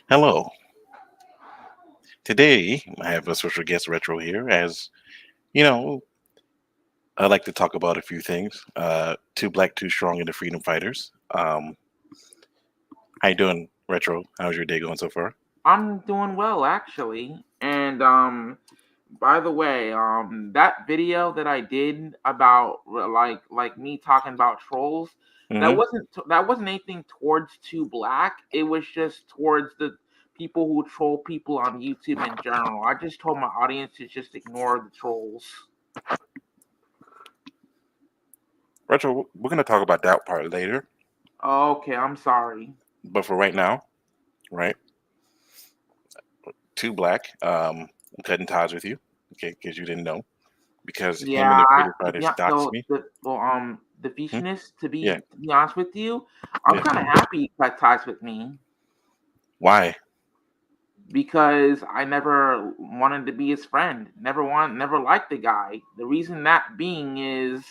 Hello. Today, I have a special guest Retro here. As you know, I like to talk about a few things. Too Black, Too Strong, and the Freedom Fighters. How you doing, Retro? How's your day going so far? I'm doing well actually. And by the way, that video that I did about like me talking about trolls, Hmm. that wasn't anything towards Too Black. It was just towards the people who troll people on YouTube in general. I just told my audience to just ignore the trolls. Retro, we're going to talk about that part later. Okay, I'm sorry. But for right now, right? Too Black, I'm cutting ties with you, okay, because you didn't know. Because him and Yeah, the Freedom Fighters yeah, doxed me. the Hmm? fishness Yeah, to be honest with you, I'm yeah. kind of happy you cut ties with me Why? because I never wanted to be his friend. Never liked the guy. The reason that being is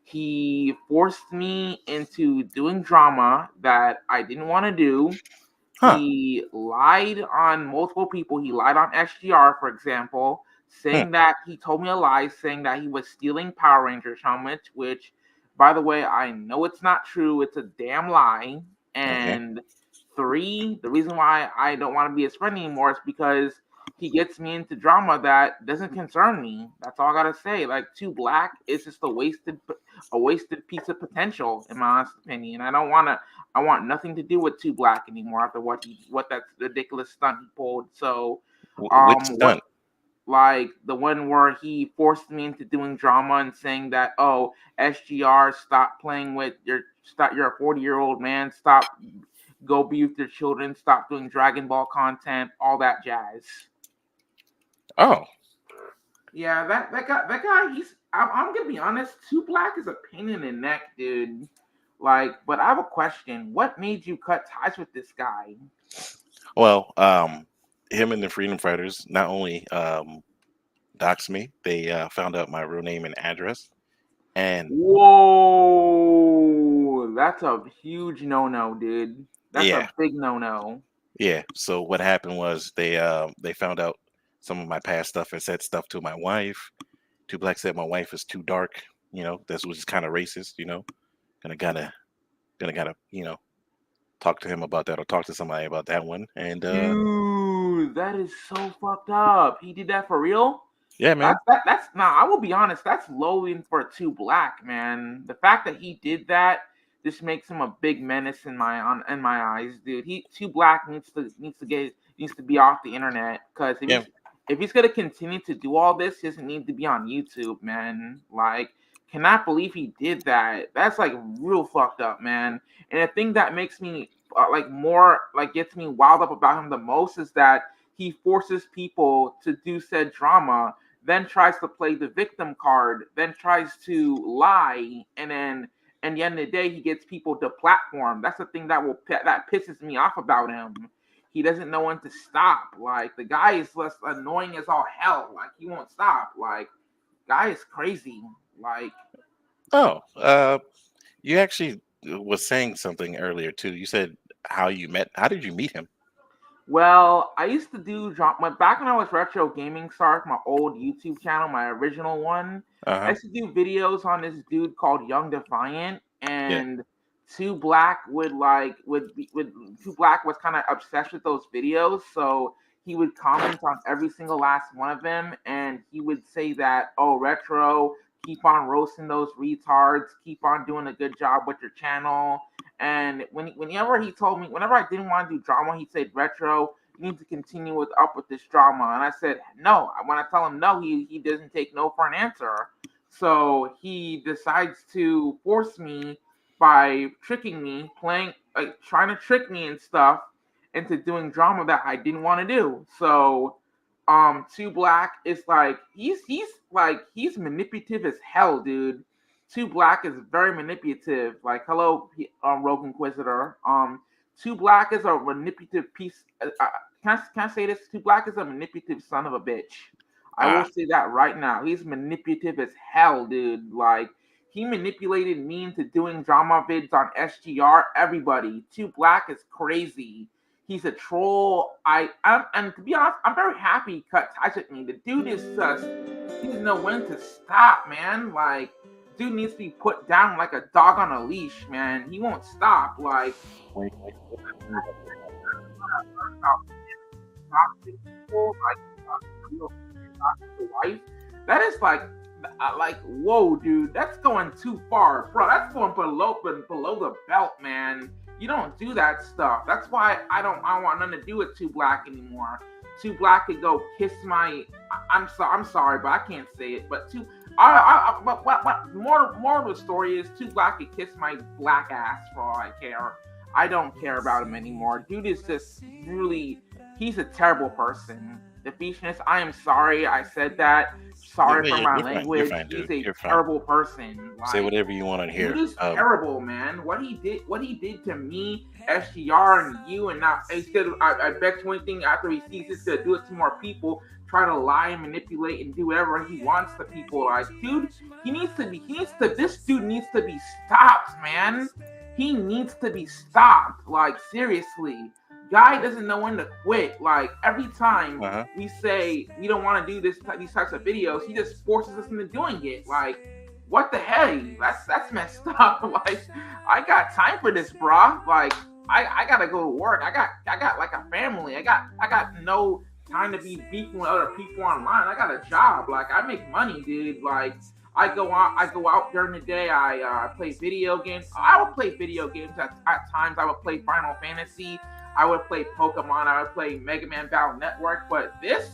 he forced me into doing drama that I didn't want to do. Huh? He lied on multiple people. He lied on SGR, for example, Hmm. saying that he told me a lie, saying that he was stealing Power Rangers helmets, which, by the way, I know it's not true. It's a damn lie. Okay. And three, the reason why I don't want to be his friend anymore is because he gets me into drama that doesn't concern me. That's all I gotta say. Like Too Black is just a wasted piece of potential, in my honest opinion. I want nothing to do with Too Black anymore after what that ridiculous stunt he pulled. So, Which what stunt? like the one where he forced me into doing drama and saying that SGR stop playing with your stop you're a 40-year-old man, stop go be with your children, stop doing Dragon Ball content, all that jazz. Oh, Yeah, that guy I'm gonna be honest, Too Black is a pain in the neck, dude. Like, but I have a question. What made you cut ties with this guy? well, him and the Freedom Fighters not only doxed me, they found out my real name and address. And Whoa, that's a huge no-no, dude. That's yeah, a big no-no. yeah. So what happened was they found out some of my past stuff and said stuff to my wife. Two Black said my wife is too dark. This was kind of racist. Gonna talk to him about that or talk to somebody about that one. And Dude, that is so fucked up. He did that for real? yeah, man. That's nah, I will be honest, that's loading for Too Black, man. The fact that he did that just makes him a big menace in my eyes, dude. He Too Black needs to be off the internet because Yeah. if he's gonna continue to do all this, he doesn't need to be on YouTube, man. Like, cannot believe he did that. That's like real fucked up, man. And the thing that makes me like more like gets me wild up about him the most is that he forces people to do said drama, then tries to play the victim card, then tries to lie, and then at the end of the day he gets people to platform. That's the thing that pisses me off about him. He doesn't know when to stop. Like, the guy is less annoying as all hell. Like, he won't stop. Like, guy is crazy. Like, Oh, you actually was saying something earlier too. You said how you met. How did you meet him? well, I used to do drama back when I was Retro Gaming Star, my old YouTube channel, my original one. Uh I huh. used to do videos on this dude called Young Defiant, Yeah. and Two Black would Two Black was kind of obsessed with those videos, so he would comment on every single last one of them, and he would say that, "Oh, Retro, keep on roasting those retards, keep on doing a good job with your channel." And whenever he told me, whenever I didn't want to do drama, he said, "Retro, you need to continue with this drama." And I said, "No." When I tell him no, he doesn't take no for an answer. So he decides to force me by tricking me, playing like trying to trick me and stuff into doing drama that I didn't want to do. So Two Black is like he's manipulative as hell, dude. Two Black is very manipulative. Like, hello, Rogue Inquisitor. Two Black is a manipulative piece. Can I say this? Two Black is a manipulative son of a bitch. I will Ah. say that right now. He's manipulative as hell, dude. Like, he manipulated me into doing drama vids on SGR. Everybody. Two Black is crazy. He's a troll. And to be honest, I'm very happy he cut ties with me. The dude is just he doesn't know when to stop, man. Like, dude needs to be put down like a dog on a leash, man. He won't stop. Like, people, wife. That is like, whoa, dude, that's going too far, bro. That's going below the belt, man. You don't do that stuff. That's why I want nothing to do with Too Black anymore. Too Black could go kiss my. I'm sorry, but I can't say it. But what more of the story is Too Black could kiss my black ass for all I care. I don't care about him anymore. Dude is just really, he's a terrible person. Defeationist, I am sorry I said that. Sorry for my language. He's a terrible person. Like, say whatever you want to hear. Dude is terrible, man. What he did to me, SGR, and you, and now I bet you anything after he sees this, gonna do it to more people. Try to lie and manipulate and do whatever he wants to people. Like, dude, this dude needs to be stopped, man. He needs to be stopped. Like, seriously. Guy doesn't know when to quit. Like, every time we say we don't want to do these types of videos, he just forces us into doing it. Like, what the hell? That's messed up. Like, I got time for this, brah. Like, I gotta go to work. I got like a family. I got no time to be beefing with other people online. I got a job. Like, I make money, dude. Like, I go out during the day. I play video games. I would play video games at times. I would play Final Fantasy. I would play Pokemon. I would play Mega Man Battle Network. But this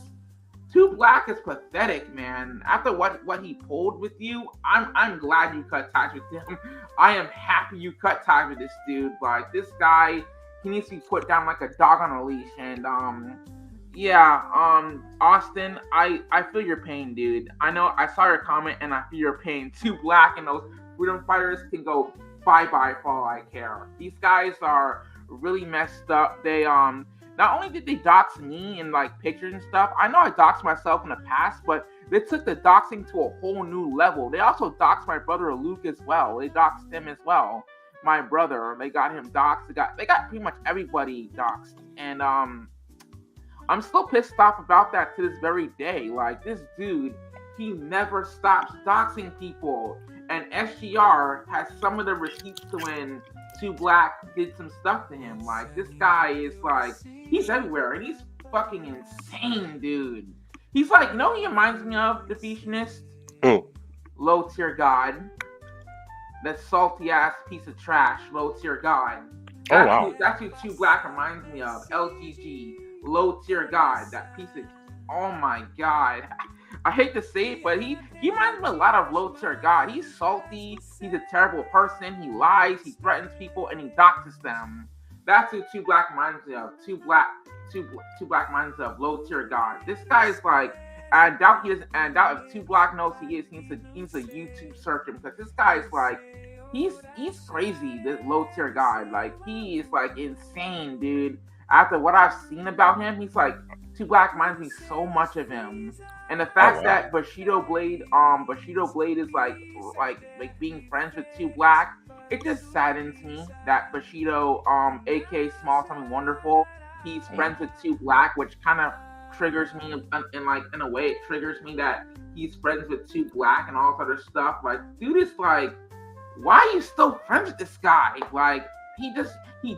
Too Black is pathetic, man. After what he pulled with you, I'm glad you cut ties with him. I am happy you cut ties with this dude. Like, this guy, he needs to be put down like a dog on a leash. And Austin, I feel your pain, dude. I know I saw your comment and I feel your pain. Too Black and those freedom fighters can go bye-bye for all I care. These guys are really messed up. They not only did they dox me in like pictures and stuff, I know I doxed myself in the past, but they took the doxing to a whole new level. They also doxed my brother Luke as well. They doxed him as well. My brother, they got him doxed. They got pretty much everybody doxed. And I'm still pissed off about that to this very day. Like, this dude, he never stops doxing people. And SGR has some of the receipts to when Too Black did some stuff to him. Like, this guy is like, he's everywhere, and he's fucking insane, dude. He's like, you know, he reminds me of Defeationist. Low tier god. That salty ass piece of trash, low tier god. That's who Too Black reminds me of. LTG, low tier god. That piece of, oh my god. I hate to say it, but he reminds me a lot of low tier god. He's salty. He's a terrible person. He lies. He threatens people, and he doxes them. That's who Too Black reminds me of. Too Black reminds me of low tier god. This guy is like, I doubt if Too Black knows he is. He needs to YouTube search him, because this guy is like, he's crazy. This low tier guy, like, he is like insane, dude. After what I've seen about him, he's like, Too Black reminds me so much of him. And the fact that Bushido Blade is like being friends with Too Black, it just saddens me that Bushido, aka Small Time Wonderful, he's friends with Too Black, which kind of triggers me in a way. It triggers me that he's friends with Too Black and all this other stuff. Like, dude is like, why are you still friends with this guy? Like, he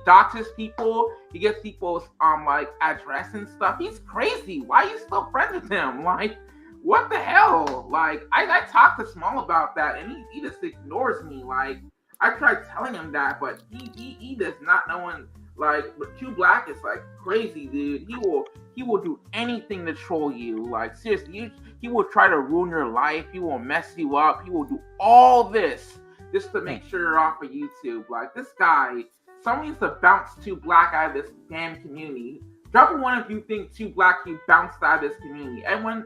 doxes people. He gets people's like address and stuff. He's crazy. Why are you still friends with him? Like, what the hell? Like, I talked to Small about that, and he just ignores me. Like, I tried telling him that, but he does not know when. Like, but Too Black is like crazy, dude. He will do anything to troll you. Like, seriously, he will try to ruin your life. He will mess you up. He will do all this just to make sure you're off of YouTube. Like, this guy, someone needs to bounce Too Black out of this damn community. Drop a 1 if you think Too Black should be bounced out of this community. Everyone,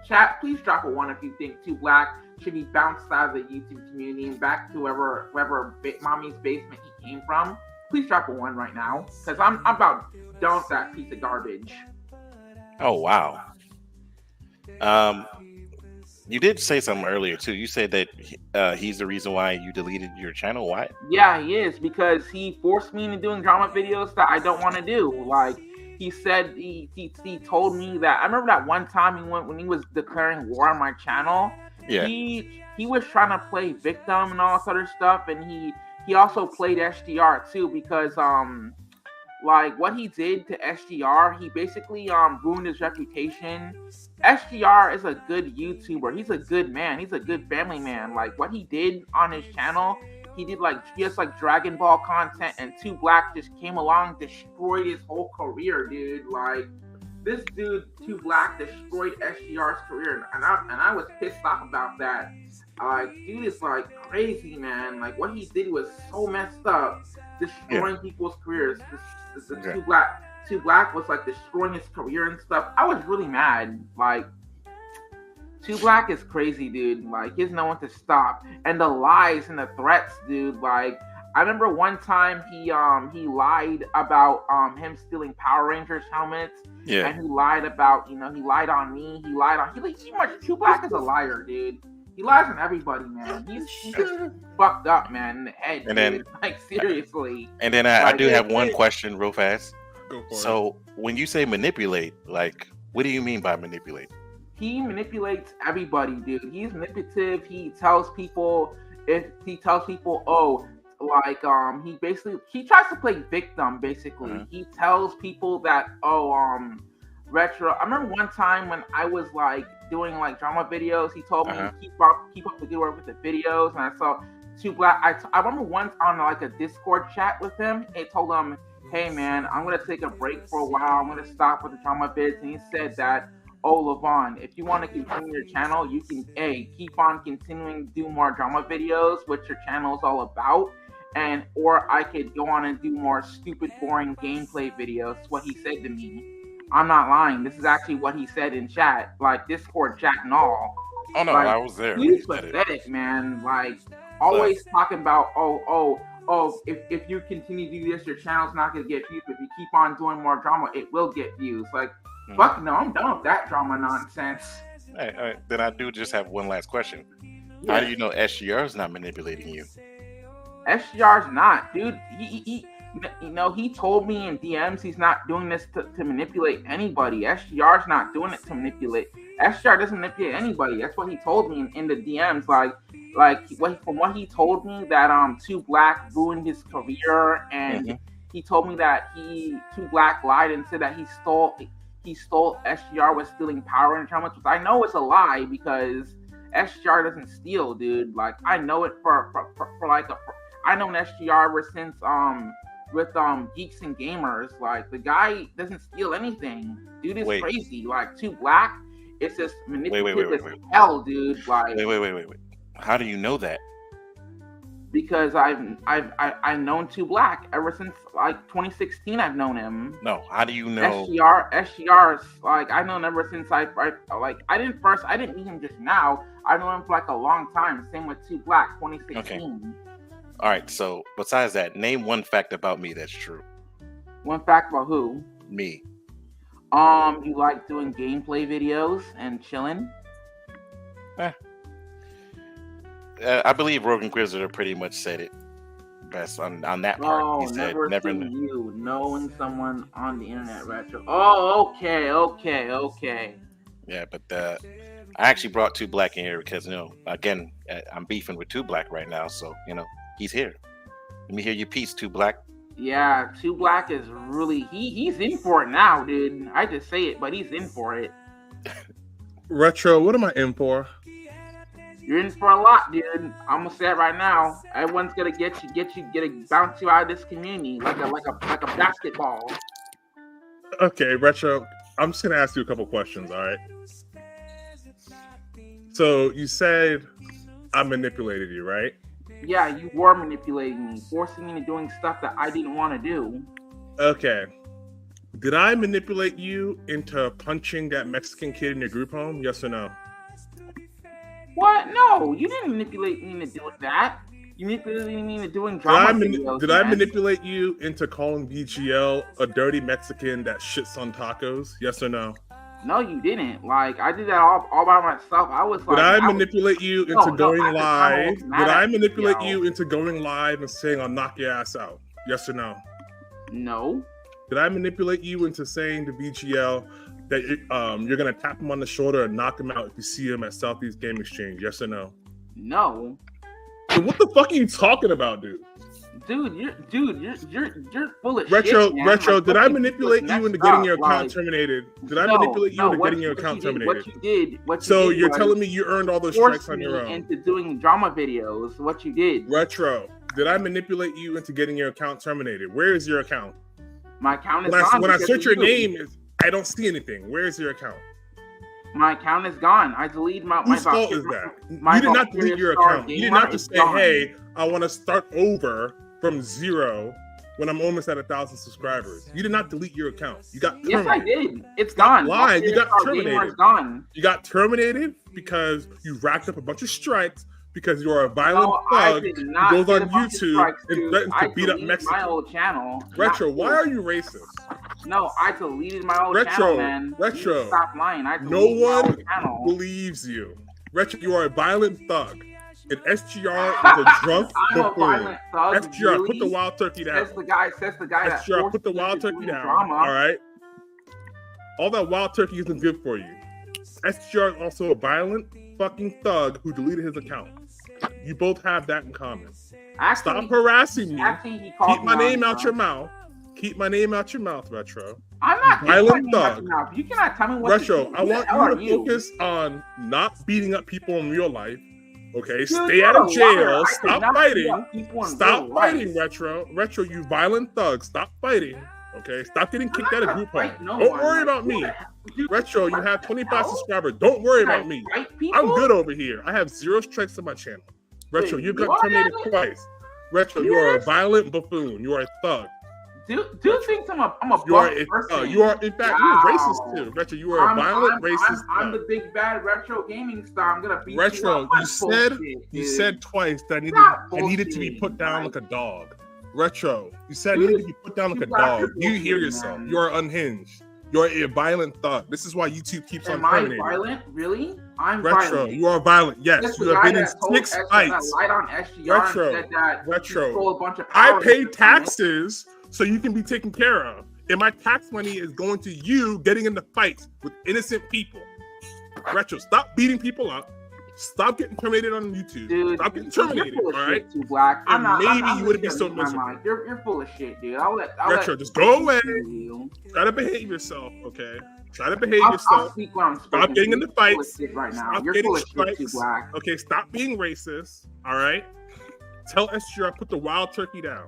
chat, please drop a 1 if you think Too Black should be bounced out of the YouTube community and back to wherever mommy's basement he came from. Please drop a 1 right now, because I'm about done with that piece of garbage. Oh, wow. You did say something earlier too. You said that he's the reason why you deleted your channel. Why? Yeah, he is, because he forced me into doing drama videos that I don't want to do. Like he said, he told me that. I remember that one time when he was declaring war on my channel. Yeah. He was trying to play victim and all this other stuff, and he also played SDR too, because like what he did to SGR, he basically ruined his reputation. SGR is a good YouTuber. He's a good man. He's a good family man. Like what he did on his channel, he did like just like Dragon Ball content, and 2Black just came along, destroyed his whole career, dude. Like this dude, 2Black, destroyed SGR's career, and I was pissed off about that. Like dude is like crazy, man. Like what he did was so messed up, destroying people's careers. The 2Black was like destroying his career and stuff. I was really mad. Like 2Black is crazy, dude. Like he has no one to stop. And the lies and the threats, dude. Like I remember one time he lied about him stealing Power Rangers helmets. Yeah. And he lied about, he lied on me. He lied on 2Black is a liar, dude. He lies on everybody, man. He's just fucked up, man, in the head. And then, like, seriously. And then I do have one question real fast. Go for so when you say manipulate, like, what do you mean by manipulate? He manipulates everybody, dude. He's manipulative. He tells people, he tries to play victim, basically. Mm-hmm. He tells people that, Retro. I remember one time when I was like doing like drama videos, he told me to keep up the good work with the videos, and I saw 2Black. I remember once on like a Discord chat with him, it told him, "Hey man, I'm gonna take a break for a while. I'm gonna stop with the drama vids." And he said that, "Oh Levon, if you want to continue your channel, you can keep on continuing to do more drama videos, which your channel is all about, or I could go on and do more stupid, boring gameplay videos." That's what he said to me. I'm not lying. This is actually what he said in chat, like Discord chat and all. Oh no, like, I was there. He's pathetic, man. Like always talking about, if you continue to do this, your channel's not gonna get views. But if you keep on doing more drama, it will get views. Like, fuck no, I'm done with that drama nonsense. Hey, then I do just have one last question. Yeah. How do you know SGR is not manipulating you? SGR's not, dude. He told me in DMs he's not doing this to manipulate anybody. SGR's not doing it to manipulate. SGR doesn't manipulate anybody. That's what he told me in the DMs. From what he told me that 2Black ruined his career, and he told me that 2Black lied and said that he stole SGR was stealing Power Rangers helmets. I know it's a lie because SGR doesn't steal, dude. Like I know it I know SGR ever since with Geeks and Gamers. Like the guy doesn't steal anything. Dude is crazy. Like 2Black, it's just manipulative as hell, dude. Like wait. How do you know that? Because I've known 2Black ever since like 2016. I've known him. No, how do you know? SGR's like I've known ever since I didn't meet him just now. I've known him for like a long time. Same with 2Black, 2016. Okay. All right, so besides that, name one fact about me that's true. One fact about who? Me. You like doing gameplay videos and chilling? I believe Rogan Grizzler pretty much said it best on that part. He said, never seen you knowing someone on the internet, Retro. Oh, okay. Yeah, but I actually brought 2Black in here because, again, I'm beefing with 2Black right now, so, he's here. Let me hear your piece, 2Black. Yeah, 2Black is really he's in for it now, dude. I just say it, but he's in for it. Retro, what am I in for? You're in for a lot, dude. I'm gonna say it right now. Everyone's gonna bounce you out of this community like a basketball. Okay, Retro. I'm just gonna ask you a couple questions, all right? So you said I manipulated you, right? Yeah, you were manipulating me, forcing me into doing stuff that I didn't want to do. Okay. Did I manipulate you into punching that Mexican kid in your group home? Yes or no? What? No, you didn't manipulate me into doing that. You manipulated me into doing drama videos. Did I manipulate you into calling VGL a dirty Mexican that shits on tacos? Yes or no? No, you didn't. Like, I did that all by myself. I was like, did I manipulate you into going live? Did I manipulate BGL. you into going live and saying I'll knock your ass out? Yes or no? No. Did I manipulate you into saying to VGL that you're gonna tap him on the shoulder and knock him out if you see him at Southeast Game Exchange? Yes or no? No. So what the fuck are you talking about, dude? Dude, you're full of Retro, shit, man. Retro, Like, did I manipulate you into getting your account like, terminated? Did I manipulate you into getting your account terminated? So you're telling me you earned all those strikes on your own? Into doing drama videos, what you did. Retro, did I manipulate you into getting your account terminated? Where is your account? My account is gone. When I search your name, I don't see anything. Where is your account? My account is gone. I deleted my. Whose fault is that? You did not delete your account. You did not just say, "Hey, I want to start over from zero when I'm almost at 1,000 subscribers." You did not delete your account. You got terminated. Yes, I did. It's gone. Lying. You got terminated. Gone. You got terminated because you racked up a bunch of strikes because you are a violent thug who goes on YouTube and threatens to beat up Mexicans. My old channel. Retro, why are you racist? No, I deleted my old channel, man. Retro. Stop lying. No one believes you. Retro, you are a violent thug. And SGR is a drunk buffoon. SGR, really? Put the wild turkey down. Says the guy SGR, put the wild turkey down. Drama. All right? All that wild turkey isn't good for you. SGR is also a violent fucking thug who deleted his account. You both have that in common. Actually, stop harassing me. Keep my name out your mouth. Keep my name out your mouth, Retro. I'm not violent thug. You cannot tell me what Retro, I want you to focus on not beating up people in real life. Okay, dude, stay out of jail. Stop fighting. Stop fighting, Retro. Retro, you violent thug. Stop fighting. Okay, stop getting kicked out of group home. Don't worry about me. Retro, you have 25 subscribers. Don't worry about me. I'm good over here. I have 0 strikes on my channel. Retro, you got terminated twice. Retro, you are a violent buffoon. You are a thug. Do think I'm a you are person. You are, in fact, you're racist too. Retro, you are a violent racist. I'm the big bad Retro gaming star. I'm gonna beat Retro, you said twice that I needed to be put down like a dog. Retro, you said I needed to be put down like a dog. You hear yourself. You are unhinged. You're a violent thug. This is why YouTube keeps on terminating. Am I violent? Really? I'm Retro, violent. you are violent. Yes, you have been in 6 fights. Retro, I pay taxes so you can be taken care of. And my tax money is going to you getting into fights with innocent people. Retro, stop beating people up. Stop getting terminated on YouTube. Dude, stop getting terminated, all right? Too black. Maybe you wouldn't be so miserable. You're full of shit, dude. Retro, just go away. Try to behave yourself, okay? Try to behave yourself. Stop getting into fights. Stop getting strikes. Okay, stop being racist, all right? Tell SGR put the wild turkey down.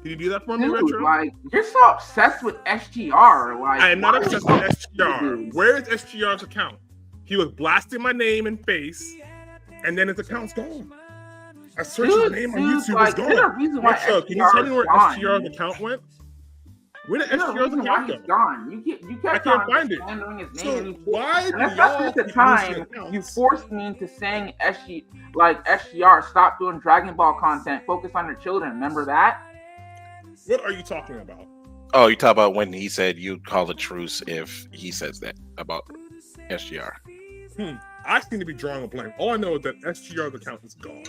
Can you do that for me, Retro? Like, you're so obsessed with SGR. Like, I am not obsessed with SGR. Where is SGR's account? He was blasting my name and face, and then his account's gone. I searched his name on YouTube, it's gone. Retro, can you tell me where SGR's account went? Where did SGR's account go? Gone. You kept I can't find it. So why do y'all at the time you forced me into saying SGR, stop doing Dragon Ball content, focus on your children. Remember that? What are you talking about? Oh, you talk about when he said you'd call a truce if he says that about SGR. I seem to be drawing a blank. All I know is that SGR's account is gone.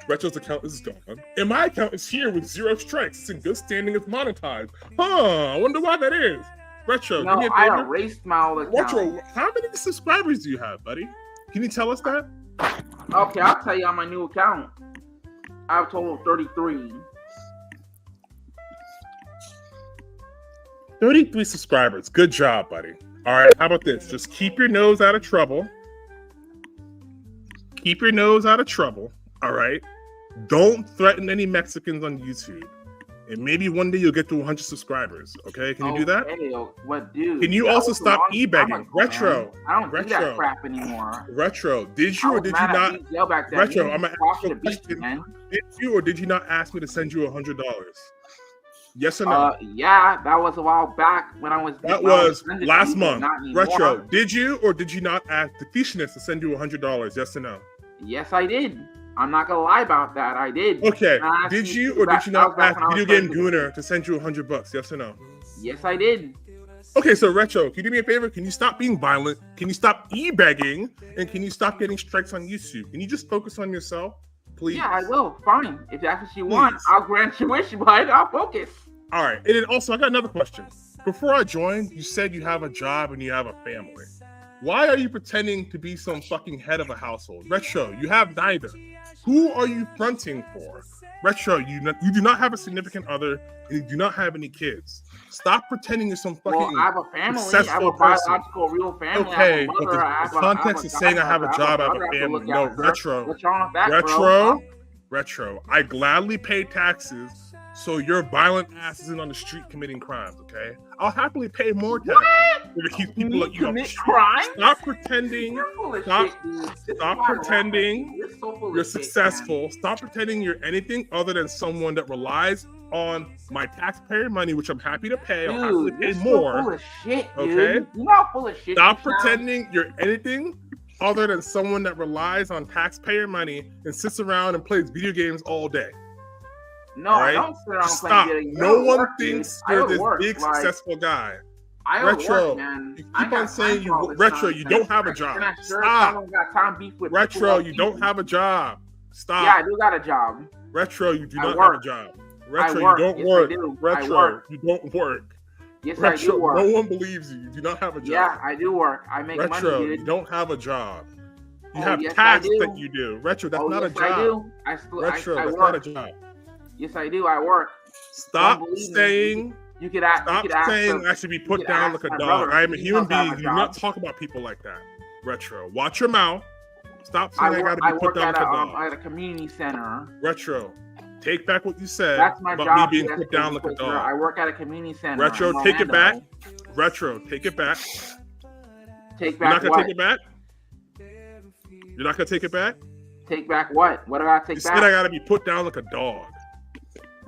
Retro's account is gone. And my account is here with 0 strikes. It's in good standing. It's monetized. I wonder why that is. Retro, no, give me a favor. I erased my old account. Retro, how many subscribers do you have, buddy? Can you tell us that? Okay, I'll tell you on my new account. I have a total of 33. 33 subscribers. Good job, buddy. All right, how about this? Just keep your nose out of trouble. Keep your nose out of trouble, all right? Don't threaten any Mexicans on YouTube. And maybe one day you'll get to 100 subscribers, okay? Can you do that? What, dude? Can you also stop e-begging? Retro. I don't do that crap anymore. Retro, did you or did you not? Retro, I'm going to ask you a question. Did you or did you not ask me to send you $100? Yes or no? Yeah, that was a while back when I was. That was last month. Retro, did you or did you not ask the Fishness to send you $100? Yes or no? Yes, I did. I'm not gonna lie about that. I did. Okay. Did you or did you not ask Video Game Gooner to send you $100? Yes or no? Yes, I did. Okay, so Retro, can you do me a favor? Can you stop being violent? Can you stop e-begging? And can you stop getting strikes on YouTube? Can you just focus on yourself, please? Yeah, I will. Fine. If that's what you want, I'll grant your wish, but I'll focus. All right. And then also, I got another question. Before I joined, you said you have a job and you have a family. Why are you pretending to be some fucking head of a household? Retro, you have neither. Who are you fronting for? Retro, you do not have a significant other and you do not have any kids. Stop pretending you're some fucking I have a family. I have a person. biological, real family. Okay, I have a mother, but the context is saying I have a job, I have a family. No, Retro. What's wrong with that, Retro. I gladly pay taxes so your violent ass isn't on the street committing crimes, okay? I'll happily pay more taxes to keep people like you on the street. Stop pretending. Stop pretending you're successful. Man. Stop pretending you're anything other than someone that relies on my taxpayer money, which I'm happy to pay. I'll happily pay more. Full of shit, dude. Okay? You're not full of shit. Stop pretending you're anything other than someone that relies on taxpayer money and sits around and plays video games all day. No, right? I don't sit around and play video games. No one thinks you're this big successful guy. Retro, you keep on saying Retro, you don't have a job. Stop. Retro, you don't have a job. Stop. Yeah, I do got a job. Retro, you do not have a job. Retro, you don't work. Retro, you don't work. Yes, Retro, I do work. No one believes you. You do not have a job. Yeah, I do work. I make money, Retro, dude. you don't have a job. You have tasks that you do. Retro, that's not a job. Retro, that's not a job. Yes, I do. I work. Stop saying. You could ask. Stop saying I should be put down like a dog. I am a human being. You do not talk about people like that. Retro, watch your mouth. Stop saying I got to be put down like a dog. At a community center. Retro, take back what you said about job, me being put down like a dog. I work at a community center. Retro, take it back. Retro, take it back. Take back. You're not gonna take it back. You're not gonna take it back. Take back what? What did I take back? You said I got to be put down like a dog.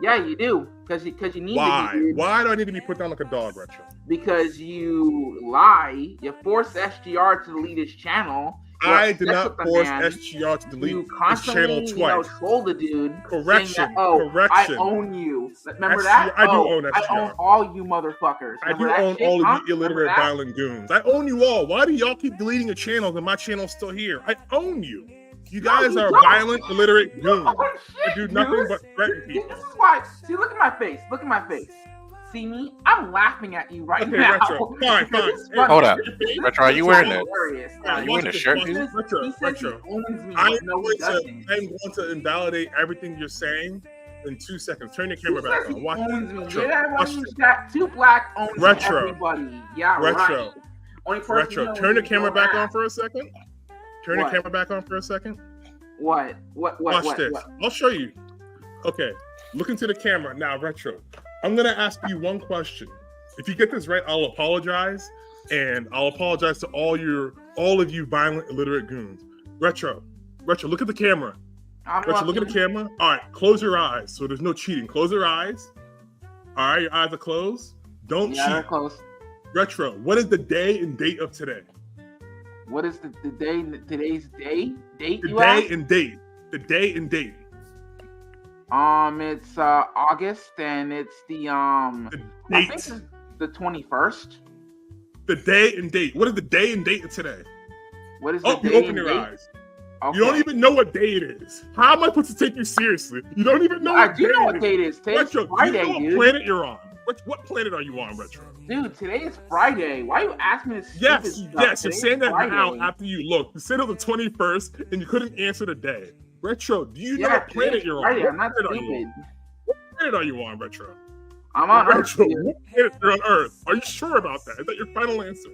Yeah, you do. Because you need Why? to be. Why do I need to be put down like a dog, Retro? Because you lie. You forced SGR to delete his channel. I did not force SGR to delete his channel twice. Troll the dude. Correction. Correction. I own you. Remember that? I do own SGR. I own all you motherfuckers. I do own all of you illiterate violent goons. I own you all. Why do y'all keep deleting your channels and my channel's still here? I own you. You guys are violent, illiterate goons. I do nothing but threaten people. This is why. See, look at my face. Look at my face. See me? I'm laughing at you right now. Retro. Fine. Hold up. Retro, are you wearing that? Are you wearing a shirt? Retro. I'm going to invalidate everything you're saying in 2 seconds. Turn your camera back on. Watch it. Two black owns everybody. Yeah, Retro. Right. Retro. Turn the camera back on for a second. Turn the camera back on for a second. What? Watch this. I'll show you. Okay. Look into the camera. Now, Retro, I'm going to ask you one question. If you get this right, I'll apologize. And I'll apologize to all of you violent, illiterate goons. Retro, look at the camera. Retro, look at the camera. All right, close your eyes. So there's no cheating. Close your eyes. All right, your eyes are closed. Don't cheat. They're closed. Retro, what is the day and date of today? What is the day? Today's day? Date? The day and date. The day and date. It's August, and it's the date. I think it's the 21st. The day and date. What is the day and date of today? What is the day you open your eyes. Okay. You don't even know what day it is. How am I supposed to take you seriously? You don't even know. I do know what day it is. Today's Friday, do you know what planet you're on? What planet are you on, Retro? Dude, today is Friday. Why are you asking me this? Yes. You're saying that now after you look. You said it was the 21st, and you couldn't answer the day. Retro, do you know what planet you're on? I'm not stupid. What planet are you on, Retro? I'm on Retro, Earth. What planet you're on Earth? Are you sure about that? Is that your final answer?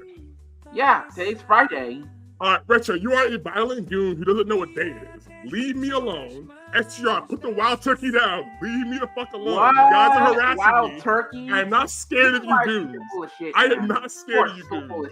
Yeah, today's Friday. All right, Retro, you are a violent goon who doesn't know what day it is. Leave me alone. SGR, put the wild turkey down. Leave me the fuck alone. What? You guys are harassing wild me. Turkey? I am not scared of you goons. I am not scared of you goons.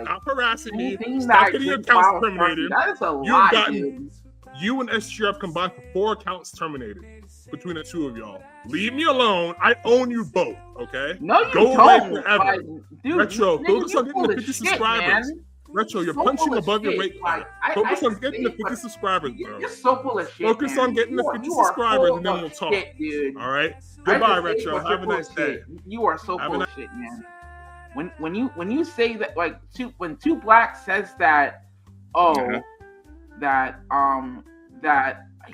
Stop harassing me. Stop getting your accounts terminated. That is a lie, dude. You and SGR have combined for 4 accounts terminated between the two of y'all. Leave me alone. I own you both, okay? No, you don't. Go away forever. Dude, Retro, focus on getting the 50 subscribers. Man. Retro, you're punching above your weight class. Focus on getting the 50 subscribers, bro. You're so full of shit. Focus on getting the 50 subscribers, and then we'll talk. Shit, dude. All right? Goodbye, Retro. Have a nice day. You are so full of shit, man. when you say that, like, when Two Black says that, that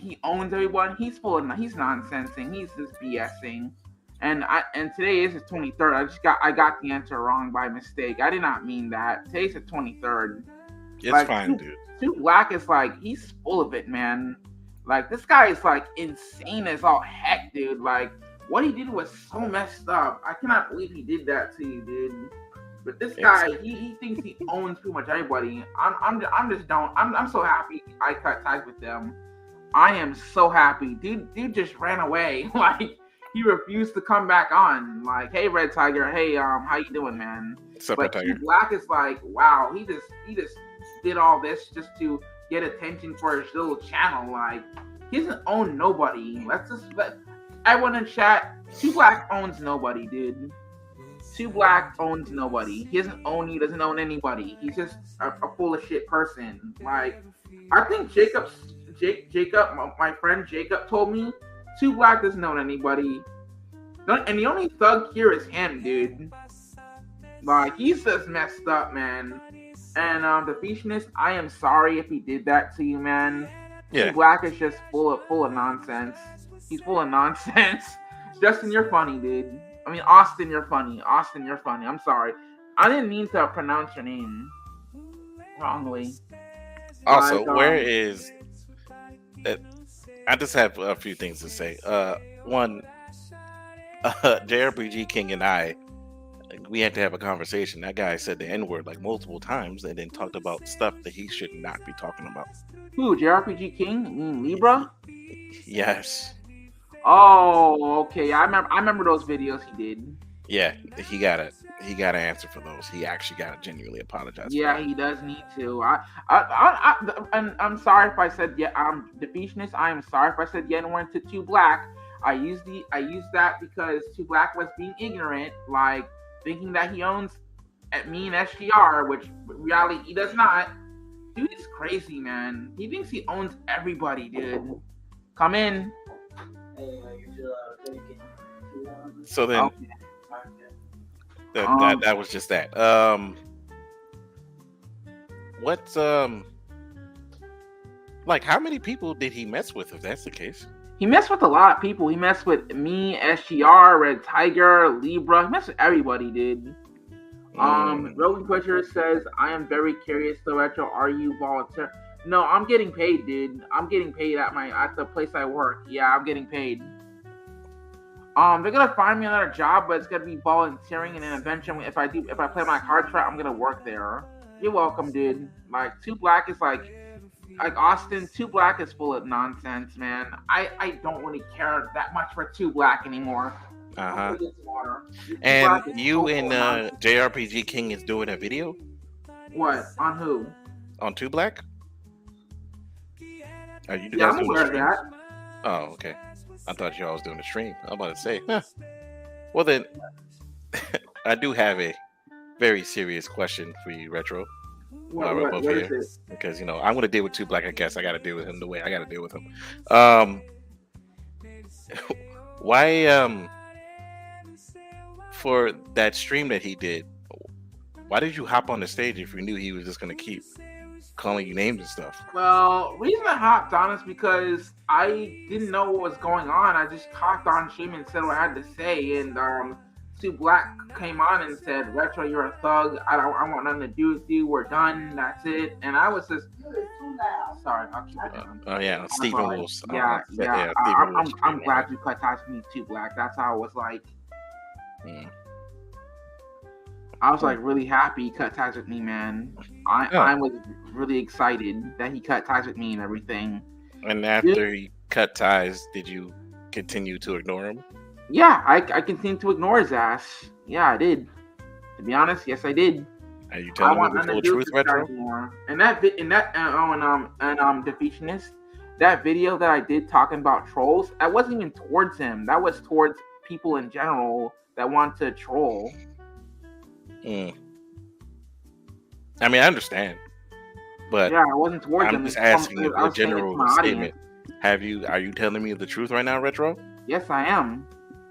he owns everyone, he's nonsensing, he's just BSing. And today is the 23rd. I got the answer wrong by mistake. I did not mean that. Today's the 23rd. It's like, fine, dude. Two Black is like, he's full of it, man. Like, this guy is like insane as all heck, dude. Like, what he did was so messed up. I cannot believe he did that to you, dude. But this guy, he thinks he owns pretty much everybody. I'm so happy I cut ties with them. I am so happy. Dude just ran away. Like, he refused to come back on. Like, hey, Red Tiger, hey, how you doing, man? What's up, but Red Tiger? Black is like, wow, he just did all this just to get attention for his little channel. Like, he doesn't own nobody. Let everyone in chat. Two Black owns nobody, dude. Two Black owns nobody. He doesn't own you. Doesn't own anybody. He's just a full of shit person. Like, I think Jacob, my friend Jacob told me Two Black doesn't own anybody. And the only thug here is him, dude. Like, he's just messed up, man. And the Fusionist, I am sorry if he did that to you, man. Yeah. Two Black is just full of nonsense. He's full of nonsense. Justin, you're funny, dude. I mean, Austin, you're funny. Austin, you're funny. I'm sorry. I didn't mean to pronounce your name wrongly. Also, where is... I just have a few things to say. One, JRPG King and I, we had to have a conversation. That guy said the N-word like multiple times and then talked about stuff that he should not be talking about. Who, JRPG King? You mean Libra? Yes. Oh, okay. I remember those videos he did. Yeah, he got an answer for those. He actually got to genuinely apologize. Yeah, he does need to. I'm sorry if I said the Fusionist. I am sorry if I said N-word to Two Black. I used that because Two Black was being ignorant, like thinking that he owns me and SGR, which in reality he does not. Dude is crazy, man. He thinks he owns everybody, dude. Come in. So then, that was just that. What's like, how many people did he mess with? If that's the case, he messed with a lot of people. He messed with me, SGR, Red Tiger, Libra. He messed with everybody, dude. Rogan Pusher says, "I am very curious, though, Retro. Are you volunteer?" No, I'm getting paid, dude. I'm getting paid at the place I work. Yeah, I'm getting paid. They're gonna find me another job, but it's gonna be volunteering, and then eventually, if I play my cards right, I'm gonna work there. You're welcome, dude. Like, Two Black is like Austin. Two Black is full of nonsense, man. I don't really care that much for Two Black anymore. And you and JRPG King is doing a video. What, on who? On Two Black? Are you? Yeah, I'm aware of that. Oh, okay. I thought y'all was doing a stream. I'm about to say, Well then, I do have a very serious question for you, Retro. What is it? Because I'm going to deal with Two Black. I guess I got to deal with him the way I got to deal with him. Why? For that stream that he did, why did you hop on the stage if you knew he was just going to keep calling you names and stuff? Well, reason I hopped on is because I didn't know what was going on. I just hopped on stream and said what I had to say, and Two Black came on and said, "Retro, you're a thug. I want nothing to do with you. We're done. That's it." And I was just sorry. I'll keep it down. Oh yeah, Stephen Wolf's. I'm glad you cut ties with me, Two Black. That's how it was like. I was like really happy he cut ties with me, man. I was really excited that he cut ties with me and everything. And after he cut ties, did you continue to ignore him? Yeah, I continued to ignore his ass. Yeah, I did. To be honest, yes, I did. Are you telling me the full truth, Retro? And the Fusionist, that video that I did talking about trolls, that wasn't even towards him. That was towards people in general that want to troll. I mean, I understand, but yeah, I wasn't towards him. I'm just asking you a general statement. Are you telling me the truth right now, Retro? Yes, I am.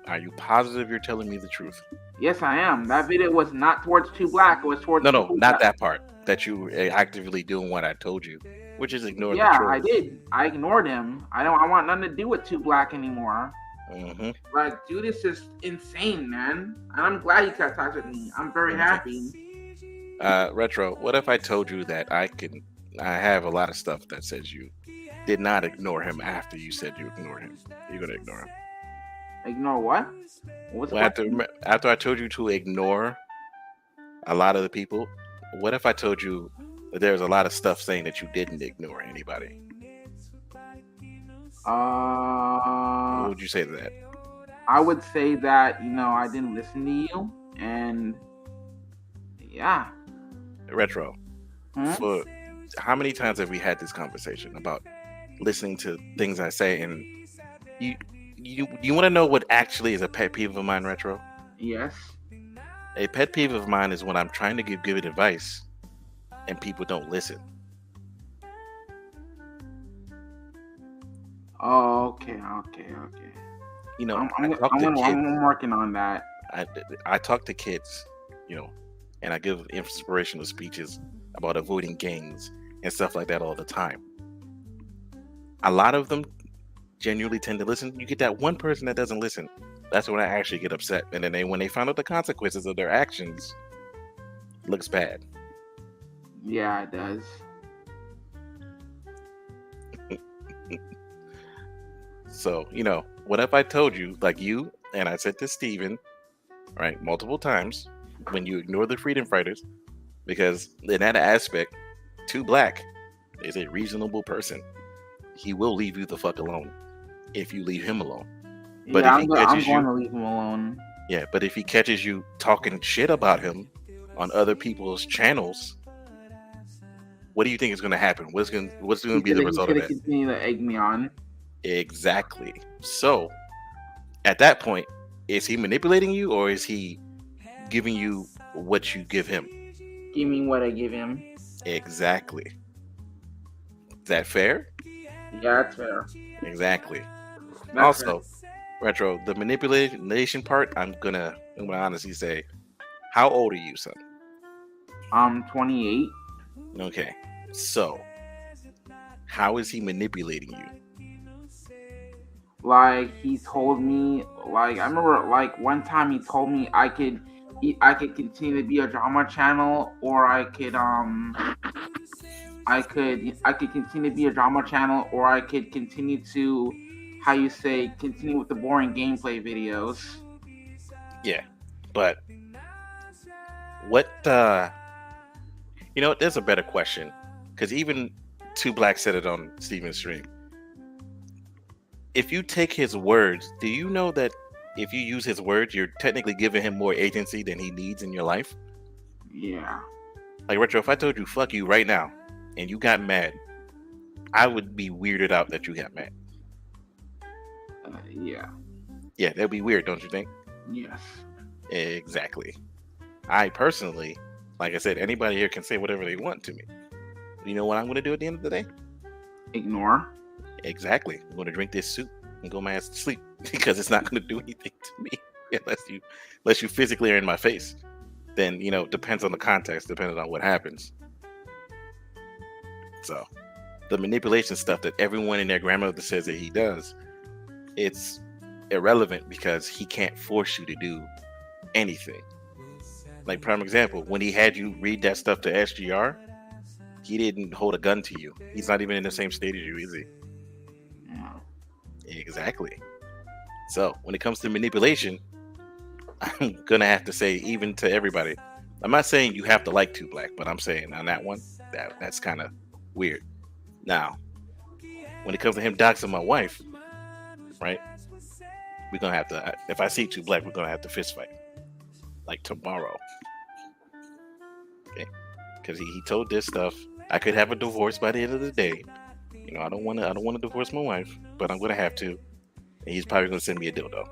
Are you positive you're telling me the truth? Yes, I am. That video was not towards Too Black. It was towards No, not that part. That you were actively doing what I told you, which is ignoring the trolls. I did. I ignored him. I want nothing to do with Too Black anymore. Mm-hmm. Like, dude, it's just insane, man. And I'm glad you kept touch with me. I'm very happy. Retro, what if I told you that I have a lot of stuff that says you did not ignore him after you said you ignored him? You're gonna ignore him. Ignore what? After I told you to ignore a lot of the people, what if I told you that there's a lot of stuff saying that you didn't ignore anybody? What would you say to that? I would say that, I didn't listen to you, and yeah. Retro, for how many times have we had this conversation about listening to things I say, and you want to know what actually is a pet peeve of mine, Retro? Yes. A pet peeve of mine is when I'm trying to give good advice and people don't listen. Oh, okay. I'm working on that. I talk to kids, and I give inspirational speeches about avoiding gangs and stuff like that all the time. A lot of them genuinely tend to listen. You get that one person that doesn't listen. That's when I actually get upset. And then when they find out the consequences of their actions, it looks bad. Yeah, it does. So, what if I told you, like you, and I said to Steven, right, multiple times, when you ignore the freedom fighters, because in that aspect, Too Black is a reasonable person. He will leave you the fuck alone if you leave him alone. But I'm going to leave him alone. Yeah, but if he catches you talking shit about him on other people's channels, what do you think is going to happen? What's going to be the result of that? Continue to egg me on. Exactly. So, at that point, is he manipulating you, or is he giving you what you give him? Give me what I give him. Exactly. Is that fair? Yeah, that's fair. Exactly. That's also, fair. Retro, the manipulation part, I'm gonna honestly say, how old are you, son? I'm 28. Okay. So, how is he manipulating you? Like, he told me, like, I remember, like, one time he told me I could continue to be a drama channel, or I could continue to be a drama channel, or I could continue to, continue with the boring gameplay videos. Yeah, but what, there's a better question, because even Too Black said it on Steven's stream. If you take his words, do you know that if you use his words, you're technically giving him more agency than he needs in your life? Yeah. Like, Retro, if I told you fuck you right now and you got mad, I would be weirded out that you got mad. Yeah. Yeah, that'd be weird, don't you think? Yes. Exactly. I personally, like I said, anybody here can say whatever they want to me. You know what I'm going to do at the end of the day? Ignore. Exactly. I'm going to drink this soup and go my ass to sleep because it's not going to do anything to me unless you physically are in my face. Then, depends on the context, depending on what happens. So, the manipulation stuff that everyone and their grandmother says that he does, it's irrelevant because he can't force you to do anything. Like, prime example, when he had you read that stuff to SGR, he didn't hold a gun to you. He's not even in the same state as you, is he? No. Exactly. So when it comes to manipulation, I'm gonna have to say, even to everybody, I'm not saying you have to like Too Black, but I'm saying on that one, that's kind of weird. Now, when it comes to him doxing my wife, right? We're gonna have to. If I see Too Black, we're gonna have to fist fight, like tomorrow. Okay, because he told this stuff. I could have a divorce by the end of the day. I don't want to divorce my wife, but I'm gonna have to. And he's probably gonna send me a dildo.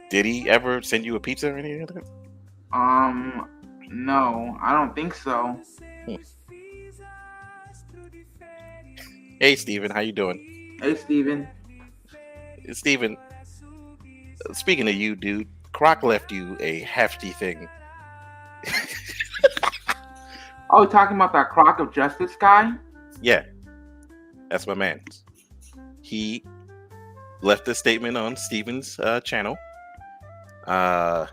Did he ever send you a pizza or anything like that? No, I don't think so. Hey, Steven, how you doing? Hey, Steven. Steven, speaking of you, dude, Croc left you a hefty thing. Oh, talking about that Croc of Justice guy? Yeah, that's my man. He left a statement on Steven's channel. I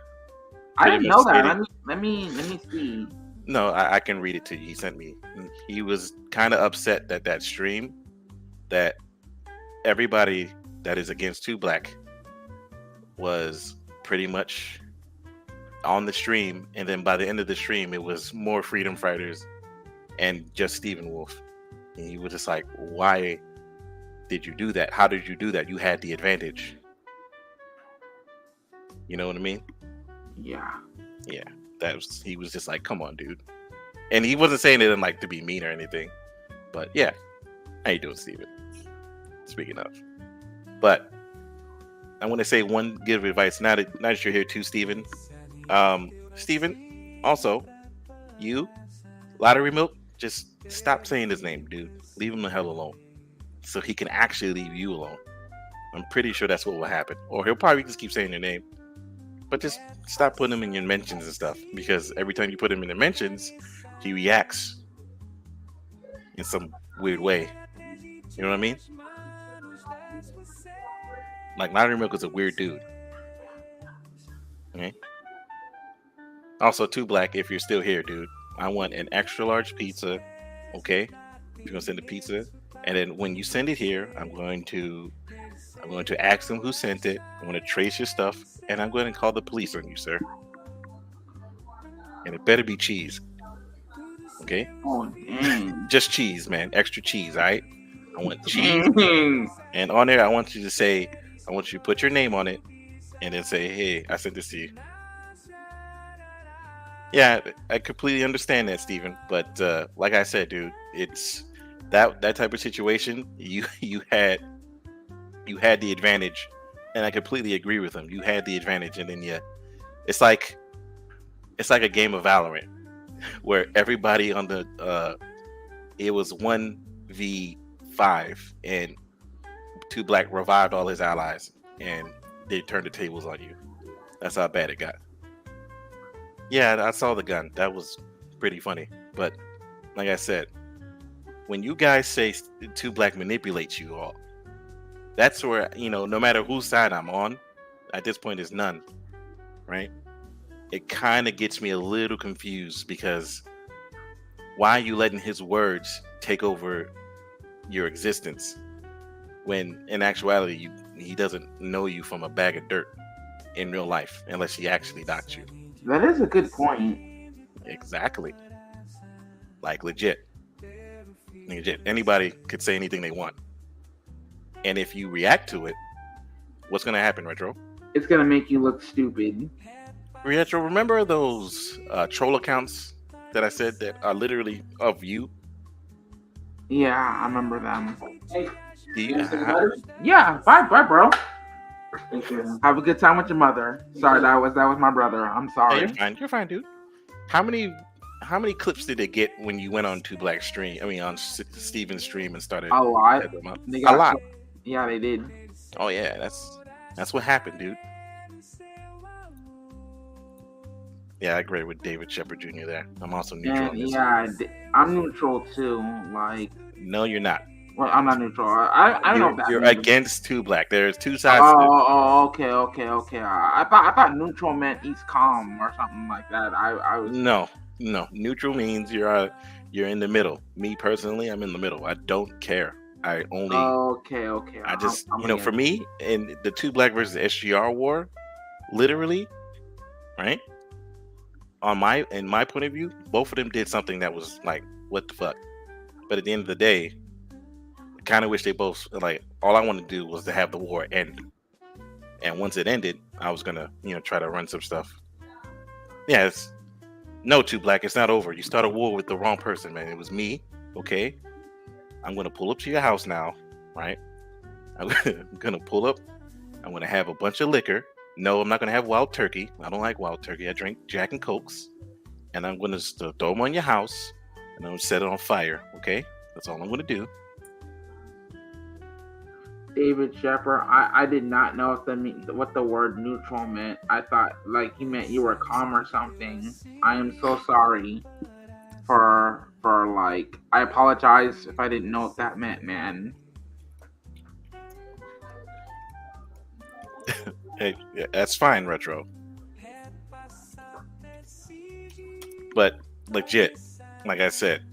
didn't know that. Let me see. No, I can read it to you. He sent me. He was kind of upset that stream, that everybody that is against 2Black was pretty much on the stream, and then by the end of the stream, it was more freedom fighters and just Stephen Wolf. And he was just like, "Why did you do that? How did you do that? You had the advantage." You know what I mean? Yeah. He was just like, "Come on, dude." And he wasn't saying it in like to be mean or anything, but yeah. How you doing, Steven? Speaking of, but I want to say one give advice. Now that you're here too, Steven. Steven, also, you, Lottery Milk, just stop saying his name, dude. Leave him the hell alone, so he can actually leave you alone. I'm pretty sure that's what will happen, or he'll probably just keep saying your name. But just stop putting him in your mentions and stuff, because every time you put him in the mentions, he reacts in some weird way. You know what I mean? Like, Lottery Milk is a weird dude. Okay. Also, 2Black, if you're still here, dude, I want an extra large pizza. Okay, you're gonna send a pizza, and then when you send it here, I'm going to ask them who sent it. I'm going to trace your stuff, and I'm going to call the police on you, sir. And it better be cheese. Okay? Oh, dang. Just cheese, man. Extra cheese, all right? I want cheese. And on there, I want you to put your name on it, and then say, "Hey, I sent this to you." Yeah, I completely understand that, Steven. But like I said, dude, it's that type of situation. You had the advantage, and I completely agree with him. You had the advantage, and then it's like a game of Valorant where everybody on the it was 1v5, and 2Black revived all his allies, and they turned the tables on you. That's how bad it got. Yeah, I saw the gun. That was pretty funny. But like I said, when you guys say 2Black manipulates you all, that's where, no matter whose side I'm on, at this point is none, right? It kind of gets me a little confused, because why are you letting his words take over your existence when in actuality he doesn't know you from a bag of dirt in real life unless he actually doxed you? That is a good point. Exactly. Like, legit. Anybody could say anything they want. And if you react to it, what's going to happen, Retro? It's going to make you look stupid. Retro, remember those troll accounts that I said that are literally of you? Yeah, I remember them. Do Yeah, bye, bro. Thank you. Have a good time with your mother. Sorry, that was my brother. I'm sorry. Hey, you're fine, dude. How many clips did they get when you went on 2Black's stream? I mean, on Steven's stream and started a lot. A lot. Yeah, they did. Oh yeah, that's what happened, dude. Yeah, I agree with David Shepard Jr. there. I'm also neutral. Yeah, I'm neutral too. Like, no, you're not. Well, I'm not neutral. I don't know if that you're means. Against 2Black. There's two sides. Oh, okay. I thought neutral meant he's calm or something like that. I was no. Neutral means you're in the middle. Me personally, I'm in the middle. I don't care. I only. Okay. I just for me, in the 2Black versus SGR war, literally, right? In my point of view, both of them did something that was like, what the fuck? But at the end of the day, I kind of wish they both, like, all I wanted to do was to have the war end. And once it ended, I was gonna, try to run some stuff. Yeah, no, 2Black, it's not over. You start a war with the wrong person, man. It was me, okay? I'm gonna pull up to your house now, right? I'm gonna pull up. I'm gonna have a bunch of liquor. No, I'm not gonna have wild turkey. I don't like wild turkey. I drink Jack and Cokes. And I'm gonna throw them on your house, and I'm gonna set it on fire, okay? That's all I'm gonna do. David Shepard, I did not know what the word neutral meant. I thought like he meant you were calm or something. I am so sorry for like I apologize if I didn't know what that meant, man. Hey, yeah, that's fine, Retro. But legit, like I said,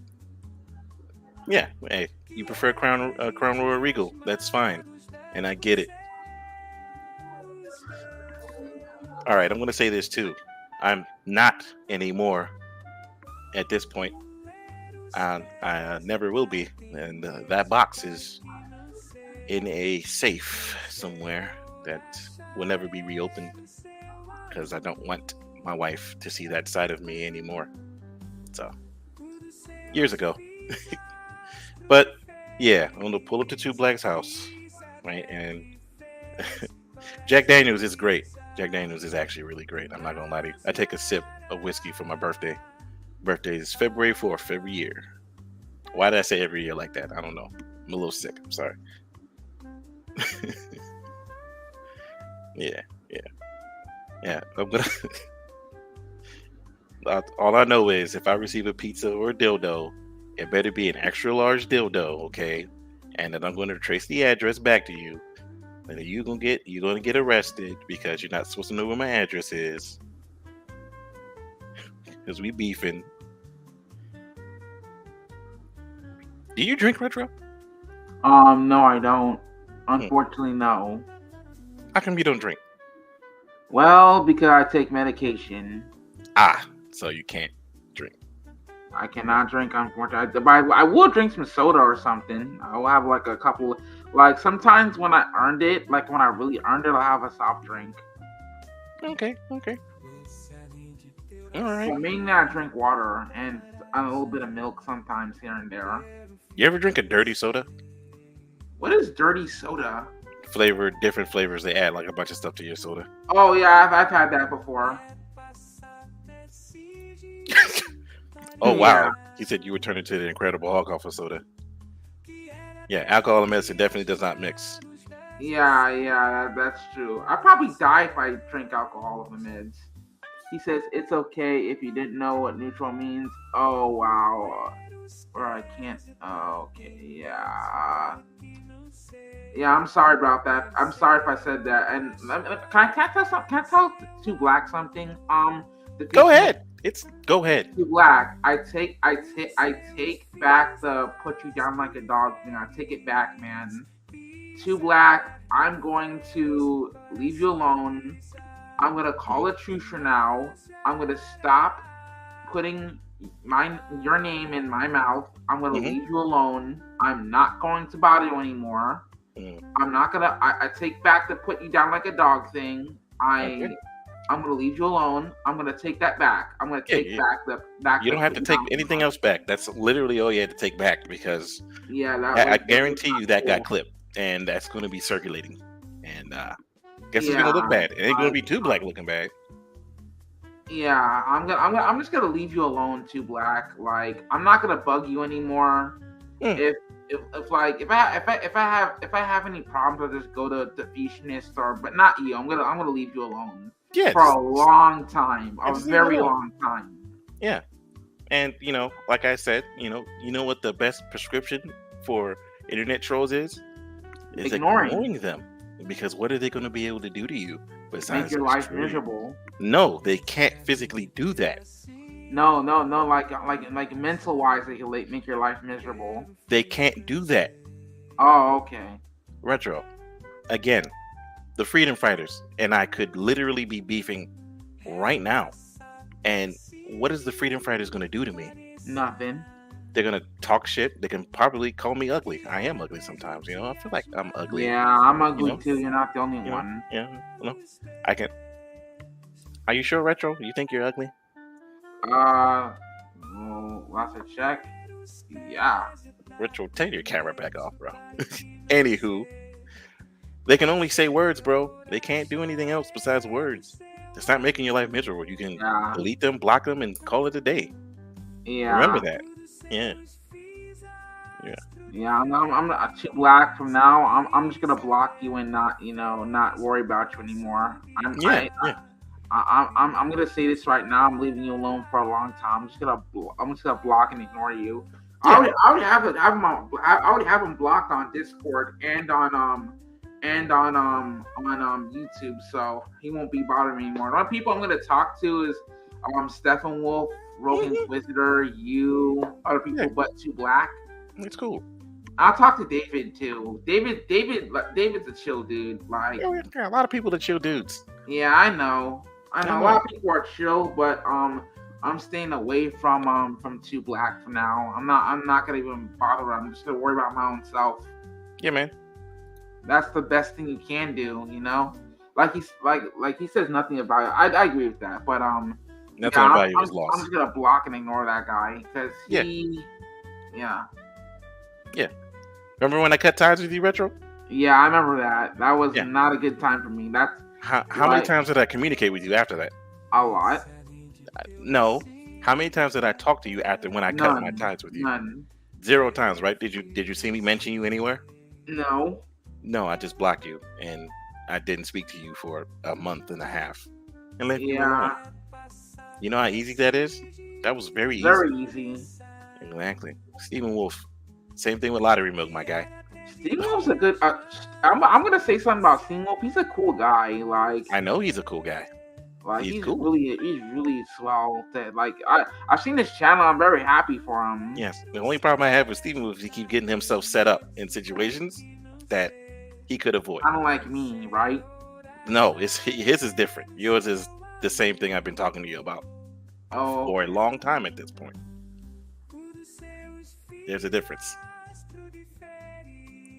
yeah, hey, you prefer Crown Royal Regal, that's fine, and I get it. All right, I'm gonna say this too. I'm not anymore at this point. I never will be, and that box is in a safe somewhere that will never be reopened because I don't want my wife to see that side of me anymore. So, years ago. But yeah, I'm gonna pull up to Two Black's house, right? And Jack Daniels is great. Jack Daniels is actually really great. I'm not gonna lie to you. I take a sip of whiskey for my birthday. Birthday is February 4th every year. Why did I say every year like that? I don't know. I'm a little sick. I'm sorry. Yeah. I'm gonna. All I know is if I receive a pizza or a dildo, it better be an extra large dildo, okay? And then I'm going to trace the address back to you. And you're gonna get arrested because you're not supposed to know where my address is. Because we beefing. Do you drink, Retro? No, I don't. Unfortunately, no. How come you don't drink? Well, because I take medication. So you can't drink. I cannot drink, unfortunately. I will drink some soda or something. I will have like a couple. Like sometimes when I earned it, like when I really earned it, I'll have a soft drink. Okay. All right. But mainly I drink water and a little bit of milk sometimes here and there. You ever drink a dirty soda? What is dirty soda? Different flavors. They add like a bunch of stuff to your soda. Oh yeah, I've had that before. Oh wow! He said you would turn into the Incredible Hulk off of soda. Yeah, alcohol and medicine definitely does not mix. Yeah, that's true. I'd probably die if I drink alcohol with the meds. He says it's okay if you didn't know what neutral means. Oh wow. Or I can't. Oh, okay, yeah. Yeah, I'm sorry about that. I'm sorry if I said that. And can I tell Two Black something? Go ahead. Go ahead. Two Black. I take back the put you down like a dog thing. I take it back, man. Two Black. I'm going to leave you alone. I'm gonna call a truce for now. I'm gonna stop putting your name in my mouth. I'm gonna leave you alone. I'm not going to bother you anymore. I'm not gonna. I take back the put you down like a dog thing. I'm gonna leave you alone. I'm gonna take that back. I'm gonna take back the back. You don't have to take anything else back. That's literally all you had to take back because I guarantee you that got clipped and that's gonna be circulating. And guess it's gonna look bad. It ain't gonna be Two Black looking bad. Yeah, I'm just gonna leave you alone, Two Black. Like I'm not gonna bug you anymore. If I have any problems, I'll just go to the Fusionist but not you. I'm gonna leave you alone. Yeah, for a long time, a very long time. Yeah, and like I said, you know what the best prescription for internet trolls is ignoring them. Because what are they going to be able to do to you besides make your life miserable? No, they can't physically do that. No, like mental wise, they can make your life miserable. They can't do that. Oh, okay. Retro, again, the freedom fighters and I could literally be beefing right now. And what is the freedom fighters going to do to me? Nothing. They're going to talk shit. They can probably call me ugly. I am ugly sometimes, I feel like I'm ugly. Yeah, I'm ugly too. You're not the only one. Yeah, I can. Are you sure, Retro? You think you're ugly? Well, last I check. Yeah. Retro, take your camera back off, bro. Anywho, they can only say words, bro. They can't do anything else besides words. It's not making your life miserable. You can delete them, block them, and call it a day. Yeah. Remember that. Yeah. Yeah, I'm not too black from now. I'm just gonna block you and not not worry about you anymore. Yeah, I'm gonna say this right now. I'm leaving you alone for a long time. I'm just gonna block and ignore you. yeah. I already have him on. I already have him blocked on Discord and on YouTube, so he won't be bothering me anymore. The only people I'm gonna talk to is Stephen Wolf, Rogan's Visitor, you, other people, but Too Black. It's cool. I'll talk to David too. David's a chill dude. Like, yeah, a lot of people are chill dudes. yeah, I know. A lot of people are chill, but I'm staying away from Too Black for now. I'm not gonna even bother. I'm just gonna worry about my own self. Yeah, man. That's the best thing you can do, Like he says nothing about it. I agree with that, but nothing about you is I'm lost. just gonna block and ignore that guy because yeah. Remember when I cut ties with you, Retro? Yeah, I remember that. That was not a good time for me. That's how many times did I communicate with you after that? A lot. No. How many times did I talk to you after when I cut my ties with you? None. 0 times, right? Did you see me mention you anywhere? No. No, I just blocked you and I didn't speak to you for a month and a half. And left you alone. You know how easy that is? That was very easy. Very easy. Exactly. Stephen Wolf. Same thing with Lottery Milk, my guy. Stephen Wolf's a good. I'm gonna say something about Stephen Wolf. He's a cool guy. Like, I know he's a cool guy. Like he's cool. He's really swell. That I've seen his channel. I'm very happy for him. Yes. The only problem I have with Stephen Wolf is he keep getting himself set up in situations that he could avoid. Kind of like me, right? No, his is different. Yours is the same thing I've been talking to you about for a long time at this point. There's a difference.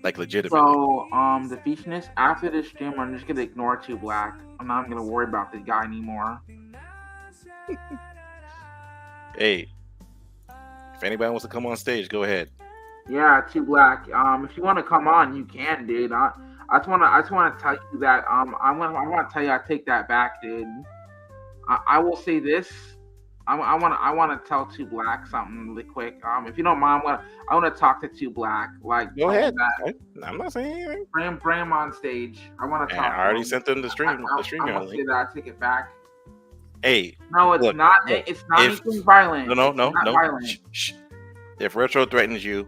Like legitimately. So, the Fishness, after this stream, I'm just gonna ignore Too Black. I'm not gonna worry about the guy anymore. Hey, if anybody wants to come on stage, go ahead. Yeah, Too Black. If you want to come on, you can, dude. I just wanna tell you that I want to tell you I take that back, dude. I will say this. I want to tell Too Black something really quick. If you don't mind, I want to talk to Too Black. Like, go ahead. I'm not saying anything. Bring him on stage. I want to talk. I already sent them the stream. I want to say that. I take it back. Hey, no, it's not. It's not anything violent. No. Violent. Shh. If Retro threatens you,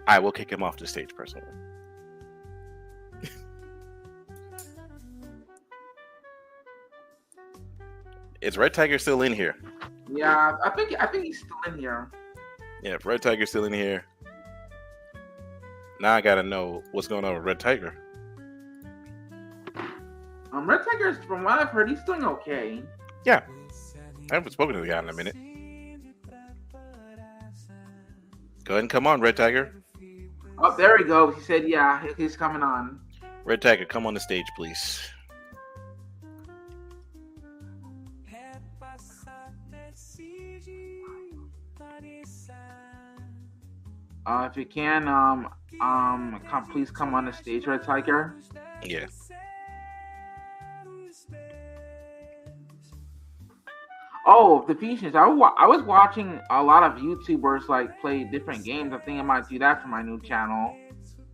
I will kick him off the stage personally. Is Red Tiger still in here? Yeah, I think he's still in here. Yeah, if Red Tiger's still in here, now I gotta know what's going on with Red Tiger. Red Tiger's, from what I've heard, he's doing okay. Yeah, I haven't spoken to the guy in a minute. Go ahead and come on, Red Tiger. Oh, there he goes. He said, yeah, he's coming on. Red Tiger, come on the stage, please. If you can, please come on the stage, Red Tiger. Yeah. Oh, the Ephesians. I was watching a lot of YouTubers like play different games. I think I might do that for my new channel.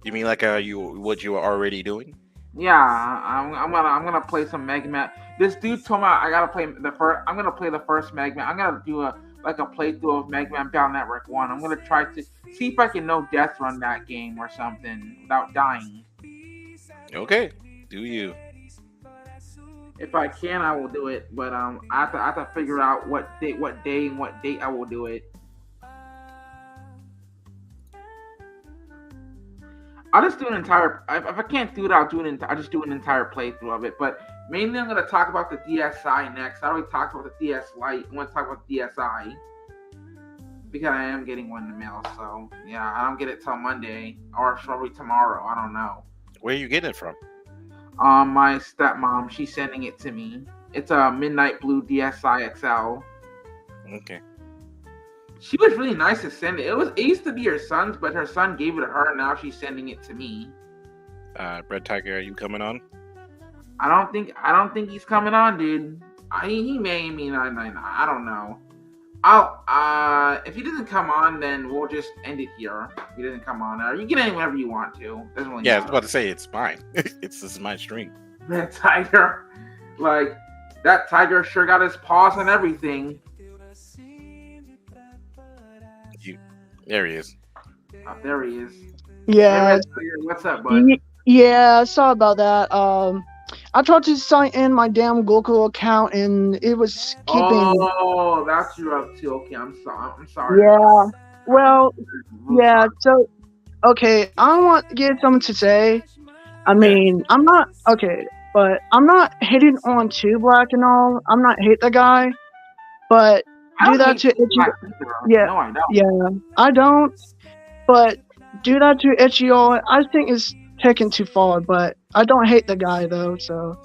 You mean like what you were already doing? Yeah, I'm gonna play some Mega Man. This dude told me I gotta play the first. I'm gonna play the first Mega Man. I'm gonna do a playthrough of Mega Man Battle Network 1. I'm gonna try to see if I can no death run that game or something without dying. Okay, do you? If I can, I will do it. But I have to figure out what day and what date I will do it. I'll just do an entire. If I can't do it, I'll just do an entire playthrough of it. But mainly, I'm gonna talk about the DSi next. I already talked about the DS Lite. I want to talk about the DSi because I am getting one in the mail. So yeah, I don't get it till Monday or probably tomorrow. I don't know. Where are you getting it from? My stepmom. She's sending it to me. It's a Midnight Blue DSi XL. Okay. She was really nice to send it. It used to be her son's, but her son gave it to her. And now she's sending it to me. Red Tiger, are you coming on? I don't think he's coming on, dude. He may. I mean, I don't know. If he doesn't come on, then we'll just end it here. If he doesn't come on, or you can end whenever you want to. Doesn't really Yeah, I was matter. about to say it's mine. This is my stream. That Tiger, like that Tiger, sure got his paws on everything. There he is. Oh, there he is. Yeah. Hey, Tiger, what's up, bud? Yeah, sorry about that. I tried to sign in my damn Google account and it was keeping. Oh, that's you up to. Okay, I'm sorry. Yeah. Well, yeah. So, okay, I want to get something to say. I mean, I'm not okay, but I'm not hating on Too Black and all. I'm not hate the guy, but do that to yeah, no, I don't. Yeah, I don't. But do that to Ichio. I think it's taken too far. But I don't hate the guy though. So.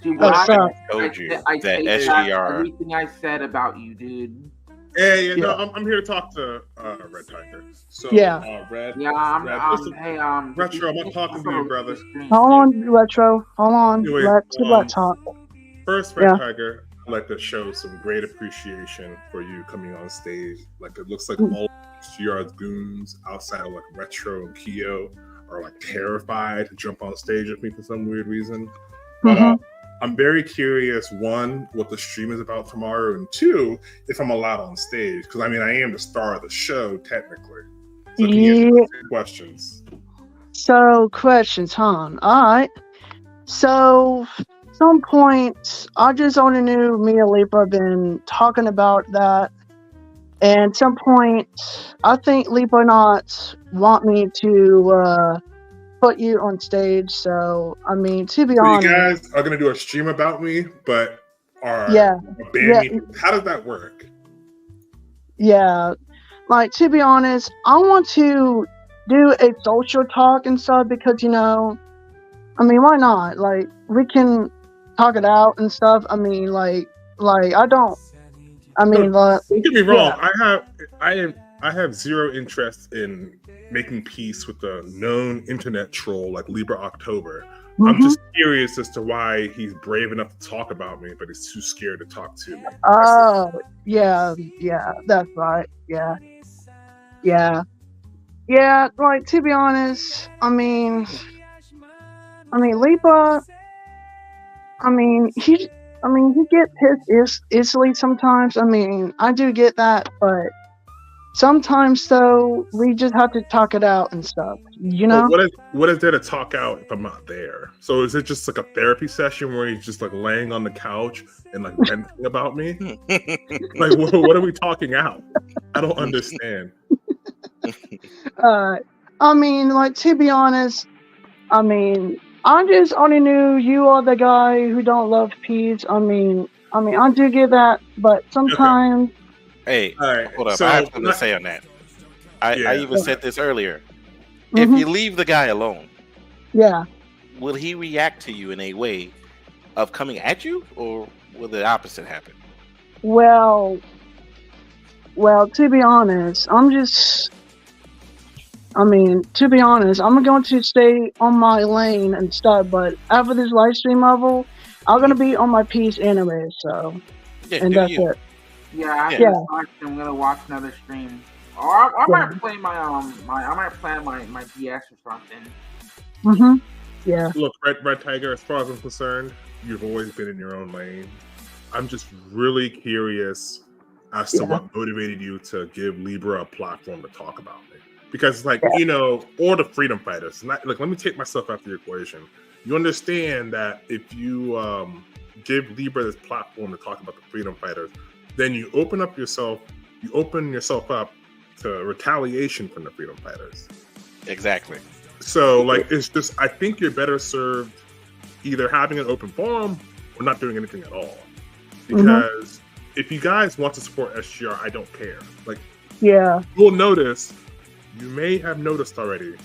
I told you that SGR. Everything I said about you, dude. Hey, no, I'm here to talk to Red Tiger. So, yeah. Red. Yeah, listen, hey, Retro, I'm not talking to you, brother. Hold on, Retro. Hold on. Anyway, Let talk. First, Red Tiger, I'd like to show some great appreciation for you coming on stage. Like, it looks like all SGR's goons outside of like Retro and Kyo are like terrified to jump on stage with me for some weird reason. But I'm very curious, one, what the stream is about tomorrow, and two, if I'm allowed on stage. Because, I mean, I am the star of the show, technically. So can you answer questions? So, questions, huh? All right. So, some point, I just only knew me and Lipa been talking about that. And some point, I think Lipa not want me to put you on stage. So, I mean, to be honest, you guys are gonna do a stream about me, but are me. How does that work? Yeah, like to be honest, I want to do a social talk and stuff because I mean, why not? Like we can talk it out and stuff. I mean, like I don't. I mean, don't get me wrong. Yeah. I have zero interest in making peace with the known internet troll like Libra October. I'm just curious as to why he's brave enough to talk about me, but he's too scared to talk to me. Oh, yeah, that's right. Yeah. Like to be honest, I mean, Lipa. He gets pissed easily sometimes. I mean, I do get that, but. Sometimes, though, we just have to talk it out and stuff, What is there to talk out if I'm not there? So is it just like a therapy session where he's just like laying on the couch and like venting about me? Like, what are we talking out? I don't understand. I mean, like, to be honest, I just only knew you are the guy who don't love peace. I mean, I do get that, but sometimes... Okay. Hey, hold up. So, I have something to say on that. I even said this earlier. If you leave the guy alone, will he react to you in a way of coming at you, or will the opposite happen? Well, to be honest, I'm going to stay on my lane and stuff, but after this live stream level, I'm going to be on my piece anyway, so, and that's it. Yeah, I'm gonna watch another stream. Or I might play my DS or something. Yeah. Look, Red Tiger, as far as I'm concerned, you've always been in your own lane. I'm just really curious as to what motivated you to give Libra a platform to talk about me. Because, or the freedom fighters. Let me take myself out of the equation. You understand that if you give Libra this platform to talk about the freedom fighters, then you open yourself up to retaliation from the freedom fighters. Exactly. So, it's just, I think you're better served either having an open forum or not doing anything at all. Because if you guys want to support SGR, I don't care. You'll notice, you may have noticed already,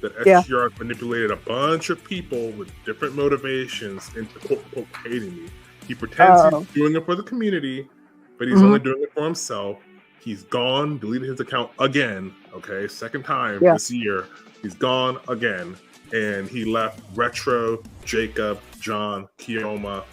that SGR has manipulated a bunch of people with different motivations into quote-unquote hating me. He pretends he's doing it for the community, but he's only doing it for himself. He's gone, deleted his account again, okay? Second time this year. He's gone again. And he left Retro, Jacob, John, Kioma,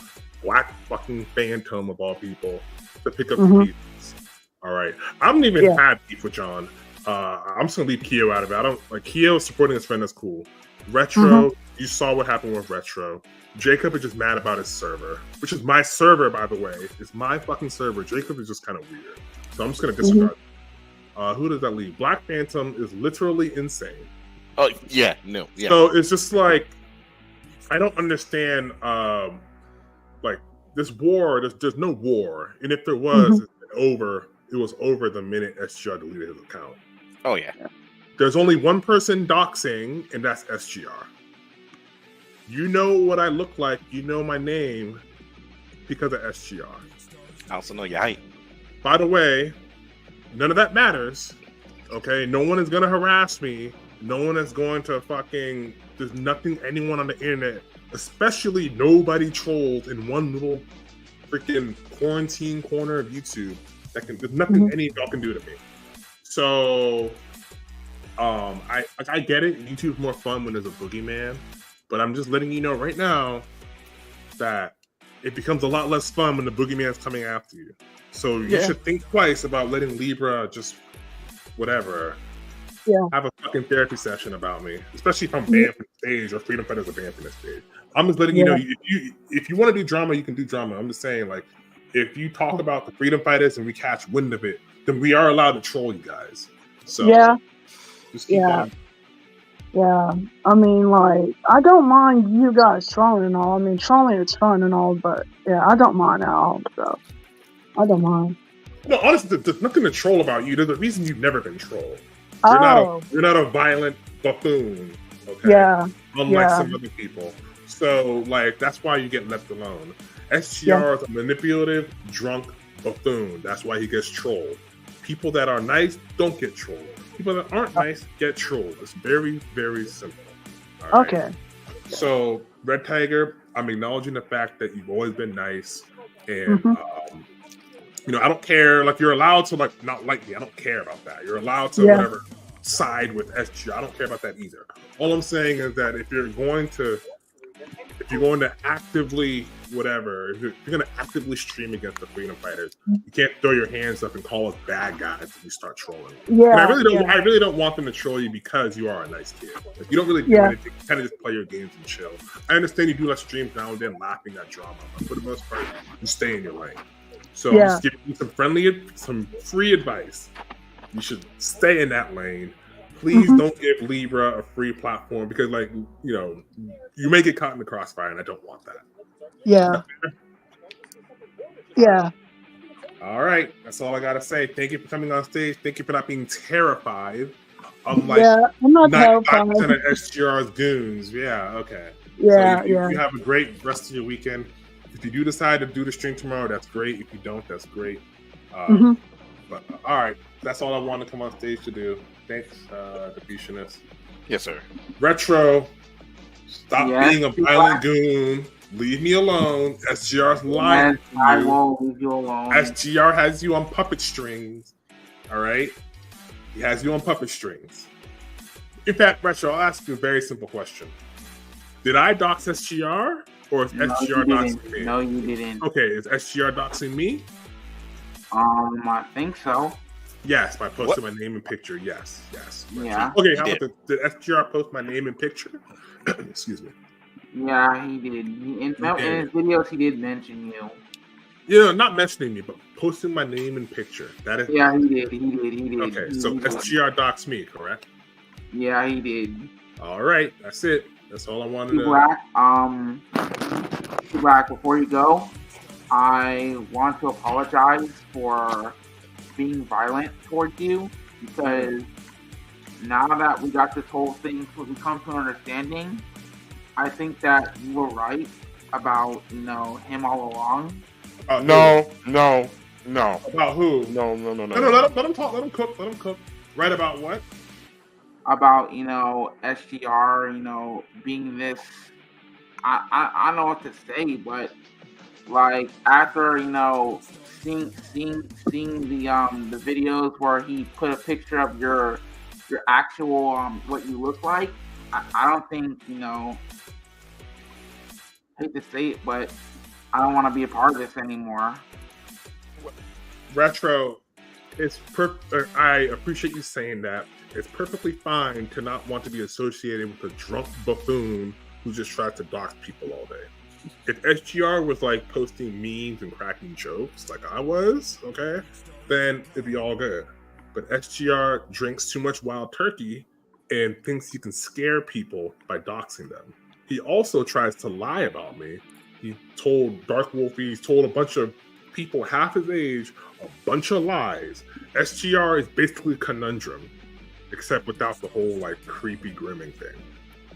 Black fucking Phantom of all people to pick up the pieces. All right. I don't even have beef with John. I'm just gonna leave Keo out of it. I don't like Keo supporting his friend. That's cool. Retro, you saw what happened with Retro. Jacob is just mad about his server, which is my server, by the way. It's my fucking server. Jacob is just kind of weird, so I'm just gonna disregard. Who does that leave? Black Phantom is literally insane. Oh yeah, no, yeah. So it's just like I don't understand. Like this war, there's no war, and if there was, it's over. It was over the minute SGR deleted his account. Oh yeah. There's only one person doxing, and that's SGR. You know what I look like. You know my name because of SGR. I also know your height. By the way, none of that matters. Okay, no one is gonna harass me. No one is going to fucking. There's nothing anyone on the internet, especially nobody trolled in one little freaking quarantine corner of YouTube. There's nothing any of y'all can do to me. So, I get it. YouTube's more fun when there's a boogeyman, but I'm just letting you know right now that it becomes a lot less fun when the boogeyman's coming after you. So you should think twice about letting Libra just whatever have a fucking therapy session about me, especially if I'm banned from the stage or Freedom Fighters are banned from the stage. I'm just letting you know if you want to do drama, you can do drama. I'm just saying, like, if you talk about the Freedom Fighters and we catch wind of it, then we are allowed to troll you guys. So just keep that. Yeah, I mean, like, I don't mind you guys trolling and all. I mean, trolling is fun and all, but yeah, I don't mind at all. So I don't mind. No, honestly, there's nothing to troll about you. There's a reason you've never been trolled. You're not a violent buffoon. Okay. Yeah. Unlike some other people. So, like, that's why you get left alone. SGR is a manipulative, drunk buffoon. That's why he gets trolled. People that are nice don't get trolled. People that aren't nice get trolled. It's very, very simple. All right? Okay. So, Red Tiger, I'm acknowledging the fact that you've always been nice. And, you know, I don't care. Like, you're allowed to, like, not like me. I don't care about that. You're allowed to, whatever, side with SGR. I don't care about that either. All I'm saying is that if you're going to actively, whatever, if you're going to actively stream against the Freedom Fighters, you can't throw your hands up and call us bad guys if you start trolling. Yeah, and I really don't want them to troll you because you are a nice kid. Like, you don't really do anything. You kind of just play your games and chill. I understand you do like streams now and then laughing at drama, but for the most part, you stay in your lane. So I'm just giving you some free advice. You should stay in that lane. Please don't give Libra a free platform because, like, you know, you may get caught in the crossfire, and I don't want that. Yeah. Yeah. All right. That's all I got to say. Thank you for coming on stage. Thank you for not being terrified. I'm not terrified. 95% of SGR's goons. Yeah, okay. Yeah, so you have a great rest of your weekend. If you do decide to do the stream tomorrow, that's great. If you don't, that's great. But all right. That's all I wanted to come on stage to do. Thanks, Debutionist. Yes, sir. Retro, stop being a violent goon. Leave me alone. SGR's lying. Yes, I won't leave you alone. SGR has you on puppet strings. All right? He has you on puppet strings. In fact, Retro, I'll ask you a very simple question. Did I dox SGR? Or is SGR doxing me? No, you didn't. Okay, is SGR doxing me? I think so. Yes, by posting my name and picture. Yes. Yeah. Okay, how about did SGR post my name and picture? Excuse me. Yeah, he did. In his videos, he did mention you. Yeah, not mentioning me, but posting my name and picture. That is. Yeah, he did. He did. Okay, so SGR docs me, correct? Yeah, he did. All right, that's it. That's all I wanted to know. Black, before you go, I want to apologize for being violent towards you because now that we got this whole thing, we come to an understanding. I think that you were right about, you know, him all along. No. About who? No. Let him talk. Let him cook. Right about what? About, you know, SGR, you know, being this. I don't know what to say, but like after, you know, seeing the videos where he put a picture of your actual what you look like, I don't think, you know, I hate to say it, but I don't want to be a part of this anymore. Retro, I appreciate you saying that. It's perfectly fine to not want to be associated with a drunk buffoon who just tried to dox people all day. If SGR was like posting memes and cracking jokes like I was, okay, then it'd be all good. But SGR drinks too much wild turkey and thinks he can scare people by doxing them. He also tries to lie about me. He told Dark Wolfie, he's told a bunch of people half his age a bunch of lies. SGR is basically Conundrum, except without the whole like creepy grimming thing.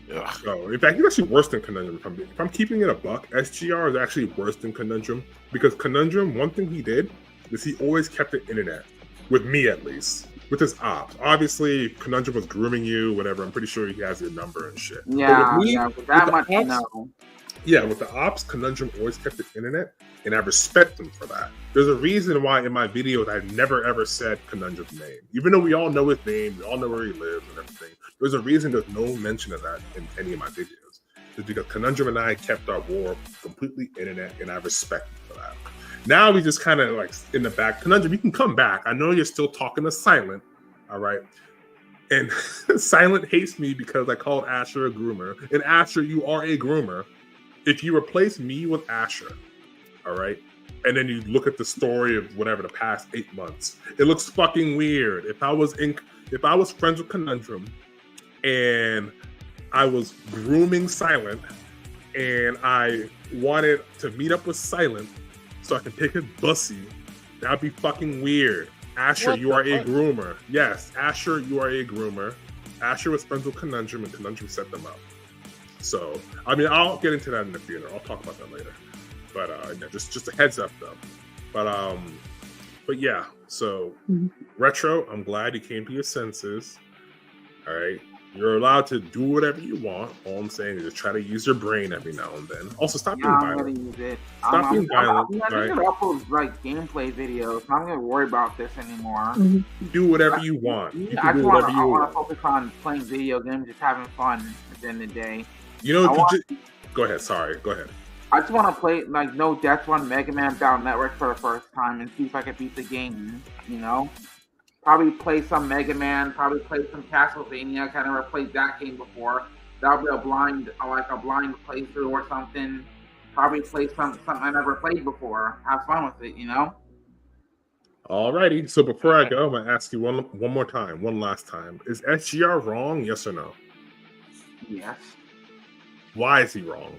Yeah. So in fact, he's actually worse than Conundrum. If I'm keeping it a buck, SGR is actually worse than Conundrum, because Conundrum, one thing he did is he always kept the internet, with me at least, with his ops. Obviously, Conundrum was grooming you, whatever. I'm pretty sure he has your number and shit. Yeah, with that much I know. Yeah, with the ops, Conundrum always kept the internet, and I respect him for that. There's a reason why in my videos I never ever said Conundrum's name. Even though we all know his name, we all know where he lives and everything, there's a reason there's no mention of that in any of my videos. It's because Conundrum and I kept our war completely internet, and I respect him for that. Now we just kind of like in the back. Conundrum, you can come back. I know you're still talking to Silent, all right? And Silent hates me because I called Asher a groomer. And Asher, you are a groomer. If you replace me with Asher, all right, and then you look at the story of whatever the past 8 months, it looks fucking weird. If I was friends with Conundrum and I was grooming Silent and I wanted to meet up with Silent so I can take his bussy, that'd be fucking weird. Asher, you are a groomer. Yes, Asher, you are a groomer. Asher was friends with Conundrum, and Conundrum set them up. So, I mean, I'll get into that in the funeral. I'll talk about that later. But yeah, just a heads up, though. But yeah. So, Retro, I'm glad you came to your senses. All right, you're allowed to do whatever you want. All I'm saying is just try to use your brain every now and then. Also, stop being violent. I'm gonna use it. Stop being violent. I'm gonna upload like gameplay videos. I'm not gonna worry about this anymore. Do whatever you want. You I can do whatever you want. I want to focus on playing video games, just having fun at the end of the day. You know, go ahead. Sorry, go ahead. I just want to play like No Death Run Mega Man Battle Network for the first time and see if I can beat the game. You know, probably play some Mega Man, probably play some Castlevania. I never played that game before. That'll be a blind playthrough or something. Probably play something I never played before. Have fun with it, you know. Alrighty. So before I go, I'm gonna ask you one last time. Is SGR wrong? Yes or no? Yes. Why is he wrong?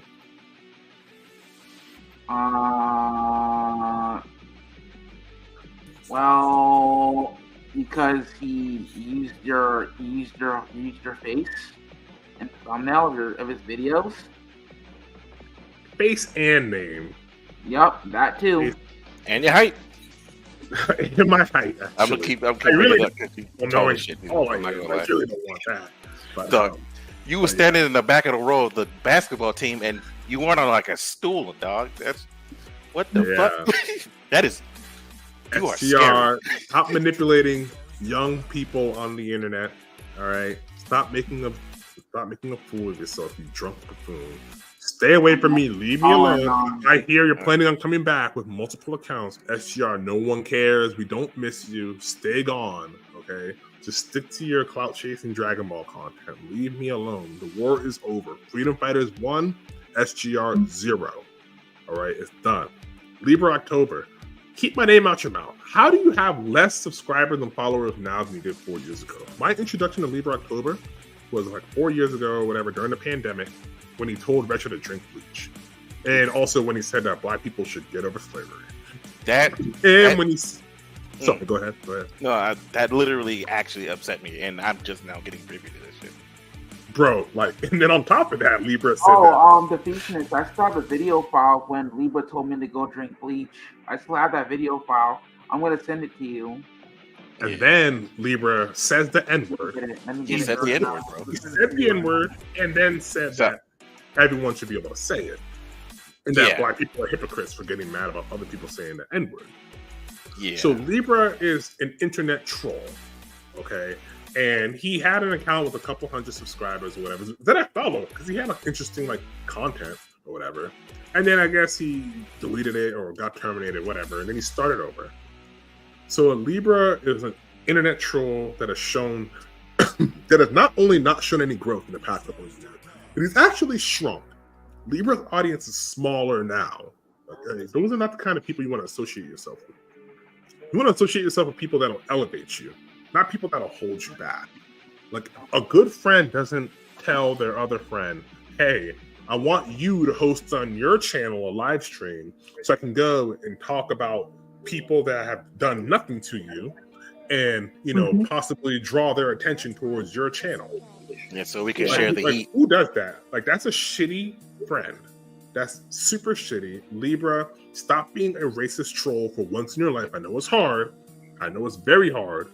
Well, because he used your face and thumbnail of his videos. Face and name. Yep, that too. And your height. And my height. Actually. I'm gonna keep. I really I really don't want that. But, dog, you were standing in the back of the row of the basketball team, and you weren't on like a stool, dog. That's what the fuck. That is. You are scary. Stop manipulating young people on the internet. All right, stop making a fool of yourself, you drunk buffoon. Stay away from me. Leave me alone. No. I hear you're planning on coming back with multiple accounts. SGR, no one cares. We don't miss you. Stay gone. Okay. Just stick to your clout chasing Dragon Ball content. Leave me alone. The war is over. Freedom Fighters 1, SGR 0. All right, it's done. Libra October. Keep my name out your mouth. How do you have less subscribers and followers now than you did 4 years ago? My introduction to Libra October was like 4 years ago, whatever, during the pandemic, when he told Retro to drink bleach, and also when he said that black people should get over slavery. Sorry, go ahead. No, that literally actually upset me, and I'm just now getting privy to this shit. Bro, like, and then on top of that, Libra said that. The Phoenix, I still have a video file when Libra told me to go drink bleach. I still have that video file. I'm going to send it to you. And then Libra says the N-word. He said the N-word, bro. He said the N-word, and then said that everyone should be able to say it. And that black people are hypocrites for getting mad about other people saying the N-word. Yeah. So Libra is an internet troll, okay? And he had an account with a couple hundred subscribers or whatever that I followed because he had like interesting like content or whatever. And then I guess he deleted it or got terminated, whatever. And then he started over. So a Libra is an internet troll that has shown that has not only not shown any growth in the past couple of years, it has actually shrunk. Libra's audience is smaller now. Okay? Those are not the kind of people you want to associate yourself with. You want to associate yourself with people that'll elevate you, not people that'll hold you back. Like a good friend doesn't tell their other friend, hey, I want you to host on your channel a live stream so I can go and talk about people that have done nothing to you and, you know, possibly draw their attention towards your channel. Yeah, so we can share the heat. Who does that? Like, that's a shitty friend. That's super shitty. Libra, stop being a racist troll for once in your life. I know it's hard. I know it's very hard.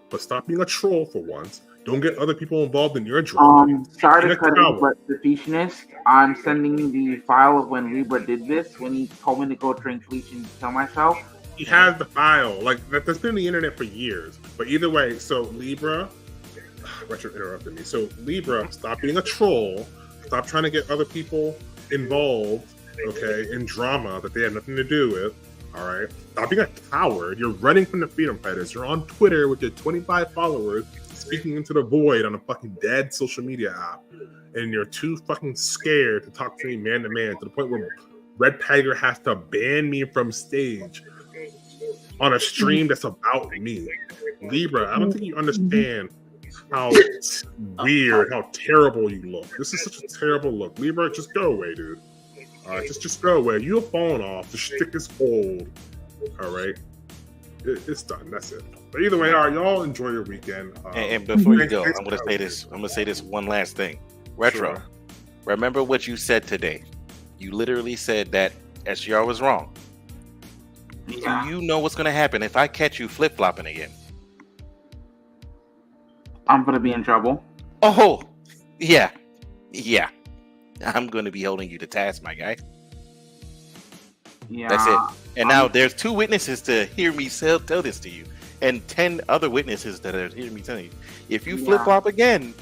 But stop being a troll for once. Don't get other people involved in your drama. Sorry to cut in, but the Fusionist, I'm sending you the file of when Libra did this, when he told me to go drink bleach and kill myself. He has the file. Like, that's been on the internet for years. But either way, so Libra, Retro interrupted me. So Libra, stop being a troll. Stop trying to get other people involved, okay, in drama that they have nothing to do with. All right. Stop being a coward. You're running from the freedom fighters. You're on Twitter with your 25 followers speaking into the void on a fucking dead social media app. And you're too fucking scared to talk to me man to man to the point where Red Tiger has to ban me from stage on a stream that's about me. Libra, I don't think you understand how weird, how terrible you look. This is such a terrible look. Libra, just go away, dude. All right, just go away. You're falling off. The stick is old. All right, it's done. That's it. But either way, all right, y'all enjoy your weekend. And before you go, I'm gonna say this. I'm gonna say this one last thing. Retro, Sure. Remember what you said today. You literally said that SGR was wrong. Yeah. Do you know what's gonna happen if I catch you flip flopping again? I'm gonna be in trouble. Oh, yeah. I'm gonna be holding you to task, my guy. Yeah. That's it. And now there's 2 witnesses to hear me tell this to you, and 10 other witnesses that are hearing me telling you. If you flip flop again,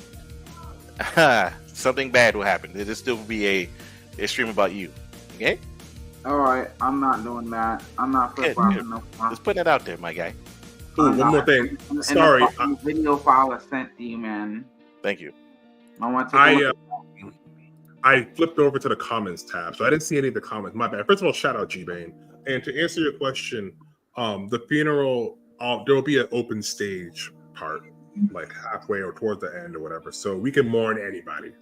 something bad will happen. It'll still be a stream about you. Okay? Alright, I'm not doing that. I'm not flip flopping no more. Just putting it out there, my guy. Ooh, one more thing. And Sorry. the video file I sent to you, man. Thank you. I want to. I flipped over to the comments tab, so I didn't see any of the comments. My bad. First of all, shout out G-Bane. And to answer your question, the funeral, there will be an open stage part, like halfway or towards the end or whatever, so we can mourn anybody.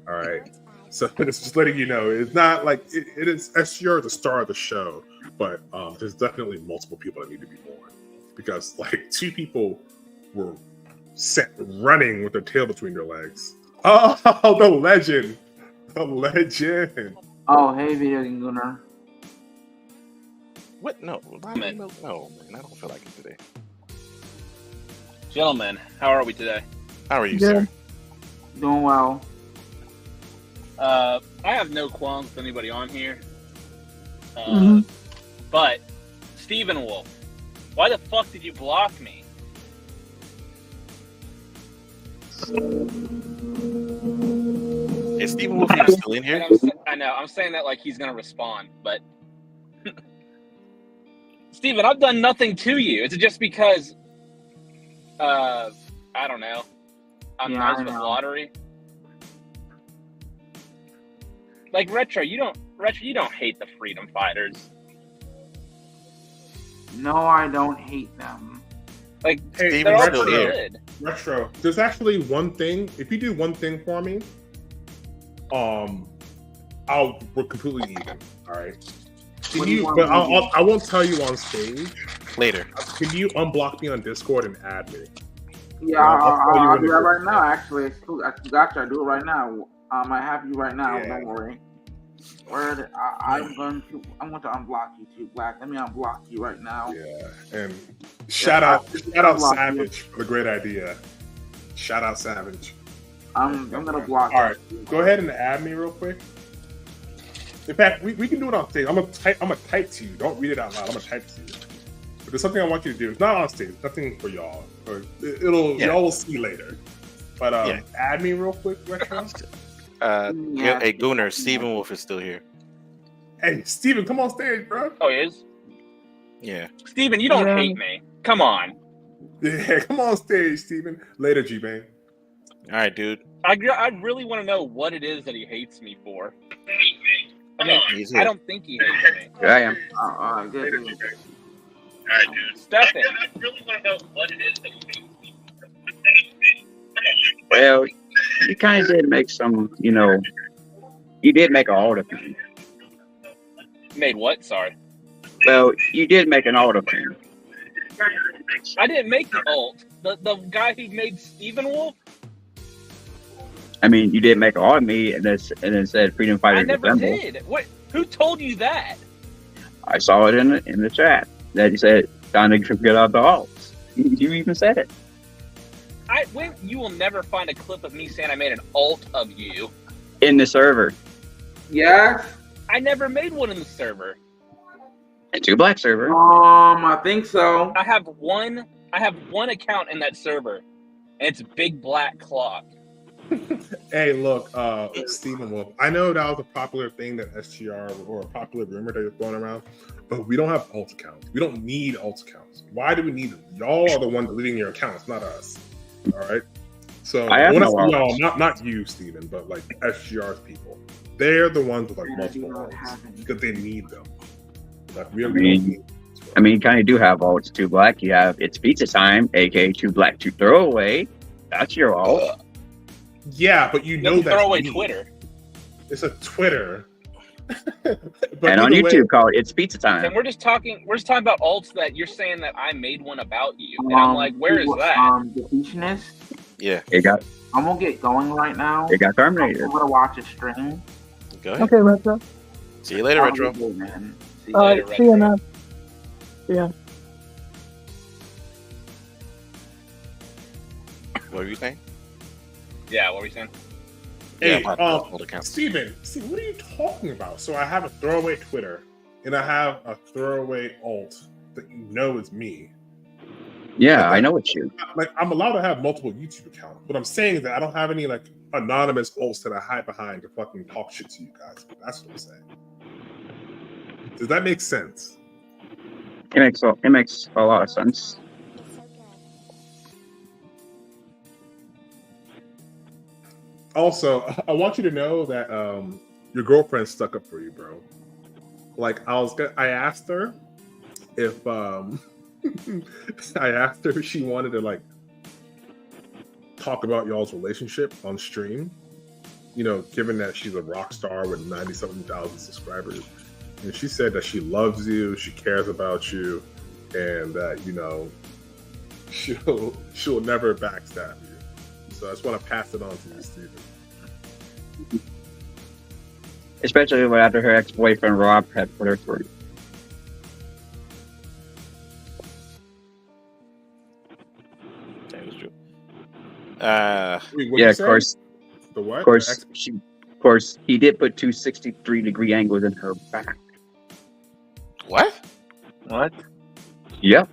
All right. So it's just letting you know, it's not like it is SGR the star of the show, but there's definitely multiple people that need to be mourned because like 2 people were set running with their tail between their legs. Oh, the legend. The legend. Oh, hey, Video Game Gunner. What? No, man, I don't feel like it today. Gentlemen, how are we today? How are you, Good. sir? Doing well. I have no qualms with anybody on here. Mhm. But, Stephen Wolf, why the fuck did you block me? Is Stephen Wolf even still in here? I know, I'm saying that like he's gonna respond, but... Stephen, I've done nothing to you. Is it just because, I don't know, I'm nice with lottery? Like, Retro, you don't hate the freedom fighters. No, I don't hate them. Like, Hey, they're all still pretty here. good. Retro, there's actually one thing. If you do one thing for me, we're completely even. All right. What do you want But me to do? I won't tell you on stage. Later. Can you unblock me on Discord and add me? Yeah, I'll tell you I'll when do it that goes. right now, actually. I got you. I'll do it right now. I have you right now. Yeah. Don't worry. I'm going to unblock you too, Black. Let me unblock you right now. Yeah, and shout out Savage for the great idea. Shout out Savage. I'm gonna block. All right, go ahead and add me real quick. In fact, we can do it on stage. I'm gonna type to you. Don't read it out loud. I'm gonna type to you. But there's something I want you to do. It's not on stage. Nothing for y'all. Y'all will see later. But add me real quick, Retro. Hey, Gunner, Stephen Wolf is still here. Hey, Steven, come on stage, bro. Oh, he is? Yeah. Steven, you don't Yeah. hate me. Come on. Yeah, come on stage, Steven. Later, G-Bang. All right, dude. I really want to know what it is that he hates me for. I mean, I don't think he hates me. Here I am. All right, good. All right, dude. Stefan. I really want to know what it is that he hates me for. Well, you kind of did make some, you did make an altar thing. Made what? Sorry. Well, you did make an altar thing. I didn't make the ult. The guy who made Steven Wolf? I mean, you did make an altar of me and then said Freedom Fighter I never Assemble. did. What? Who told you that? I saw it in the chat that you said time to get out the alts. You even said it. You will never find a clip of me saying I made an ult of you. In the server. Yes. I never made one in the server. A 2 black server. I think so. I have one account in that server, and it's Big Black Clock. Hey, look, Stephen Wolf. I know that was a popular thing that SGR or a popular rumor that was going around, but we don't have alt accounts. We don't need alt accounts. Why do we need them? Y'all are the ones deleting your accounts, not us. All right. So I have no y'all, not you, Stephen, but like SGR's people. They're the ones with like multiple alts because they need them. Like I mean, you kind of do have alts 2 black. You have It's Pizza Time, aka 2 black 2 throwaway. That's your alt. Yeah, but you know that throw away Twitter. It's a Twitter. And on YouTube, call it It's Pizza Time. And we're just talking about alts that you're saying that I made one about you. And I'm like, where is that? The Fusionist. Yeah. I'm gonna get going right now. It got terminated. I'm gonna watch a stream. Go ahead. Okay, Retro. See you later, Retro. Good, man. See you later, See you, Retro. man. Yeah. What were you saying? Yeah, what were you saying? Hey, old accounts. Steven, what are you talking about? So I have a throwaway Twitter, and I have a throwaway alt that you know is me. Yeah, I know it's you. Like, I'm allowed to have multiple YouTube accounts. What I'm saying is that I don't have any like anonymous alts that I hide behind to fucking talk shit to you guys. That's what I'm saying. Does that make sense? It makes a lot of sense. Also, I want you to know that your girlfriend stuck up for you, bro. Like, I asked her if I asked her if she wanted to like talk about y'all's relationship on stream. Given that she's a rock star with 90-something thousand subscribers, and she said that she loves you, she cares about you, and that she'll never backstab you. So I just want to pass it on to you, Steven. Especially after her ex-boyfriend Rob had put her through. That is true. Wait, Yeah, of course. The what? Of course, he did put 2 63-degree angles in her back. What? What? Yep.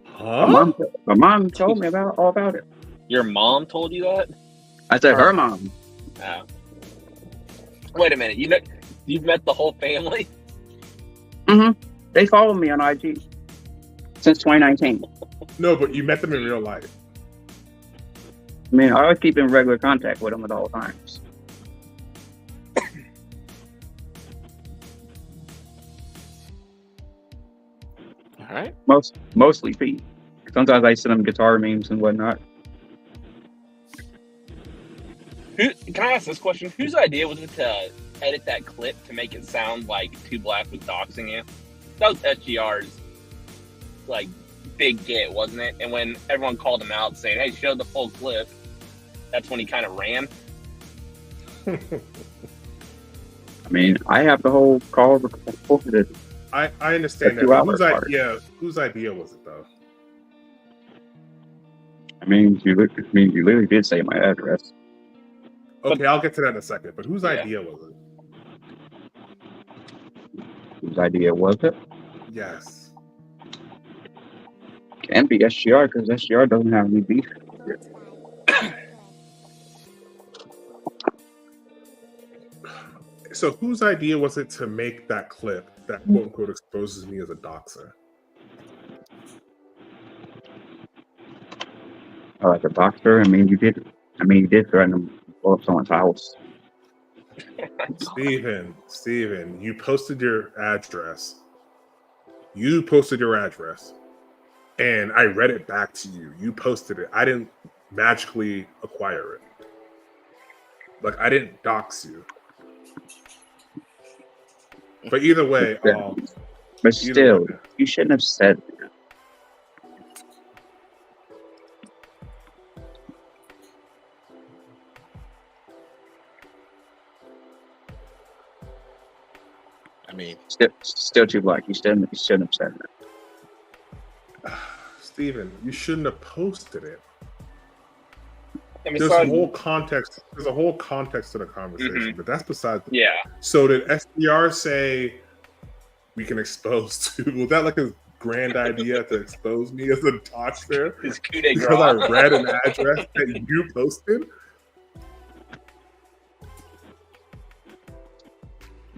Huh? My mom told me all about it. Your mom told you that? I said her mom. Oh. Wait a minute. You've met the whole family? Mm-hmm. They follow me on IG since 2019. No, but you met them in real life. I mean, I always keep in regular contact with them at all times. All right. Mostly Pete. Sometimes I send them guitar memes and whatnot. Can I ask this question? Whose idea was it to edit that clip to make it sound like 2 Black was doxing you? That was SGR's like big get, wasn't it? And when everyone called him out saying, "Hey, show the full clip," that's when he kind of ran. I mean, I have the whole call recorded. I understand that. Whose idea was it though? I mean, you literally did say my address. Okay, I'll get to that in a second. But whose idea was it? Whose idea was it? Yes. Can't be SGR because SGR doesn't have any beef. So whose idea was it to make that clip that quote unquote exposes me as a doxer? Or like a doctor. I mean, you did threaten to blow up someone's house. Steven, you posted your address. And I read it back to you. You posted it. I didn't magically acquire it. Like, I didn't dox you. But either way, but still, you shouldn't have said that. I mean, still too black. You shouldn't have said that. Steven, you shouldn't have posted it. I mean, There's a whole context. There's a whole context to the conversation, but that's besides. Yeah. So did SDR say we can expose to? Was that like a grand idea to expose me as a doxer? His coup de Because grace. I read an address that you posted.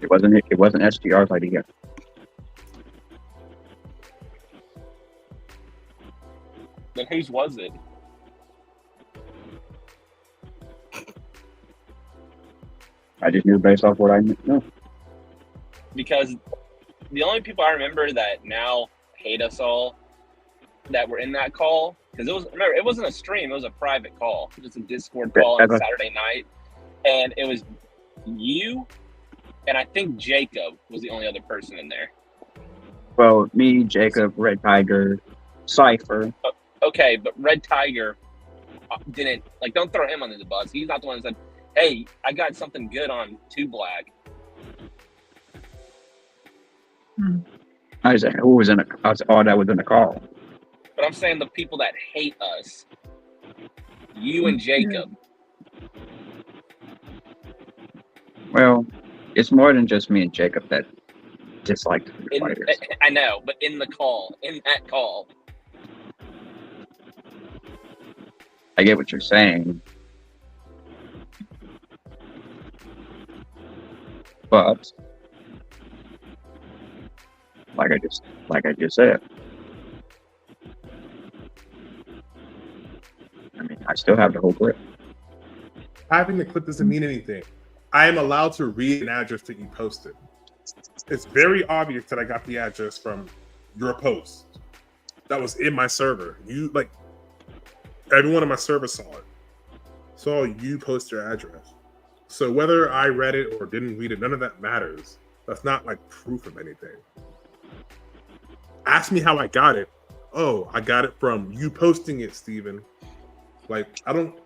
It wasn't SDR's idea. Then whose was it? I just knew based off what I knew. Because the only people I remember that now hate us all that were in that call, because it wasn't a stream, it was a private call. It was a Discord call on Saturday night. And it was you, and I think Jacob was the only other person in there. Well, me, Jacob, Red Tiger, Cypher. Okay, but Red Tiger didn't, like, don't throw him under the bus. He's not the one that said, hey, I got something good on 2 Black. I was who was in all that was in the call. But I'm saying the people that hate us, you and Jacob. Well, it's more than just me and Jacob that dislike the fighters. I know, but in that call, I get what you're saying, but like I just said, I mean, I still have the whole clip. Having the clip doesn't mean anything. I am allowed to read an address that you posted. It's very obvious that I got the address from your post that was in my server. You, like, everyone in my server saw it. Saw you post your address. So whether I read it or didn't read it, none of that matters. That's not like proof of anything. Ask me how I got it. Oh, I got it from you posting it, Steven. Like, I don't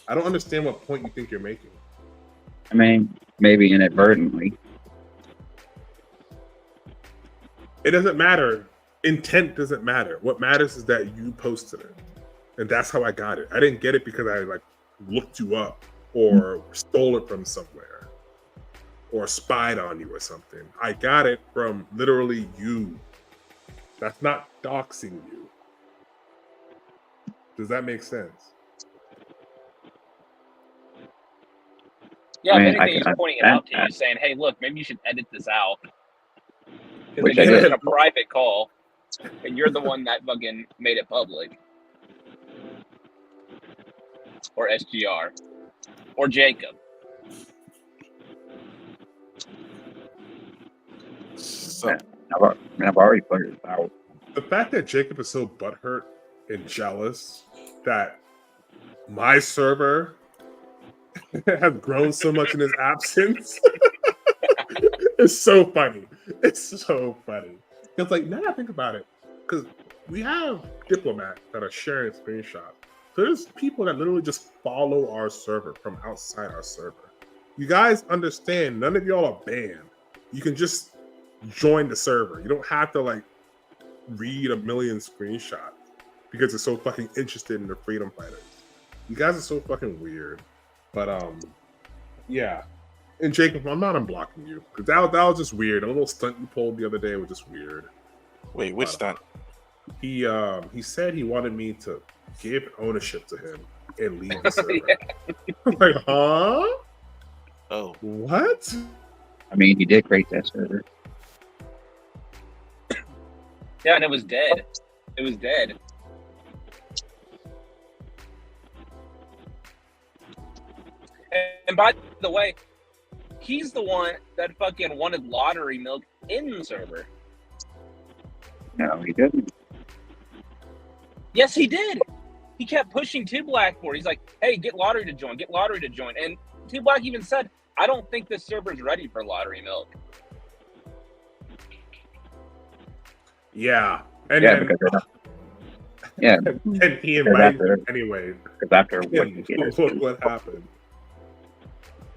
understand what point you think you're making. I mean, maybe inadvertently. It doesn't matter. Intent doesn't matter. What matters is that you posted it. And that's how I got it. I didn't get it because I like looked you up or stole it from somewhere or spied on you or something. I got it from literally you. That's not doxing you. Does that make sense? Yeah, I mean, if anything, he's pointing it out to you, saying, hey, look, maybe you should edit this out. Because I it's did. a private call, and you're the one that fucking made it public. Or SGR. Or Jacob. So, I've already figured it out. The fact that Jacob is so butthurt and jealous that my server has grown so much in his absence it's so funny. It's so funny. It's like, now I think about it, because we have diplomats that are sharing screenshots. So there's people that literally just follow our server from outside our server. You guys understand, none of y'all are banned. You can just join the server. You don't have to like read a million screenshots because you're so fucking interested in the freedom fighters. You guys are so fucking weird. But yeah. And Jacob, I'm not unblocking you because that was just weird. A little stunt you pulled the other day was just weird. wait, which stunt? He said he wanted me to give ownership to him and leave the server. I'm like, huh? Oh, What? I mean, he did create that server. Yeah, and it was dead. It was dead. And by the way, he's the one that fucking wanted lottery milk in the server. No, he didn't. Yes, he did. He kept pushing 2Black for it. He's like, hey, get lottery to join, get lottery to join. And 2Black even said, I don't think this server's ready for lottery milk. Yeah. And and he invited him anyway. Because after what happened?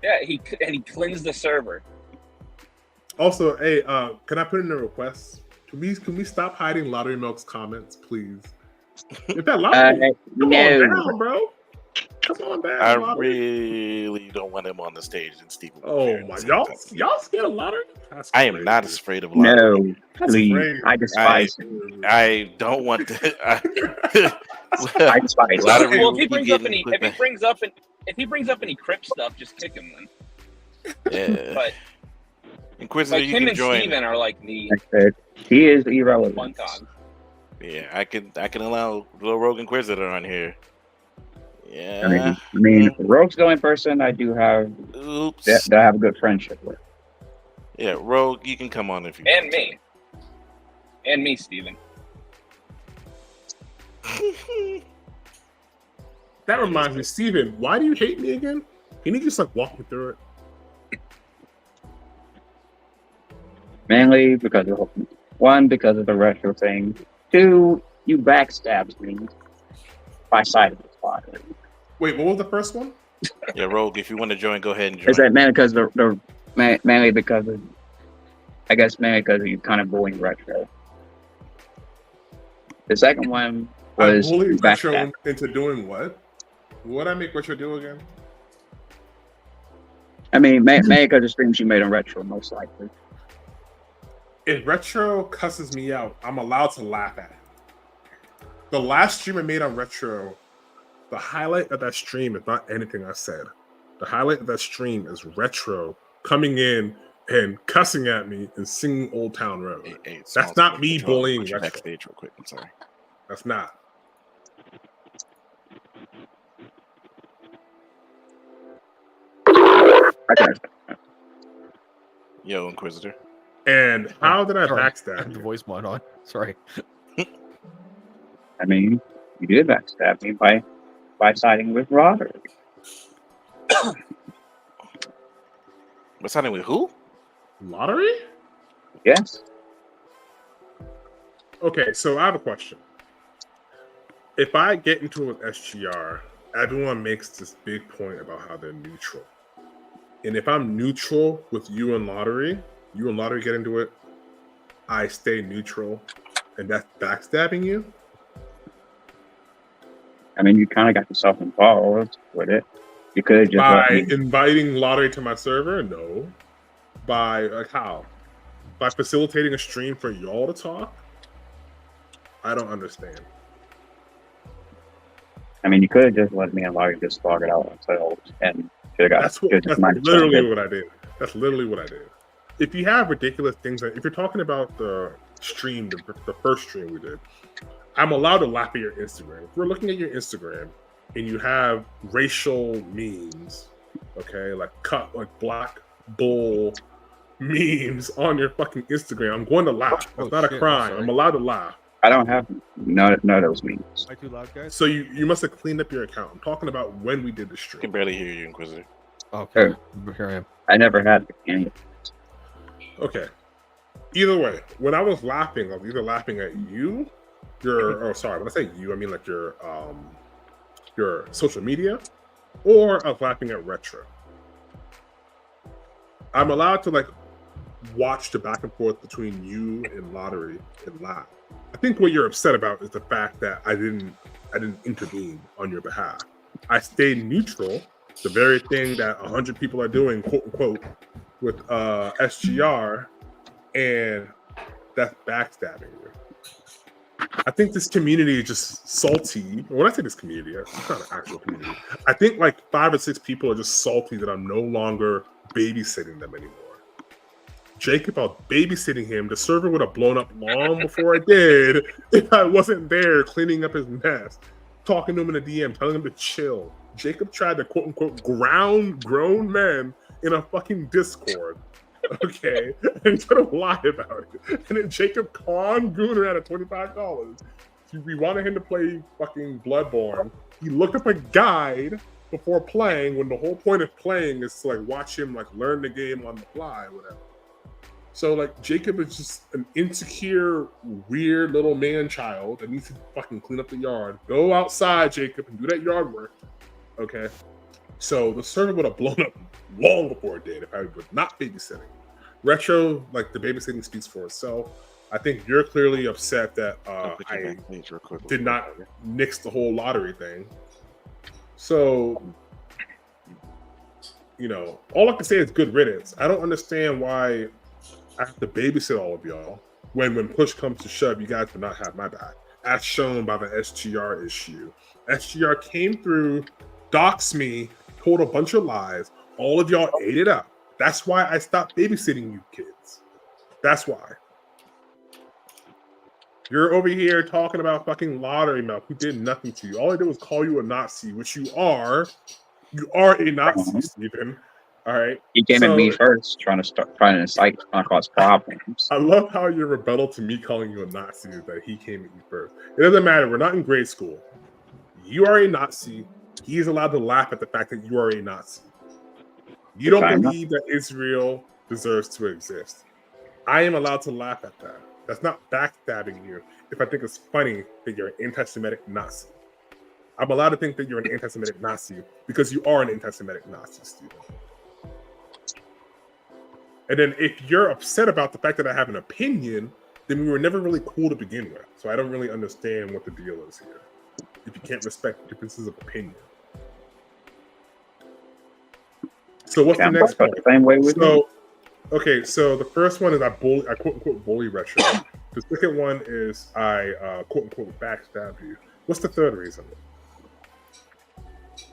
Yeah, he cleansed the server. Also, hey, can I put in a request? Can we stop hiding Lottery Milk's comments, please? If that lottery, come on down, bro. Come on down. I lottery. really don't want him on the stage and Steve. Oh my, y'all scared of lottery? I am not afraid of lottery. No, please. I despise it. I don't want to. I despise lottery. Well, if he brings up any Crip stuff, just kick him then. Yeah. But Inquisitor, like you him can and join. Steven are like the he is irrelevant. fun time. Yeah, I can allow little Rogue Inquisitor on here. Yeah. I mean, Rogue's the only person I do have that I have a good friendship with. Yeah, Rogue, you can come on if you And want me. And me, Steven. That reminds me, Steven, why do you hate me again? Can you just like walk me through it? Mainly because of because of the retro thing. 2, you backstabbed me by siding with lottery. Wait, what was the first one? Yeah, Rogue, if you want to join, go ahead and join. Is that mainly because mainly because of you kind of bullying retro? The second one was I bullied retro backstab. into doing what? What I make retro do again? I mean, mainly because of streams you made on retro, most likely. If retro cusses me out, I'm allowed to laugh at it. The last stream I made on retro, the highlight of that stream is not anything I said. The highlight of that stream is retro coming in and cussing at me and singing Old Town Road. Hey, That's not me bullying retro. retro. Backstage real quick. I'm sorry. That's not. Yo, Inquisitor. And how did I Sorry, I backstab had the you? voice mod on. Sorry. I mean, you did backstab me by siding with Roderick. What's happening with who? Lottery? Yes. Okay, so I have a question. If I get into an SGR, everyone makes this big point about how they're neutral. And if I'm neutral with you and Lottery get into it, I stay neutral, and that's backstabbing you? I mean, you kind of got yourself involved with it. You could have just By inviting Lottery to my server? No. By, like, how? By facilitating a stream for y'all to talk? I don't understand. I mean, you could have just let me and Larry just slog it out ourselves and should have got. That's literally what I did. That's literally what I did. If you have ridiculous things, if you're talking about the stream, the first stream we did, I'm allowed to laugh at your Instagram. If we're looking at your Instagram and you have racial memes, okay, like black bull memes on your fucking Instagram, I'm going to laugh. That's not a crime. I'm allowed to laugh. I don't have none of those memes. Am I too loud, guys? So you must have cleaned up your account. I'm talking about when we did the I stream. can barely hear you, Inquisitor. Okay, here I am. I never had any. Okay. Either way, when I was laughing, I was either laughing at you, when I say you, I mean like your social media, or I was laughing at retro. I'm allowed to like watch the back and forth between you and Lottery and laugh. I think what you're upset about is the fact that I didn't intervene on your behalf. I stayed neutral, the very thing that 100 people are doing, quote unquote, with SGR, and that's backstabbing you. I think this community is just salty. When I say this community, it's not an actual community. I think like 5 or 6 people are just salty that I'm no longer babysitting them anymore. Jacob, I was babysitting him. The server would have blown up long before I did if I wasn't there cleaning up his mess, talking to him in a DM, telling him to chill. Jacob tried to quote unquote ground grown men in a fucking Discord. Okay, and try to lie about it. And then Jacob conned Gunnar out of $25. We wanted him to play fucking Bloodborne. He looked up a guide before playing when the whole point of playing is to like watch him like learn the game on the fly, whatever. So like Jacob is just an insecure, weird little man child that needs to fucking clean up the yard. Go outside, Jacob, and do that yard work. Okay. So the server would have blown up long before it did if I was not babysitting. Retro, like the babysitting speaks for itself. I think you're clearly upset that I did not nix the whole lottery thing. So, you know, all I can say is good riddance. I don't understand why I have to babysit all of y'all when push comes to shove, you guys do not have my back. As shown by the SGR issue. SGR came through, doxed me, told a bunch of lies. All of y'all ate it up. That's why I stopped babysitting you kids. That's why. You're over here talking about fucking lottery milk who did nothing to you. All I did was call you a Nazi, which you are. You are a Nazi, Stephen. All right. He came at me first, trying to incite, cause problems. I love how your rebuttal to me calling you a Nazi is that he came at you first. It doesn't matter. We're not in grade school. You are a Nazi. He is allowed to laugh at the fact that you are a Nazi. You don't believe that Israel deserves to exist. I am allowed to laugh at that. That's not backstabbing you if I think it's funny that you're an anti-Semitic Nazi. I'm allowed to think that you're an anti-Semitic Nazi because you are an anti-Semitic Nazi, Stephen. And then if you're upset about the fact that I have an opinion, then we were never really cool to begin with. So I don't really understand what the deal is here. If you can't respect differences of opinion. So what's the next one? Same way with me. Okay, so the first one is I quote unquote bully Retro. The second one is I quote unquote backstab you. What's the third reason?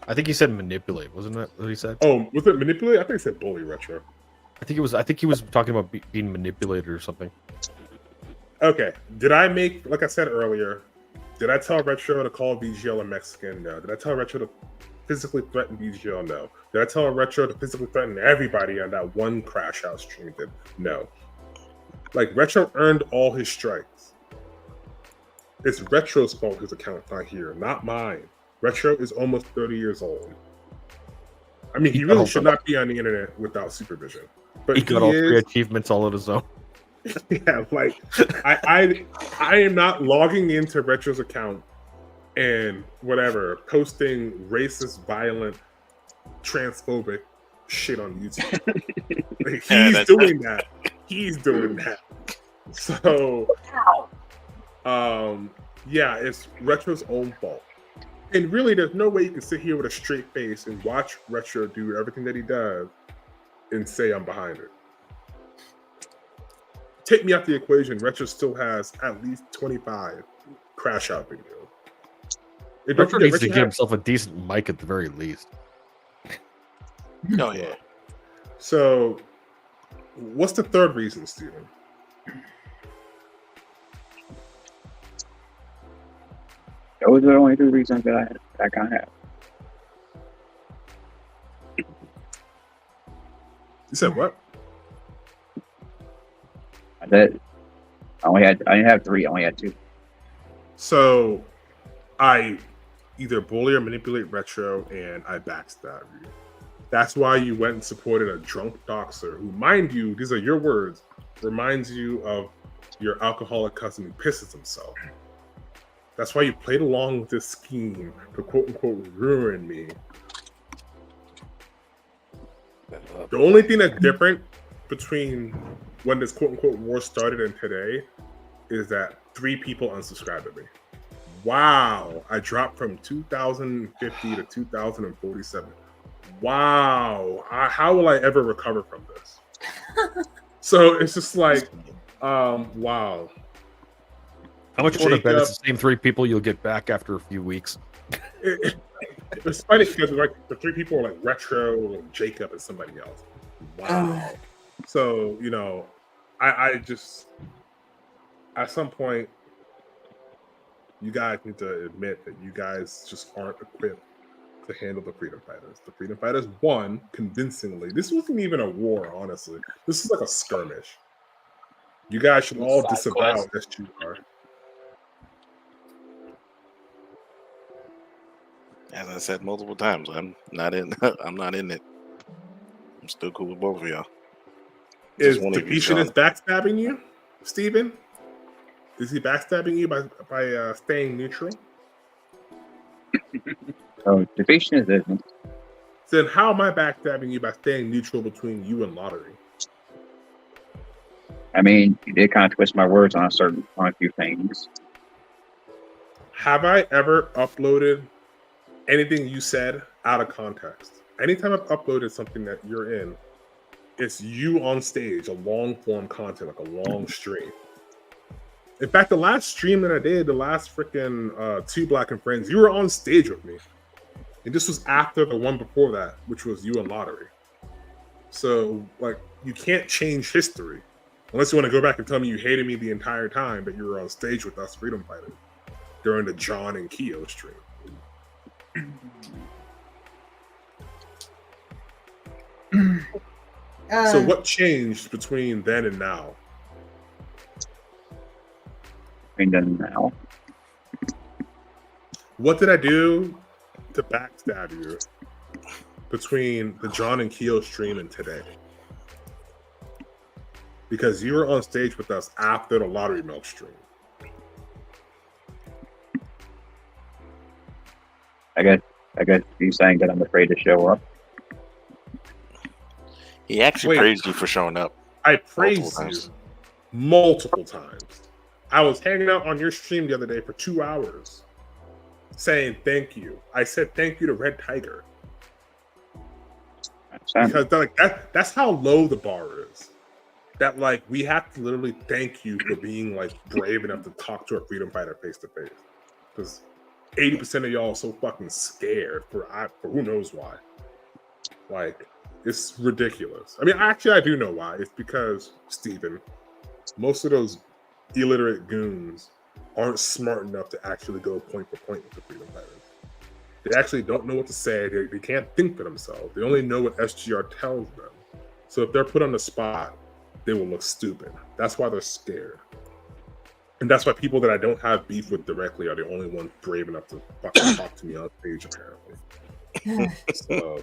I think he said manipulate, wasn't that what he said? Oh, was it manipulate? I think he said bully Retro. I think he was talking about being manipulated or something. Okay. Did I make, like I said earlier, did I tell Retro to call VGL a Mexican? No. Did I tell Retro to physically threaten VGL? No. Did I tell Retro to physically threaten everybody on that one Crash House stream? No. Like, Retro earned all his strikes. It's Retro's fault his account's not here, not mine. Retro is almost 30 years old. I mean, he really should not be on the internet without supervision. But he got all 3 achievements all on his own. Yeah, like I am not logging into Retro's account and whatever, posting racist, violent, transphobic shit on YouTube. Like, he's doing that. He's doing that. So, yeah, it's Retro's own fault. And really, there's no way you can sit here with a straight face and watch Retro do everything that he does and say I'm behind it. Take me out the equation, Retro still has at least 25 Crash Out videos. Retro needs to get himself a decent mic at the very least. Oh, yeah. So, what's the third reason, Steven? Those are the only 2 reasons that I can't have. You said what? I didn't have 3, I only had 2. So, I either bully or manipulate Retro, and I backstab you. That's why you went and supported a drunk doxer who, mind you, these are your words, reminds you of your alcoholic cousin who pisses himself. That's why you played along with this scheme to quote-unquote ruin me. The only thing that's different between when this quote-unquote war started and today is that 3 people unsubscribed to me. Wow. I dropped from 2,050 to 2,047. Wow. How will I ever recover from this? So it's just like, wow. How much would have been? It's the same 3 people you'll get back after a few weeks. It's funny because like the 3 people are like Retro, Jacob, and somebody else. Wow. So, you know, I just, at some point, you guys need to admit that you guys just aren't equipped to handle the freedom fighters. The freedom fighters won convincingly. This wasn't even a war, honestly. This is like a skirmish. You guys should all disavow SGR. As I said multiple times, I'm not in. I'm not in it. I'm still cool with both of y'all. Is Defeationist backstabbing you, Steven? Is he backstabbing you by staying neutral? Oh, Defeationist isn't. Then how am I backstabbing you by staying neutral between you and Lottery? I mean, you did kind of twist my words on a few things. Have I ever uploaded anything you said out of context? Anytime I've uploaded something that you're in, it's you on stage, a long form content, like a long stream. In fact, the last stream that I did, the last freaking Two Black and Friends, you were on stage with me. And this was after the one before that, which was you and Lottery. So, like, you can't change history. Unless you want to go back and tell me you hated me the entire time, but you were on stage with us freedom fighters during the John and Keo stream. So what changed between then and now? Between then and now? What did I do to backstab you between the John and Keo stream and today? Because you were on stage with us after the Lottery Milk stream. I guess you're saying that I'm afraid to show up. He actually praised you for showing up. I praised you multiple times. I was hanging out on your stream the other day for 2 hours saying thank you. I said thank you to Red Tiger. Because that's how low the bar is. That, like, we have to literally thank you for being, like, brave enough to talk to a freedom fighter face to face. Because 80% of y'all are so fucking scared for who knows why. Like, it's ridiculous. I mean, actually, I do know why. It's because, Steven, most of those illiterate goons aren't smart enough to actually go point for point with the freedom fighters. They actually don't know what to say. They can't think for themselves. They only know what SGR tells them. So if they're put on the spot, they will look stupid. That's why they're scared. And that's why people that I don't have beef with directly are the only ones brave enough to fucking talk to me on stage, apparently. So,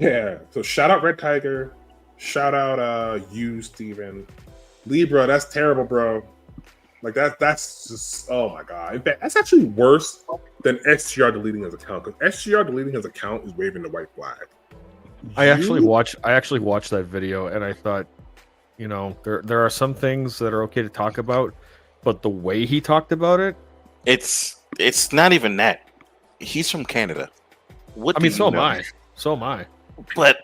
yeah. So shout out Red Tiger. Shout out you, Steven. Libra, that's terrible, bro. Like, that's just, oh my god. In fact, that's actually worse than SGR deleting his account. Because SGR deleting his account is waving the white flag. I actually watched that video, and I thought, you know, there are some things that are okay to talk about, but the way he talked about it, it's not even that. He's from Canada. So am I. So am I. But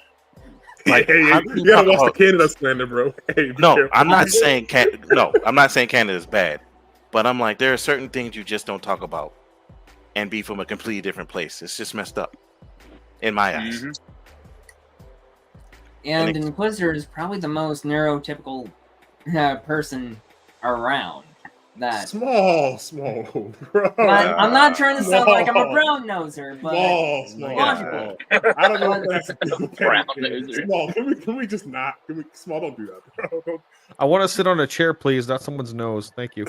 like, you gotta watch the Canada slander, bro. Hey, no, I'm not saying I'm not saying Canada's bad, but I'm like, there are certain things you just don't talk about and be from a completely different place. It's just messed up in my eyes. Mm-hmm. And Inquisitor is probably the most neurotypical person around. That small, bro. I'm not trying to sound like I'm a brown noser, but small. I don't know if that's a brown noser. Small. Can we just not? Small, don't do that, bro. Don't. I want to sit on a chair, please, not someone's nose. Thank you.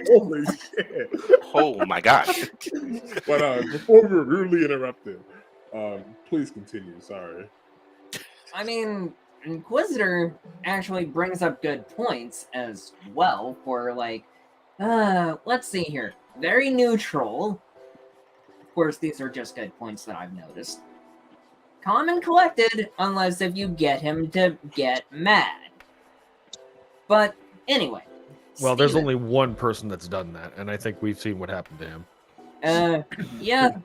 Holy shit! Oh my gosh! But before we were rudely interrupted, please continue. Sorry. I mean, Inquisitor actually brings up good points as well for, like, let's see here. Very neutral. Of course, these are just good points that I've noticed. Calm and collected, unless if you get him to get mad. But anyway. Well, there's only one person that's done that, and I think we've seen what happened to him. Yeah.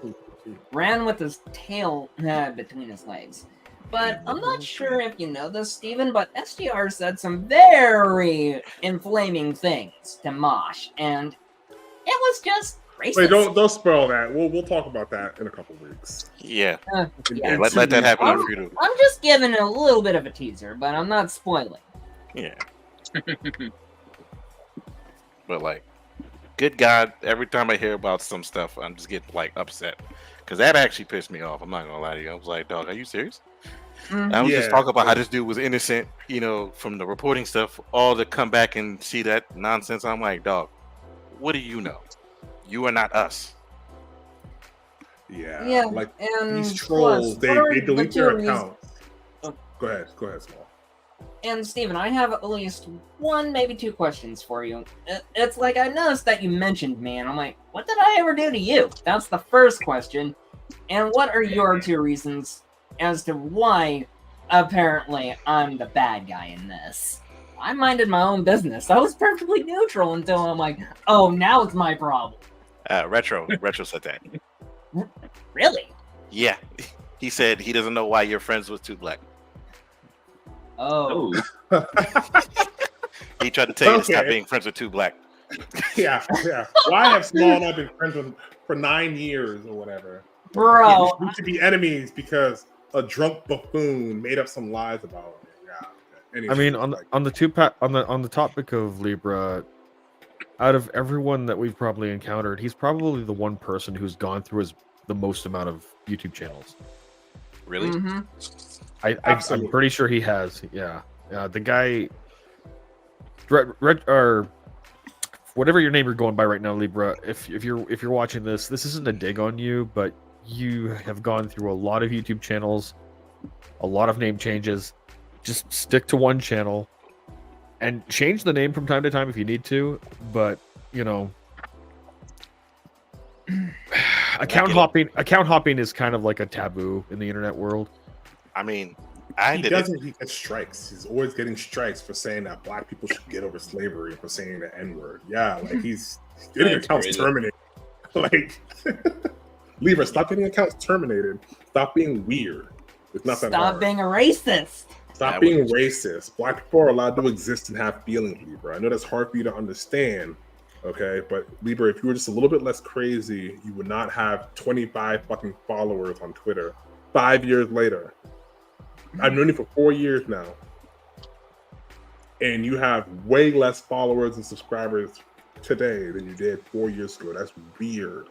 Ran with his tail between his legs. But I'm not sure if you know this, Steven, but SGR said some very inflaming things to Mosh, and it was just racist. Wait, don't spoil that. We'll talk about that in a couple weeks. Yeah. Yeah. Let that happen. I'm just giving a little bit of a teaser, but I'm not spoiling. Yeah. But like, good God, every time I hear about some stuff, I'm just getting like upset because that actually pissed me off. I'm not gonna lie to you. I was like, dog, are you serious? Mhm. I was just Yeah. talking about how this dude was innocent, you know, from the reporting stuff, all to come back and see that nonsense. I'm like, dog, what do you know? You are not us. Yeah, Yeah, like and these trolls, plus, they what are the delete two their reasons- accounts. Go ahead, Small. And Steven, I have at least one, maybe two questions for you. It's like I noticed that you mentioned me, and I'm like, what did I ever do to you? That's the first question. And what are your two reasons as to why apparently I'm the bad guy in this? I minded my own business. I was perfectly neutral until I'm like, oh, now it's my problem. Retro said that. Really? Yeah, he said he doesn't know why you're friends with Two Black. Oh. He tried to tell you to stop Okay. being friends with Two Black. Yeah. Why have Small and I been friends with for 9 years or whatever? Bro, We used to be enemies because a drunk buffoon made up some lies about it. Yeah. I mean, Anyway, on the topic of Libra, out of everyone that we've probably encountered, he's probably the one person who's gone through the most amount of YouTube channels. Really? mm-hmm. I'm Absolutely. pretty sure he has. Yeah, the guy, or whatever your name you're going by right now, Libra. If you're watching this isn't a dig on you, but you have gone through a lot of YouTube channels, a lot of name changes. Just stick to one channel, and change the name from time to time if you need to. But you know, account hopping is kind of like a taboo in the internet world. I mean, he doesn't. He gets strikes. He's always getting strikes for saying that black people should get over slavery and for saying the N-word. Yeah, like he's getting That's accounts crazy. terminated. Like, Libra, stop getting accounts terminated. Stop being weird. It's not that Stop hard. being a racist. Stop being racist. Black people are allowed to exist and have feelings, Libra. I know that's hard for you to understand, okay? But Libra, if you were just a little bit less crazy, you would not have 25 fucking followers on Twitter 5 years later. I've known you for 4 years now. And you have way less followers and subscribers today than you did 4 years ago. That's weird.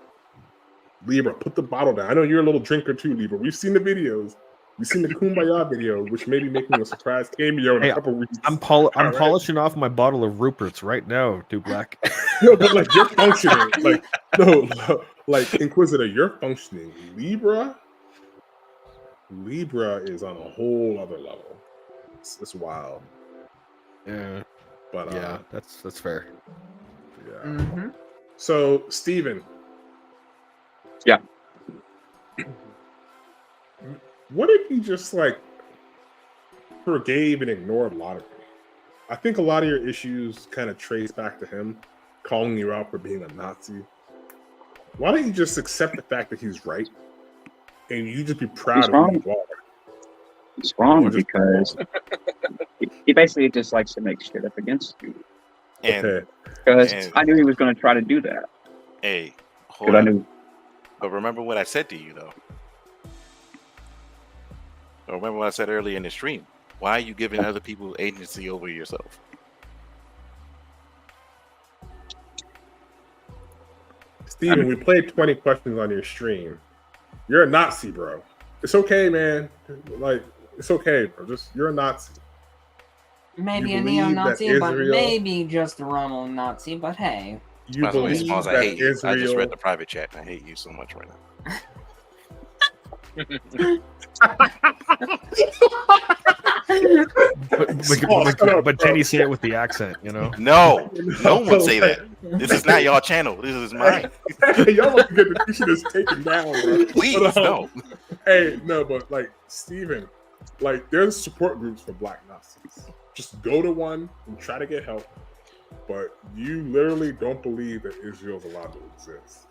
Libra, put the bottle down. I know you're a little drinker too, Libra. We've seen the videos. We've seen the Kumbaya video, which may be making a surprise cameo in a couple weeks. I'm polishing off my bottle of Rupert's right now, Two Black. No, but like you're functioning. Like Inquisitor, you're functioning. Libra is on a whole other level. It's wild. Yeah. But yeah, that's fair. Yeah. Mm-hmm. So, Steven. Yeah. What if you just like forgave and ignored a lot of it? I think a lot of your issues kind of trace back to him calling you out for being a Nazi. Why don't you just accept the fact that he's right and you just be proud of who you are? It's wrong because he basically just likes to make shit up against you. Because I knew he was going to try to do that. Hey, hold on. But remember what I said to you, though. Remember what I said earlier in the stream. Why are you giving other people agency over yourself? Steven, we played 20 questions on your stream. You're a Nazi, bro. It's okay, man. Like, it's okay, bro. You're a Nazi. Maybe a neo-Nazi, but maybe just a Romulan Nazi, but hey. You believe that I hate you. Israel... I just read the private chat and I hate you so much right now. but can you say it with the accent, you know? No one would say that. This is not y'all channel. This is mine. Y'all want to get the shit is taken down, bro. Please, no. Hey, no, but like Steven, like there's support groups for Black Nazis. Just go to one and try to get help. But you literally don't believe that Israel's allowed to exist.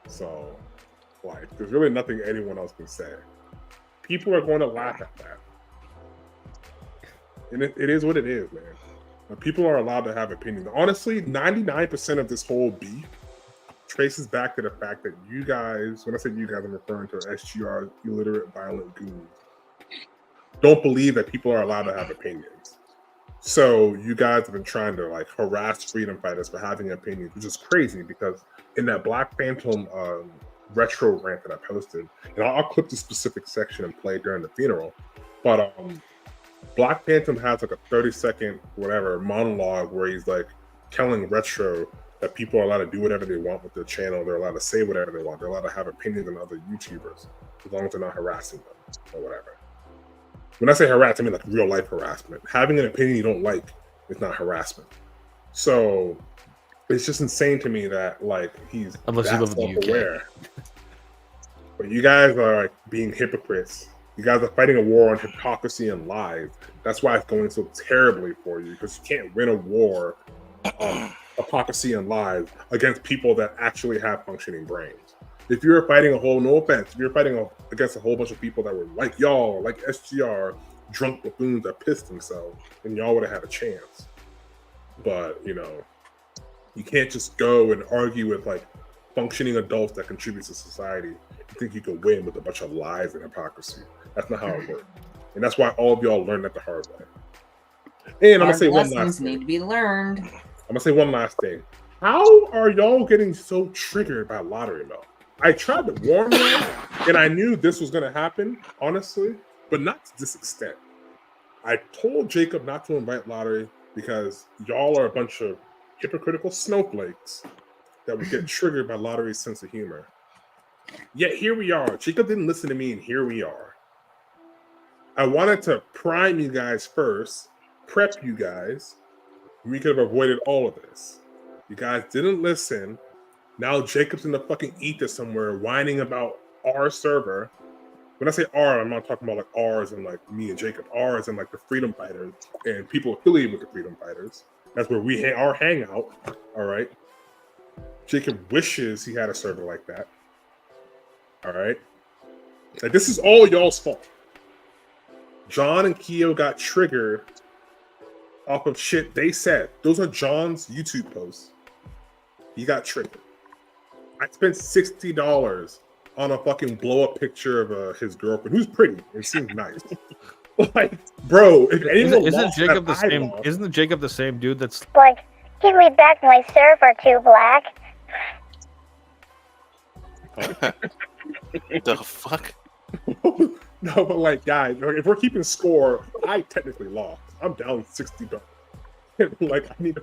So, like, there's really nothing anyone else can say. People are going to laugh at that. And it is what it is, man. People are allowed to have opinions. Honestly, 99% of this whole beef traces back to the fact that you guys, when I say you guys, I'm referring to SGR, illiterate, violent goons, don't believe that people are allowed to have opinions. So you guys have been trying to like harass freedom fighters for having opinions, which is crazy because in that Black Phantom retro rant that I posted, and I'll clip the specific section and play during the funeral. But Black Phantom has like a 30-second whatever monologue where he's like telling Retro that people are allowed to do whatever they want with their channel. They're allowed to say whatever they want. They're allowed to have opinions on other YouTubers as long as they're not harassing them or whatever. When I say harass, I mean like real life harassment. Having an opinion you don't like is not harassment. So it's just insane to me that like he's unless you live in the UK. But you guys are like being hypocrites. You guys are fighting a war on hypocrisy and lies. That's why it's going so terribly for you, because you can't win a war on hypocrisy and lies against people that actually have functioning brains. If you're fighting no offense, if you're fighting against a whole bunch of people that were like y'all, like SGR, drunk buffoons that pissed themselves, then y'all would have had a chance. But, you know, you can't just go and argue with like functioning adults that contribute to society. You think you can win with a bunch of lies and hypocrisy. That's not how it works. And that's why all of y'all learned that the hard way. And I'm going to say one last thing. Need to be learned. I'm going to say one last thing. How are y'all getting so triggered by lottery milk? I tried to warn you, and I knew this was going to happen, honestly, but not to this extent. I told Jacob not to invite lottery because y'all are a bunch of hypocritical snowflakes that would get triggered by lottery's sense of humor. Yet here we are. Jacob didn't listen to me, and here we are. I wanted to prime you guys first, prep you guys. We could have avoided all of this. You guys didn't listen. Now Jacob's in the fucking ether somewhere whining about our server. When I say R, I'm not talking about like R's and like me and Jacob. R's and like the Freedom Fighters and people affiliated with the Freedom Fighters. That's where we our hangout. All right. Jacob wishes he had a server like that. All right. Like, this is all y'all's fault. John and Keo got triggered off of shit they said. Those are John's YouTube posts. He got triggered. I spent $60 on a fucking blow-up picture of his girlfriend, who's pretty. It seems nice. Like, bro, if anyone isn't Jacob the same? Isn't Jacob the same dude that's like, give me back my server, too, Black? The fuck? No, but like, guys, if we're keeping score, I technically lost. I'm down $60. Like, I need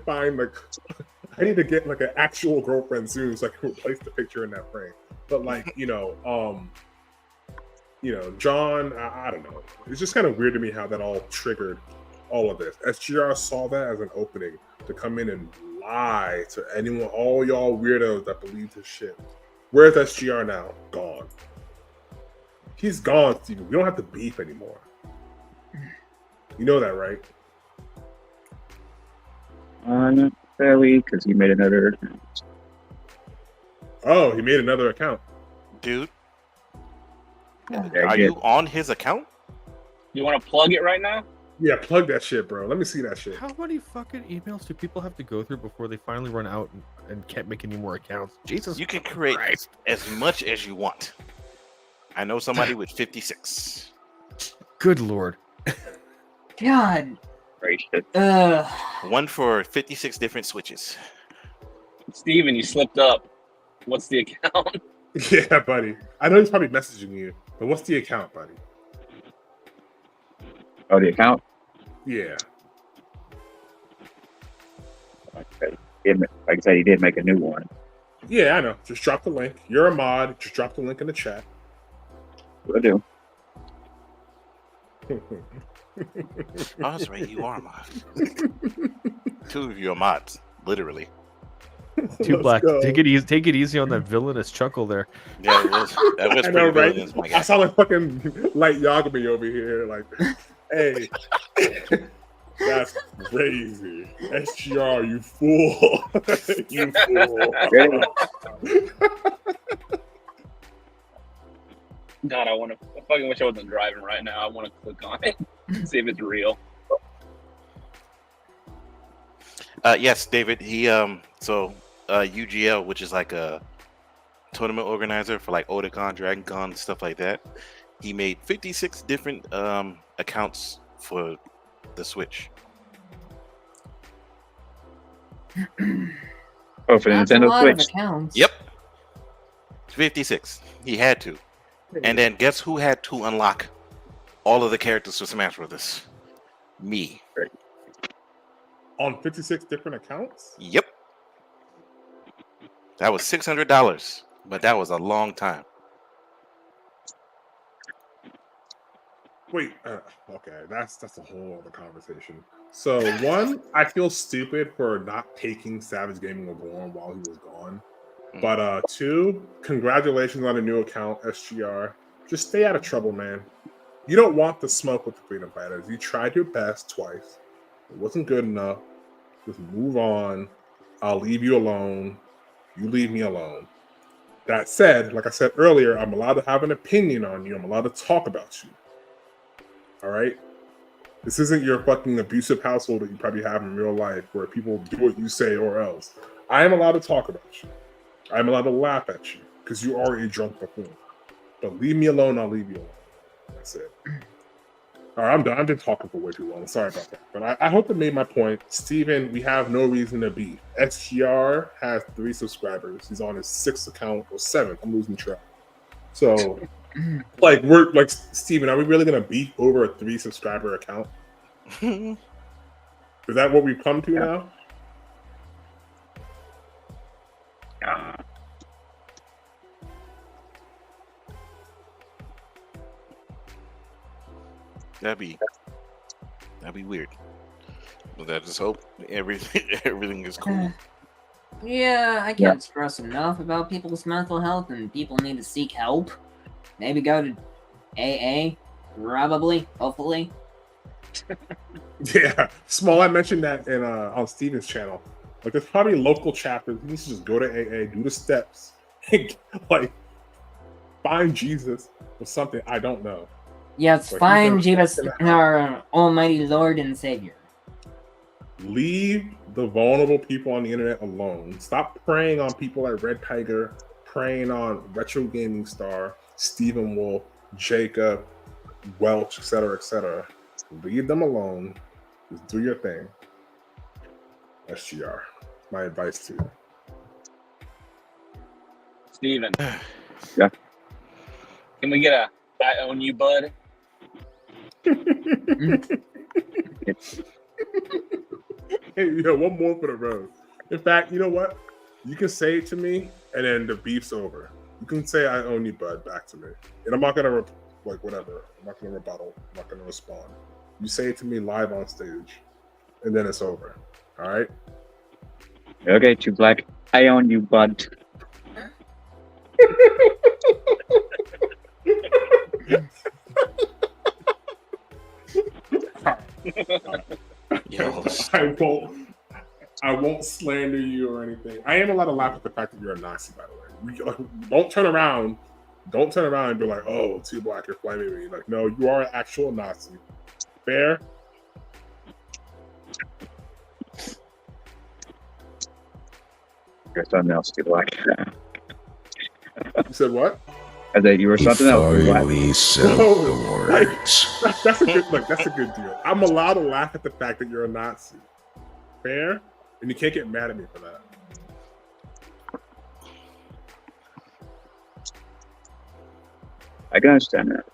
to get like an actual girlfriend soon so I can replace the picture in that frame. But like, John, I don't know. It's just kind of weird to me how that all triggered all of this. SGR saw that as an opening to come in and lie to anyone, all y'all weirdos that believe his shit. Where's SGR now? Gone. He's gone, Steven. We don't have to beef anymore. You know that, right? Not fairly, because he made another account. Oh, he made another account. Dude. Are you on his account? You want to plug it right now? Yeah, plug that shit, bro. Let me see that shit. How many fucking emails do people have to go through before they finally run out and can't make any more accounts? Jesus. You can create as much as you want. I know somebody with 56. Good Lord. God. One for 56 different switches. Steven, you slipped up. What's the account? Yeah, buddy. I know he's probably messaging you, but what's the account, buddy? Oh, the account? Yeah. Like I said, he did make a new one. Yeah, I know. Just drop the link. You're a mod. Just drop the link in the chat. Will do. Oh, that's right. You are a mod. Two of you are mods, literally. Too Black. Take it easy on that villainous chuckle there. Yeah, that was pretty villainous, my guy. I sound like fucking Light Yagami over here. Like, hey, that's crazy. SGR, you fool. You fool. God, I fucking wish I wasn't driving right now. I want to click on it, see if it's real. Yes, David. He UGL, which is like a tournament organizer for like Otakon, DragonCon, stuff like that. He made 56 different accounts for the Switch. Oh, for the Nintendo Switch. Yep. 56. He had to. And then guess who had to unlock all of the characters for Smash Brothers? Me. On 56 different accounts? Yep. That was $600, but that was a long time. Wait, okay, that's a whole other conversation. So one, I feel stupid for not taking Savage Gaming Reborn while he was gone. But two, congratulations on a new account, SGR. Just stay out of trouble, man. You don't want the smoke with the freedom fighters. You tried your best twice. It wasn't good enough. Just move on. I'll leave you alone. You leave me alone. That said, like I said earlier, I'm allowed to have an opinion on you. I'm allowed to talk about you. All right? This isn't your fucking abusive household that you probably have in real life where people do what you say or else. I am allowed to talk about you. I am allowed to laugh at you because you are a drunk buffoon. But leave me alone, I'll leave you alone. That's it. All right, I'm done. I've been talking for way too long. Sorry about that. But I hope I made my point. Steven, we have no reason to beef. SGR has 3 subscribers. He's on his 6th account or 7th. I'm losing track. So, Steven, are we really going to beef over a 3 subscriber account? Is that what we've come to now? That'd be weird. But I just hope everything is cool. Yeah, I can't stress enough about people's mental health, and people need to seek help. Maybe go to AA, probably, hopefully. Yeah, Small. I mentioned that in on Steven's channel. Like, there's probably local chapters. You need to just go to AA, do the steps, like find Jesus or something. I don't know. Yes, Like, find Jesus, our Almighty Lord and Savior. Leave the vulnerable people on the internet alone. Stop preying on people like Red Tiger, preying on Retro Gaming Star, Stephen Wolf, Jacob, Welch, etc., etc. Leave them alone. Just do your thing. SGR. My advice to you. Steven. Yeah. Can we get a I own you, bud? Hey, one more for the road. In fact, you know what? You can say it to me, and then the beef's over. You can say I own you, bud, back to me. And I'm not gonna whatever. I'm not gonna rebuttal. I'm not gonna respond. You say it to me live on stage, and then it's over. All right? Okay, Too Black. I own you, bud. I won't slander you or anything. I am allowed to laugh at the fact that you're a Nazi, by the way. Don't turn around and be like, "Oh, Too Black, you're flaming me." Like, no, you are an actual Nazi. Fair? You're something else, Too Black. You said what? I said you were something else. Finally said the words. That's a good deal. I'm allowed to laugh at the fact that you're a Nazi. Fair? And you can't get mad at me for that. I can understand that.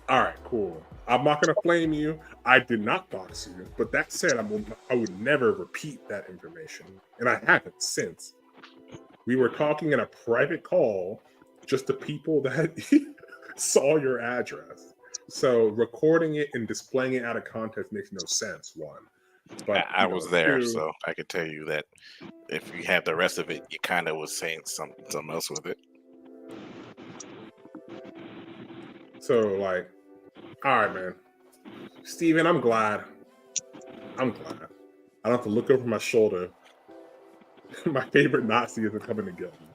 All right, cool. I'm not going to flame you. I did not dox you. But that said, I would never repeat that information. And I haven't since. We were talking in a private call, just the people that saw your address. So recording it and displaying it out of context makes no sense, one. But I was there, so I could tell you that if you had the rest of it, you kind of was saying something else with it. So, like, all right, man. Steven, I'm glad. I don't have to look over my shoulder. My favorite Nazi isn't coming to get me.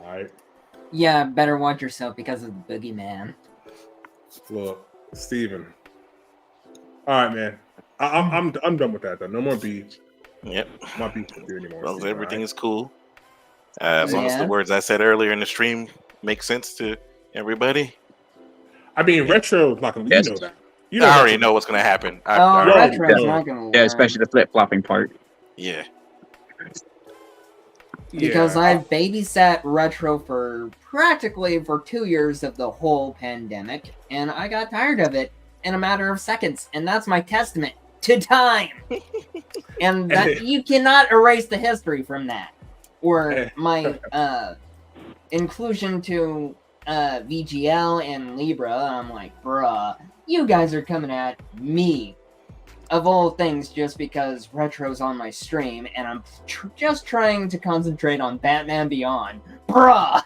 All right? Yeah, better watch yourself because of the boogeyman. Look, Steven. All right, man. I'm done with that, though. No more beef. Yep. I'm not beef with you anymore. As long as Steven, everything right? is cool. As long as the words I said earlier in the stream make sense to everybody. I mean, Retro is not going to... You know that. I already know what's going to happen. Retro's not going to work. Yeah, especially the flip-flopping part. Yeah. Because I've babysat Retro for practically 2 years of the whole pandemic, and I got tired of it in a matter of seconds, and that's my testament to time. And that you cannot erase the history from that. Or my inclusion to VGL and Libra. I'm like, bruh, you guys are coming at me, of all things, just because Retro's on my stream, and I'm just trying to concentrate on Batman Beyond. Bruh!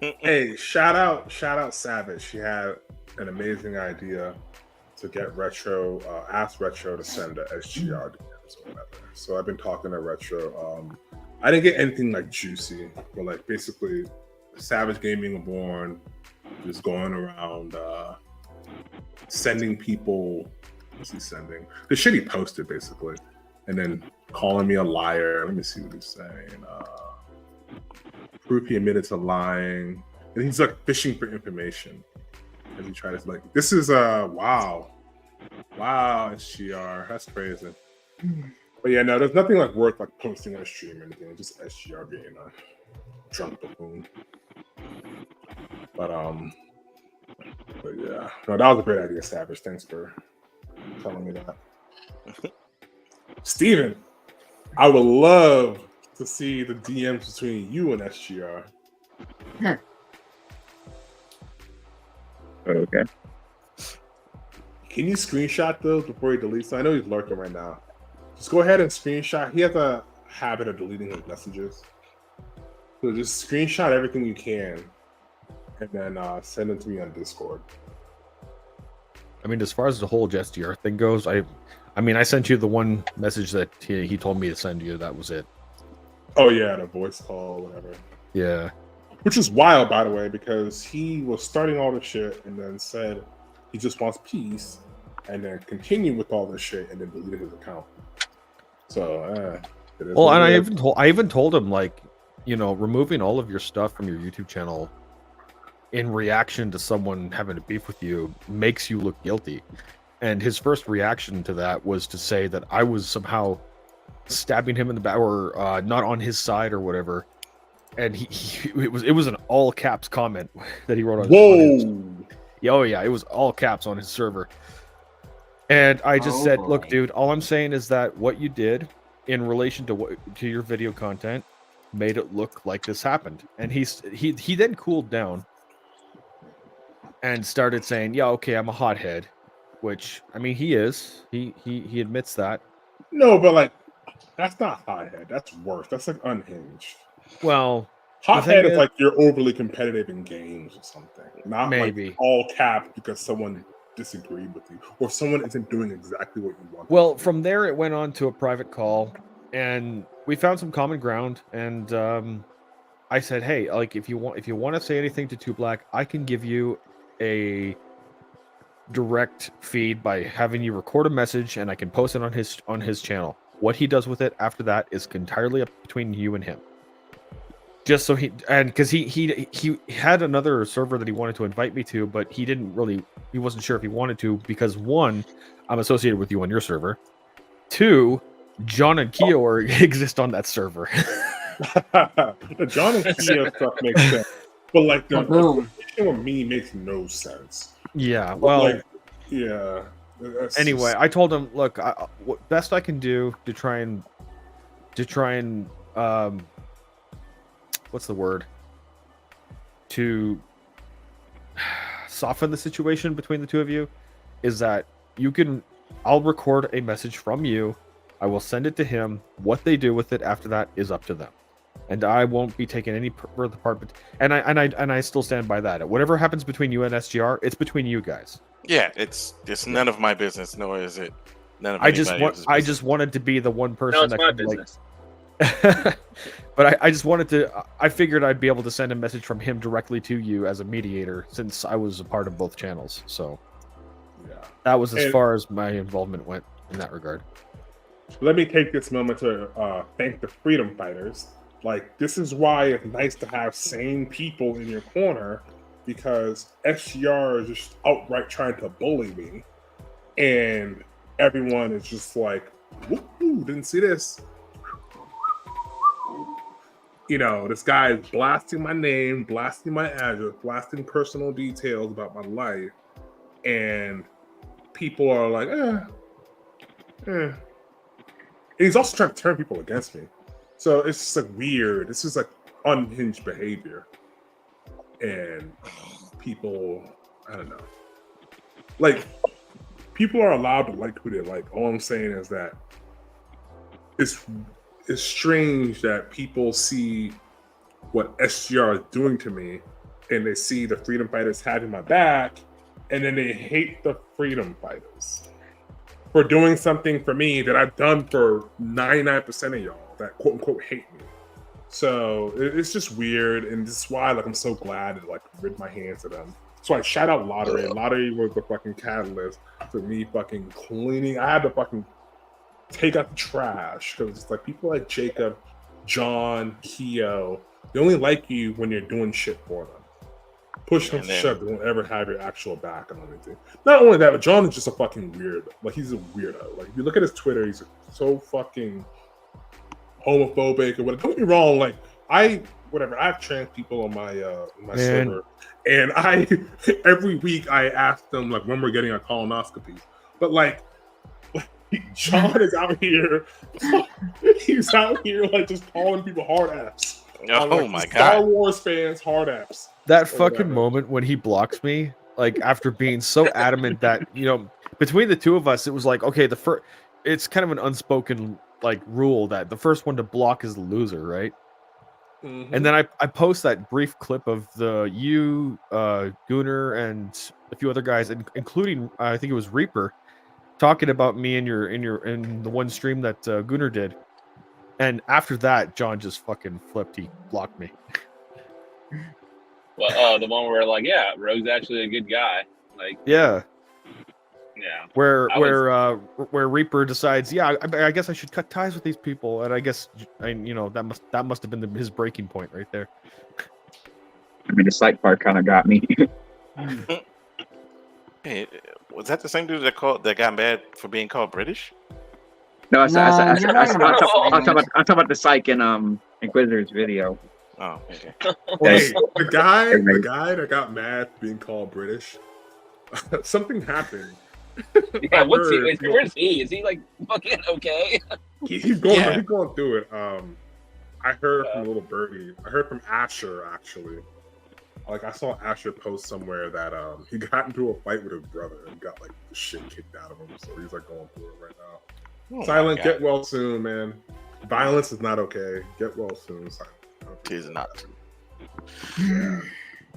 Hey, shout out Savage. She had an amazing idea to get Retro, ask Retro to send the SGR DMs or whatever. So I've been talking to Retro. I didn't get anything like juicy, but like basically Savage Gaming Born just going around sending people, what's he sending? The shit he posted basically, and then calling me a liar. Let me see what he's saying. Proof he admitted to lying, and he's like fishing for information as he tries to like. This is wow, SGR, that's crazy. But yeah, no, there's nothing like worth like posting on a stream or anything. It's just SGR being a drunk buffoon. But yeah, no, that was a great idea, Savage. Thanks for telling me that. Steven, I would love to see the DMs between you and SGR. Okay. Can you screenshot those before he deletes them? I know he's lurking right now. Just go ahead and screenshot. He has a habit of deleting his messages. So just screenshot everything you can and then send it to me on Discord. I mean, as far as the whole SGR thing goes, I mean, I sent you the one message that he told me to send you. That was it. Oh, yeah, the voice call, whatever. Yeah. Which is wild, by the way, because he was starting all the shit and then said he just wants peace and then continued with all this shit and then deleted his account. So, well, and I even told him, like, you know, removing all of your stuff from your YouTube channel in reaction to someone having a beef with you makes you look guilty. And his first reaction to that was to say that I was somehow stabbing him in the back or not on his side or whatever. And it was an all caps comment that he wrote on his oh yeah, it was all caps on his server. And I just said, look, dude, all I'm saying is that what you did in relation to your video content made it look like this happened. And he then cooled down and started saying, yeah, okay, I'm a hothead, which, I mean, he is. He admits that. No, but like, that's not hothead. That's worse. That's like unhinged. Well, hothead is like you're overly competitive in games or something. Not maybe like all caps because someone disagreed with you or someone isn't doing exactly what you want. Well, from there it went on to a private call and we found some common ground, and I said, hey, like, if you want to say anything to 2Black, I can give you a direct feed by having you record a message and I can post it on his channel. What he does with it after that is entirely up between you and him. Just so because he had another server that he wanted to invite me to, but he wasn't sure if he wanted to because 1, I'm associated with you on your server. 2, John and Keo exist on that server. The John and Keo stuff makes sense, but like the situation with me makes no sense. Yeah, well, like, yeah. Anyway, I told him, look, what best I can do to try and what's the word? To soften the situation between the two of you is that I'll record a message from you. I will send it to him. What they do with it after that is up to them. And I won't be taking any further part. And I still stand by that. Whatever happens between you and SGR, it's between you guys. Yeah, it's none of my business, nor is it none of I just wanted to be the one person. No, it's my business. But I just wanted to. I figured I'd be able to send a message from him directly to you as a mediator, since I was a part of both channels. So yeah, that was as far as my involvement went in that regard. Let me take this moment to thank the freedom fighters. Like, this is why it's nice to have sane people in your corner, because SGR is just outright trying to bully me, and everyone is just like, woo, didn't see this. you know, this guy is blasting my name, blasting my address, blasting personal details about my life, and people are like, And he's also trying to turn people against me. So it's just like weird. This is like unhinged behavior. And people, I don't know. Like, people are allowed to like who they like. All I'm saying is that it's strange that people see what SGR is doing to me, and they see the freedom fighters having my back, and then they hate the freedom fighters for doing something for me that I've done for 99% of y'all that quote unquote hate me. So it's just weird, and this is why like I'm so glad to like rid my hands of them. So I shout out Lottery. Lottery was the fucking catalyst for me fucking cleaning. I had to fucking take out the trash because it's like people like Jacob, John, Keo, they only like you when you're doing shit for them. Push them to shove, they won't ever have your actual back on anything. Not only that, but John is just a fucking weirdo. Like, he's a weirdo. Like, if you look at his Twitter, he's so fucking homophobic or whatever. Don't get me wrong, like, I have trans people on my server, and every week I ask them like when we're getting a colonoscopy. But like John is out here, he's out here like just calling people hard apps. Oh like, my Star god! Wars fans hard apps. That fucking moment when he blocks me, like after being so adamant that, you know, between the two of us, it was like, okay, it's kind of an unspoken like rule that the first one to block is the loser, right? Mm-hmm. And then I post that brief clip of you, Gooner, and a few other guys, including I think it was Reaper, talking about me in the one stream that Gooner did. And after that, John just fucking flipped. He blocked me. Well, the one where like, yeah, Rogue's actually a good guy. Like, yeah. Where Reaper decides, yeah, I guess I should cut ties with these people, and I guess that must have been his breaking point right there. I mean, the psych part kind of got me. Hey, was that the same dude that got mad for being called British? No, I'm talking about the psych in Inquisitor's video. Oh, okay. Hey, the guy that got mad for being called British. Something happened. Yeah, where's he? Is he like fucking okay? He's going through it. I heard from Little Birdie. I heard from Asher actually. Like I saw Asher post somewhere that he got into a fight with his brother and got like the shit kicked out of him. So he's like going through it right now. Silent, get well soon, man. Violence is not okay. Get well soon, Silent. It is not. Yeah.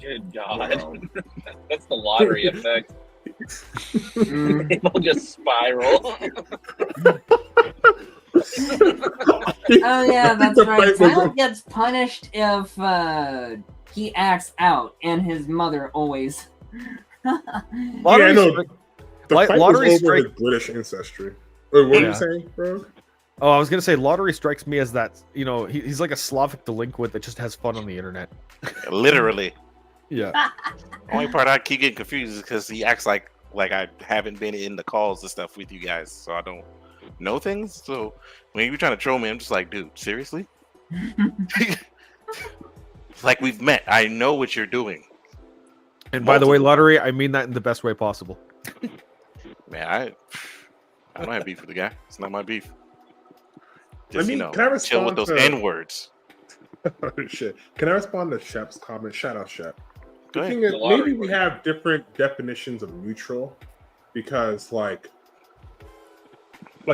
Good God. That's the lottery effect. People just spiral. Oh yeah, that's right. Silent gets punished if he acts out, and his mother always. Lottery, the fight lottery was over his British ancestry. Wait, what are you saying, bro? Oh, I was gonna say Lottery strikes me as that. You know, he's like a Slavic delinquent that just has fun on the internet. Literally. Yeah. Only part I keep getting confused is because he acts like I haven't been in the calls and stuff with you guys, so I don't know things. So when you're trying to troll me, I'm just like, dude, seriously? Like we've met. I know what you're doing. And by the way, Lottery, I mean that in the best way possible. Man, I don't have beef with the guy. It's not my beef. Just, can I respond chill with those N-words. Oh, shit. Can I respond to Shep's comment? Shout out Shep. Go ahead. Maybe we have different definitions of neutral because like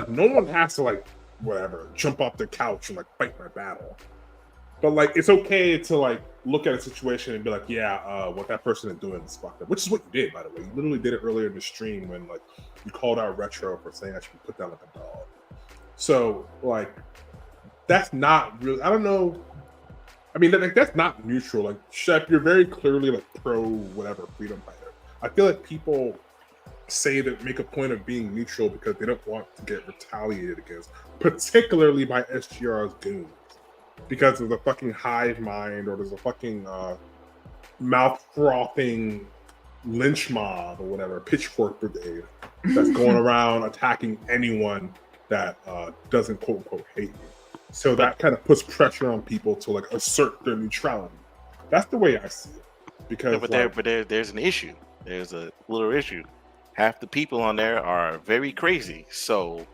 no one has to like whatever jump off the couch and like fight my battle. But like it's okay to like look at a situation and be like, yeah, what that person is doing is fucked up. Which is what you did, by the way. You literally did it earlier in the stream when like you called out Retro for saying I should be put down like a dog. So like that's not really. I don't know. I mean, like that's not neutral. Like Shep, you're very clearly like pro whatever freedom fighter. I feel like people say that make a point of being neutral because they don't want to get retaliated against, particularly by SGR's goons. Because there's a fucking hive mind or there's a fucking mouth frothing lynch mob or whatever, pitchfork brigade that's going around attacking anyone that doesn't quote unquote hate you. So that kind of puts pressure on people to like assert their neutrality. That's the way I see it. Because there's an issue. There's a little issue. Half the people on there are very crazy. So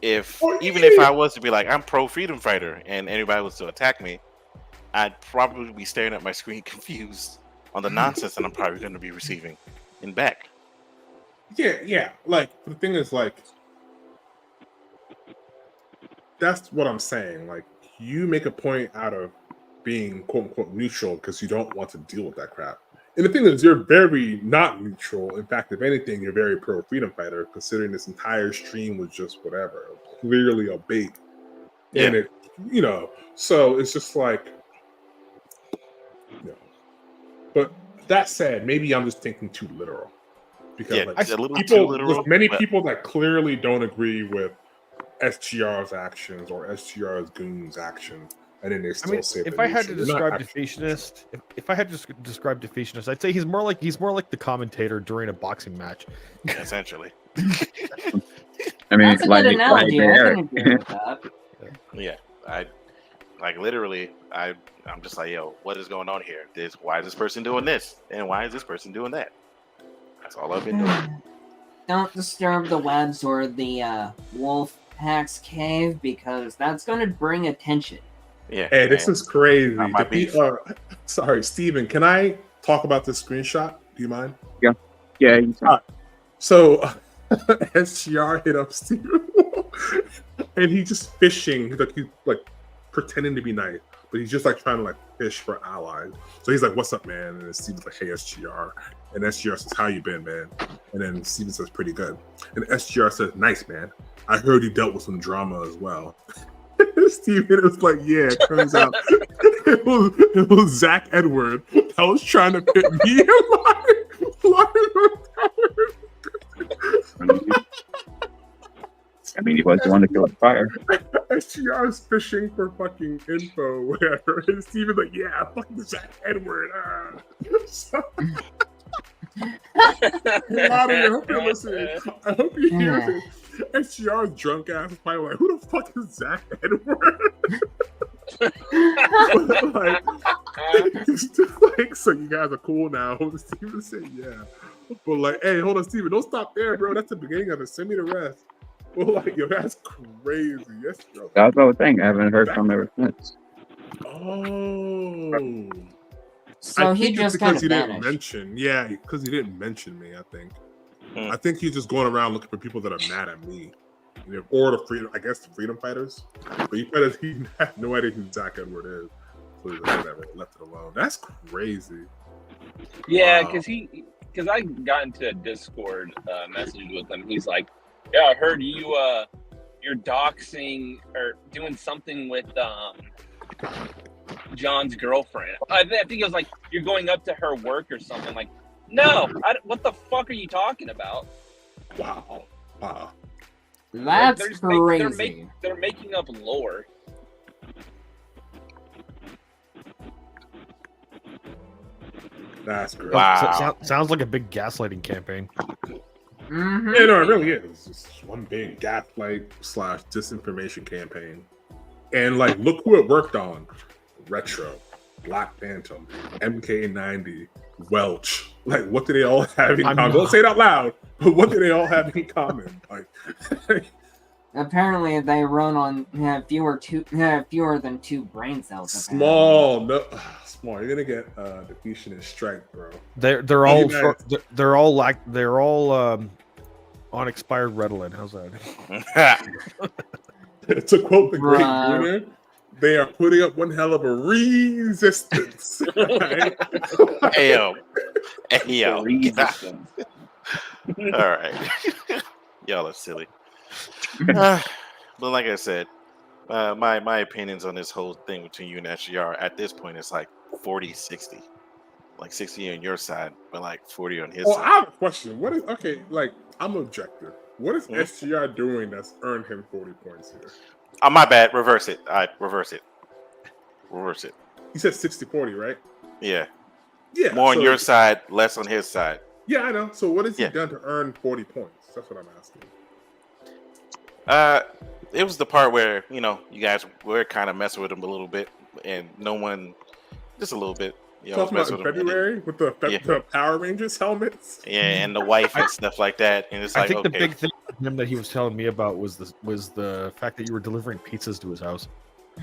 even if I was to be like, I'm pro freedom fighter, and anybody was to attack me, I'd probably be staring at my screen confused on the nonsense that I'm probably going to be receiving in back. Yeah. Like the thing is, like, that's what I'm saying. Like, you make a point out of being quote unquote neutral because you don't want to deal with that crap. And the thing is, you're very not neutral. In fact, if anything, you're very pro freedom fighter, considering this entire stream was just whatever, clearly a bait. Yeah. And it, so it's just like, But that said, maybe I'm just thinking too literal. Because there's many people that clearly don't agree with SGR's actions or SGR's goons' actions. And then they still say if I had to describe Defationist, I'd say he's more like the commentator during a boxing match. Essentially. I mean, that's a good analogy. I can agree with that. Yeah, literally, I'm just like, yo, what is going on here? Why is this person doing this? And why is this person doing that? That's all I've been doing. Don't disturb the webs or the wolf pack's cave because that's going to bring attention. Yeah. Hey, this is crazy. Sorry, Steven, can I talk about this screenshot? Do you mind? Yeah. Yeah. You can. So SGR hit up Steven and he's just fishing. He's like pretending to be nice, but he's just like trying to like fish for allies. So he's like, "What's up, man?" And then Steven's like, "Hey, SGR." And SGR says, "How you been, man?" And then Steven says, "Pretty good." And SGR says, "Nice, man. I heard you dealt with some drama as well." Steven was like, "Yeah, it turns out it was Zach Edward that was trying to pit me and I mean, he was the one to kill the fire. SGR is fishing for fucking info, whatever. And Steven's like, "Yeah, fucking Zach Edward." I hope you're listening. I hope you hear this. SGR's drunk ass is probably like, "Who the fuck is Zach Edward?" So you guys are cool now. Steven said, "Yeah." But like, hey, hold on, Steven, don't stop there, bro. That's the beginning of it. Send me the rest. Well, like, yo, that's crazy. Yes, bro. That's the whole thing. I haven't heard from him ever since. Oh. So he just kind of didn't mention. Yeah, because he didn't mention me, I think. I think he's just going around looking for people that are mad at me. Or the freedom fighters. But he had no idea who Zach Edward is. So he's like, whatever, left it alone. That's crazy. Yeah, because I got into a Discord message with him. He's like, "Yeah, I heard you're doxing or doing something with John's girlfriend." I think it was like, "You're going up to her work or something." Like, no, what the fuck are you talking about? Wow. That's crazy. They're making up lore. That's great. Wow. Sounds like a big gaslighting campaign. Mm-hmm. Yeah, no, it really is. It's just one big gaslight / disinformation campaign. And like, look who it worked on: Retro, Black Phantom, MK90, Welch. Like, what do they all have in common? Don't say it out loud, but what do they all have in common? Like, apparently they run on fewer than 2 brain cells. Small. You're gonna get depletion and strike, bro. They're all on expired Ritalin. How's that? To quote the great winner, they are putting up one hell of a resistance. Right? Ayo. All right. Y'all are silly. But like I said, my opinions on this whole thing between you and SGR at this point is like 40-60. Like 60 on your side, but like 40 on his side. I have a question. I'm objective. What is SGR doing that's earned him 40 points here? Oh, my bad. Reverse it. Reverse it. He said 60-40, right? Yeah. Yeah. More on your side, less on his side. Yeah, I know. So what has he done to earn 40 points? That's what I'm asking. it was the part where you guys were kind of messing with him a little bit, and no one, just a little bit. Talking about in February with the Power Rangers helmets. Yeah, and the wife and stuff like that. And it's like, I think the big thing for him that he was telling me about was the fact that you were delivering pizzas to his house.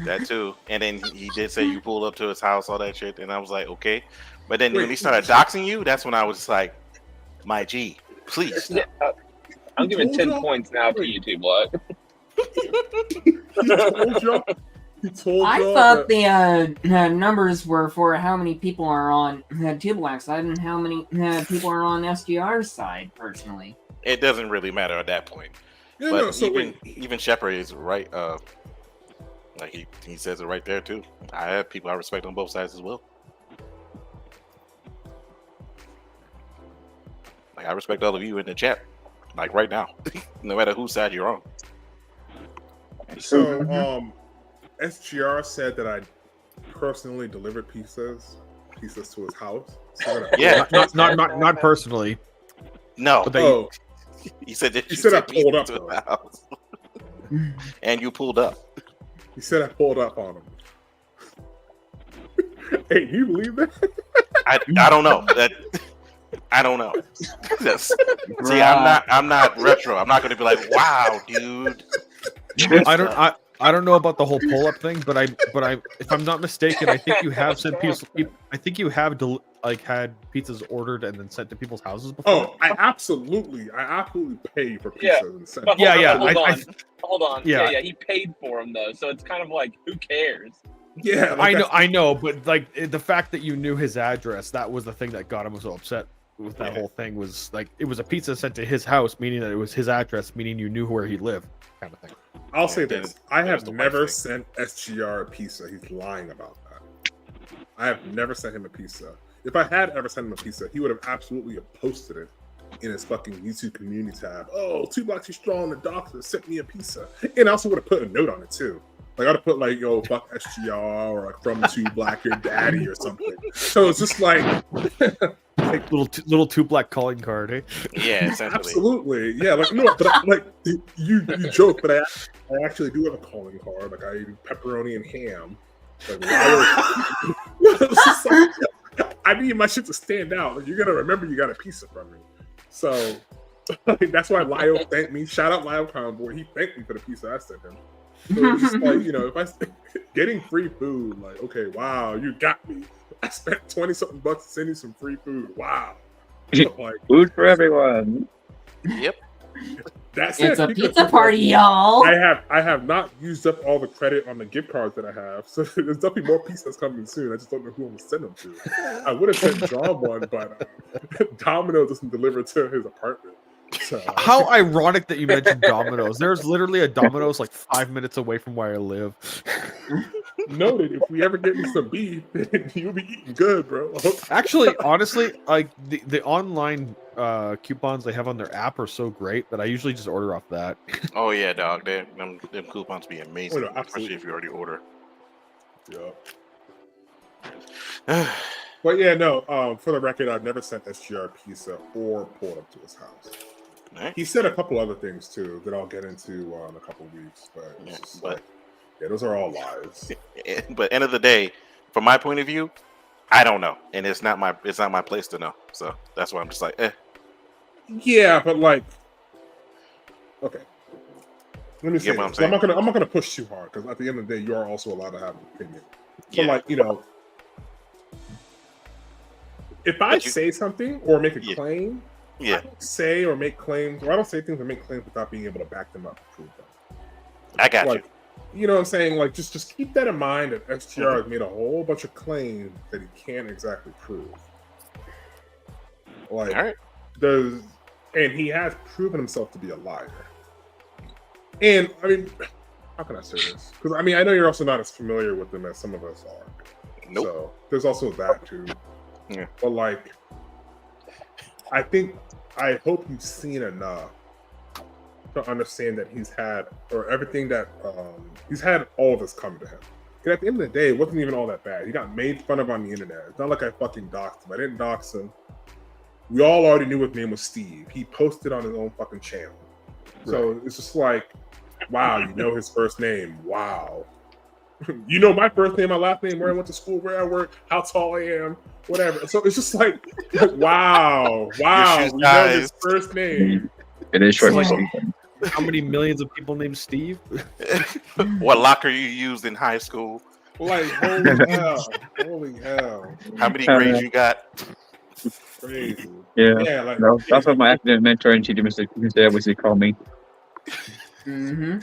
That too. And then he did say you pulled up to his house, all that shit. And I was like, okay. But then when he started doxing you, that's when I was like, my G, please. Yeah, I'm giving 10 points now to YouTube, Black. I thought the numbers were for how many people are on Two Black's side and how many people are on SGR's side, personally. It doesn't really matter at that point. Yeah, but no, so even Shepard is right. Like he says it right there too. I have people I respect on both sides as well. Like I respect all of you in the chat, like right now, no matter whose side you're on. So, SGR said that I personally delivered pizzas to his house. So yeah, not personally. No, but he said that he said I pulled up to the house, and you pulled up. He said I pulled up on him. Hey, you believe that? I don't know that. I don't know. See, I'm not retro. I'm not going to be like, wow, dude. I don't know about the whole pull-up thing, but I, if I'm not mistaken, I think you have sent people. I think you have had pizzas ordered and then sent to people's houses before. Oh, I absolutely pay for pizzas and send. Hold on. Yeah, he paid for them though, so it's kind of like, who cares? Yeah, I know, but like the fact that you knew his address, that was the thing that got him so upset with that whole thing. Was like it was a pizza sent to his house, meaning that it was his address, meaning you knew where he lived, kind of thing. I'll say this: I have never sent SGR a pizza. He's lying about that. I have never sent him a pizza. If I had ever sent him a pizza, he would have absolutely posted it in his fucking YouTube community tab. Oh, 2 Blocks Too Strong, the doctor sent me a pizza, and I also would have put a note on it too. Like I'd have put like, yo, fuck SGR, or like from 2 Black your daddy or something. So it's just like little 2 Black calling card, eh? Yeah, essentially. Absolutely. Yeah, like no, but like you joke, but I actually do have a calling card. Like I do pepperoni and ham. Like, I need my shit to stand out. Like, you're gonna remember you got a pizza from me. So that's why Lyle thanked me. Shout out Lyle Convoy. He thanked me for the pizza I sent him. So it's just like, if I getting free food, like, okay, wow, you got me. I spent 20-something bucks to send you some free food. Wow. Like, food for everyone. Yep. It's a pizza party, y'all. I have not used up all the credit on the gift cards that I have, so there's definitely more pizzas coming soon. I just don't know who I'm gonna send them to. I would have sent John one, but Domino doesn't deliver to his apartment. So. How ironic that you mentioned Domino's. There's literally a Domino's like 5 minutes away from where I live. Noted. If we ever get me some beef, you'll be eating good, bro. Actually, honestly, like the online coupons they have on their app are so great that I usually just order off that. Oh yeah, dog. Them coupons be amazing, especially if you already order. Yeah. But yeah, no. For the record, I've never sent SGR pizza or pulled up to his house. Nice. He said a couple other things too that I'll get into in a couple weeks, but it's just like, those are all lies. But end of the day, from my point of view, I don't know, and it's not my place to know. So that's why I'm just like, eh. Yeah, but like, okay. Let me say, I'm not gonna push too hard because at the end of the day, you are also allowed to have an opinion. So like, if I say something or make a claim, I don't say or make claims, or I don't say things or make claims without being able to back them up and prove them. I got you. You know what I'm saying? Like, just keep that in mind that SGR has made a whole bunch of claims that he can't exactly prove. Like, and he has proven himself to be a liar. And I mean, how can I say this? Because I mean, I know you're also not as familiar with them as some of us are. Nope. So there's also that too. Yeah. But like, I hope you've seen enough to understand that he's had all of this come to him. And at the end of the day, it wasn't even all that bad. He got made fun of on the internet. It's not like I fucking doxed him. I didn't dox him. We all already knew his name was Steve. He posted on his own fucking channel. So it's just like, Wow, you know his first name. Wow. You know my first name, my last name, where I went to school, where I work, how tall I am, whatever. So it's just like, wow, we know his first name. It is short. How many millions of people named Steve? What locker you used in high school? Like, holy hell. How many grades you got? Crazy. Yeah, like, no, that's what my academic mentor and teacher, Mr. Edwards, he called me. Mm-hmm.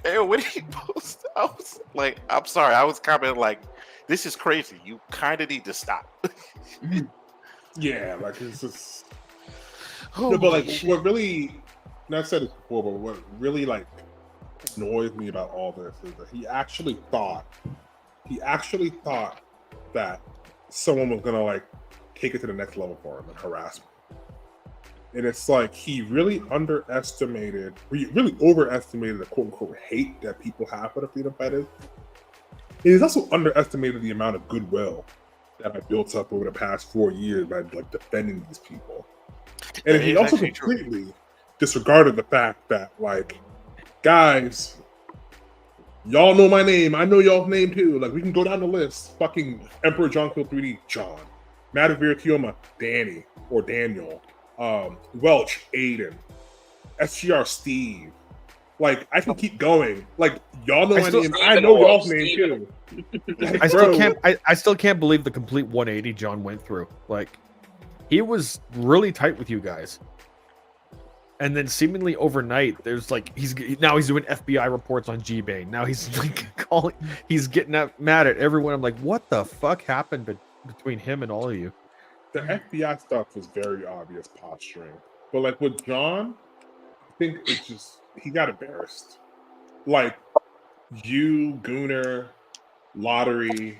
Hey, when he posted, I was like, I'm sorry, I was commenting like, this is crazy. You kind of need to stop. Yeah, like it's just. No, but like, what really, and I've said this before, but what really like annoys me about all this is that he actually thought that someone was gonna like take it to the next level for him and harass him. And it's like he really really overestimated the quote unquote hate that people have for the freedom fighters. He's also underestimated the amount of goodwill that I built up over the past 4 years by like defending these people. And he also completely disregarded the fact that, like, guys, y'all know my name. I know y'all's name too. Like, we can go down the list. Fucking Emperor John Kill 3D, John. Madavir Kiyoma, Danny or Daniel. Welch, Aiden. SGR, Steve. Like, I can keep going. Like, y'all know my name. I know y'all's name too. Like, I still can't believe the complete 180 John went through. Like, he was really tight with you guys. And then seemingly overnight, there's like he's doing FBI reports on G-Bane. Now he's like he's getting mad at everyone. I'm like, what the fuck happened between him and all of you? The FBI stuff was very obvious posturing, but like with John, I think it's just he got embarrassed. Like you, Gooner, Lottery,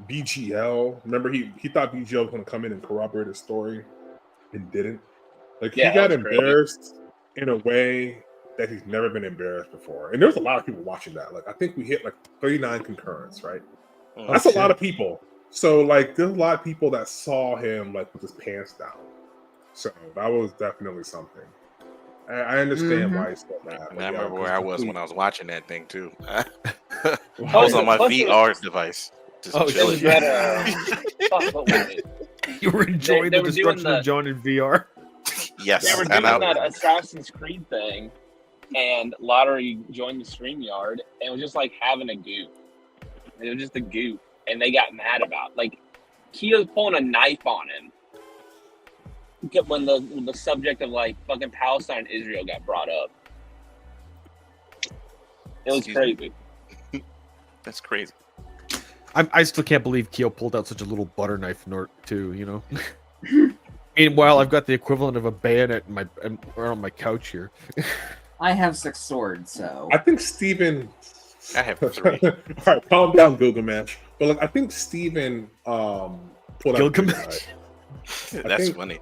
BGL. Remember he thought BGL was going to come in and corroborate his story, and didn't. Like, he got embarrassed in a way that he's never been embarrassed before. And there was a lot of people watching that. Like, I think we hit like 39 concurrents, right? That's a lot of people. So, like, there's a lot of people that saw him, like, with his pants down. So, that was definitely something. I understand why he's so mad. I remember where I was when I was watching that thing, too. I was on my VR device. Just chilling. You were enjoying the destruction of John in VR? Yes, they were doing that Assassin's Creed thing, and Lottery joined the StreamYard, and it was just like having a goof. It was just a goof, and they got mad about it. Like, Kio's pulling a knife on him when the subject of like fucking Palestine and Israel got brought up. It was crazy. That's crazy. I still can't believe Keo pulled out such a little butter knife too, you know. Meanwhile, I've got the equivalent of a bayonet on my couch here. I have 6 swords, so I think Steven. I have 3. All right, calm down, Gilgamesh. But like, I think Steven pulled out Gilgamesh. That's funny.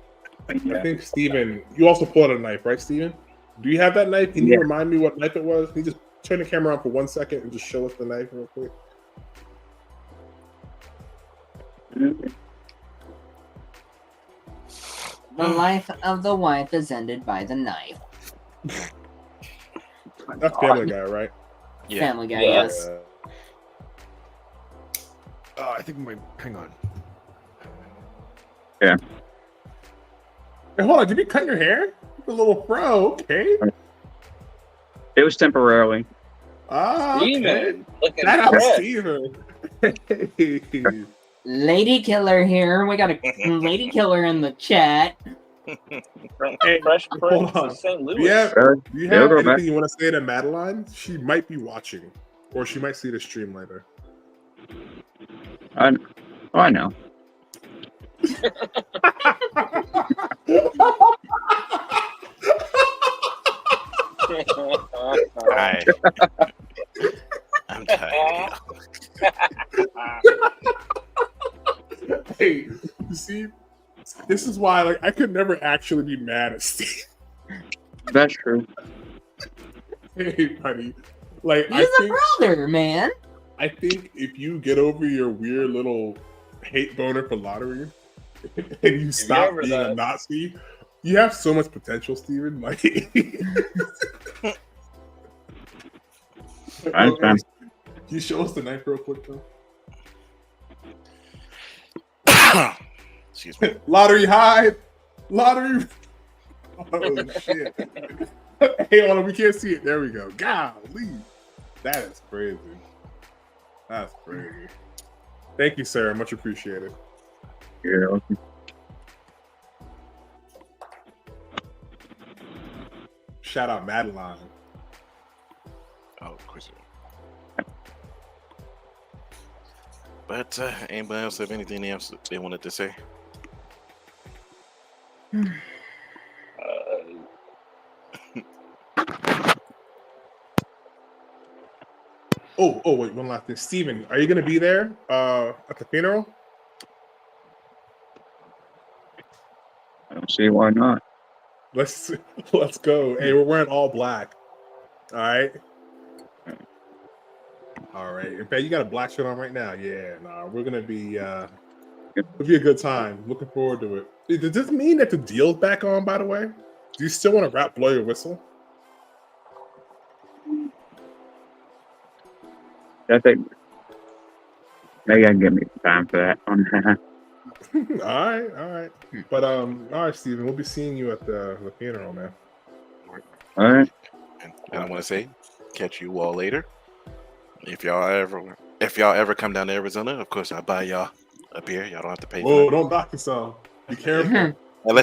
I think Steven, you also pulled out a knife, right, Steven? Do you have that knife? Can you remind me what knife it was? Can you just turn the camera on for 1 second and just show us the knife real quick? The life of the wife is ended by the knife. That's Family Guy, right? Yeah. Family Guy, yes. I think hang on. Yeah. Hey, hold on, did you cut your hair? A little fro, okay. It was temporarily. Okay. That was Steven. Lady Killer here. We got a Lady Killer in the chat. Hey, Fresh Prince of St. Louis. Do you have anything you want to say to Madeline? She might be watching, or she might see the stream later. I know. I'm tired. Hey, you see, this is why like I could never actually be mad at Steve. That's true. Hey, buddy. Like, he's a brother, man. I think if you get over your weird little hate boner for Lottery and you stop being a Nazi, you have so much potential, Steven. Like, Fine. Can you show us the knife real quick, though? Excuse me. Lottery hide. Lottery. Oh shit. Hey, hold on, we can't see it. There we go. Golly. That is crazy. That's crazy. Thank you, sir. Much appreciated. You're welcome. Shout out Madeline. Oh, of course. But anybody else have anything else they wanted to say? Oh, wait, one last thing. Steven, are you going to be there at the funeral? I don't see why not. Let's go. Hey, we're wearing all black. All right. All right. In fact, you got a black shirt on right now. Yeah. Nah, we're gonna be. It'll be a good time. Looking forward to it. Does this mean that the deal's back on? By the way, do you still want to rap blow your whistle? I think maybe I can get me time for that one. all right. But all right, Steven, we'll be seeing you at the funeral, man. All right. And I want to say, catch you all later. If y'all ever come down to Arizona, of course I'll buy y'all a beer. Y'all don't have to pay. Whoa, don't knock yourself. Be careful.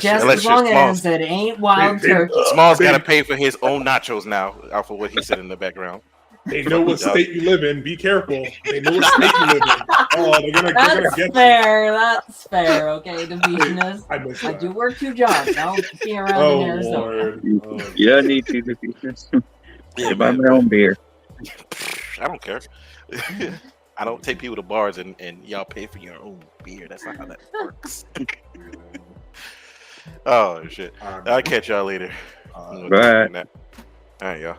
Just as long as it ain't wild turkey. Smalls got to pay for his own nachos now, off of what he said in the background. They know what state you live in. Be careful. They know what state you live in. Oh, they're gonna get fair. That's fair. Okay, Divisionist. I do work 2 jobs. I'll be around in Arizona. Lord. You don't need to, Divisionist. Yeah, buy my own beer. I don't care. I don't take people to bars and y'all pay for your own beer. That's not how that works. Oh shit! I'll catch y'all later. Bye. All right, y'all.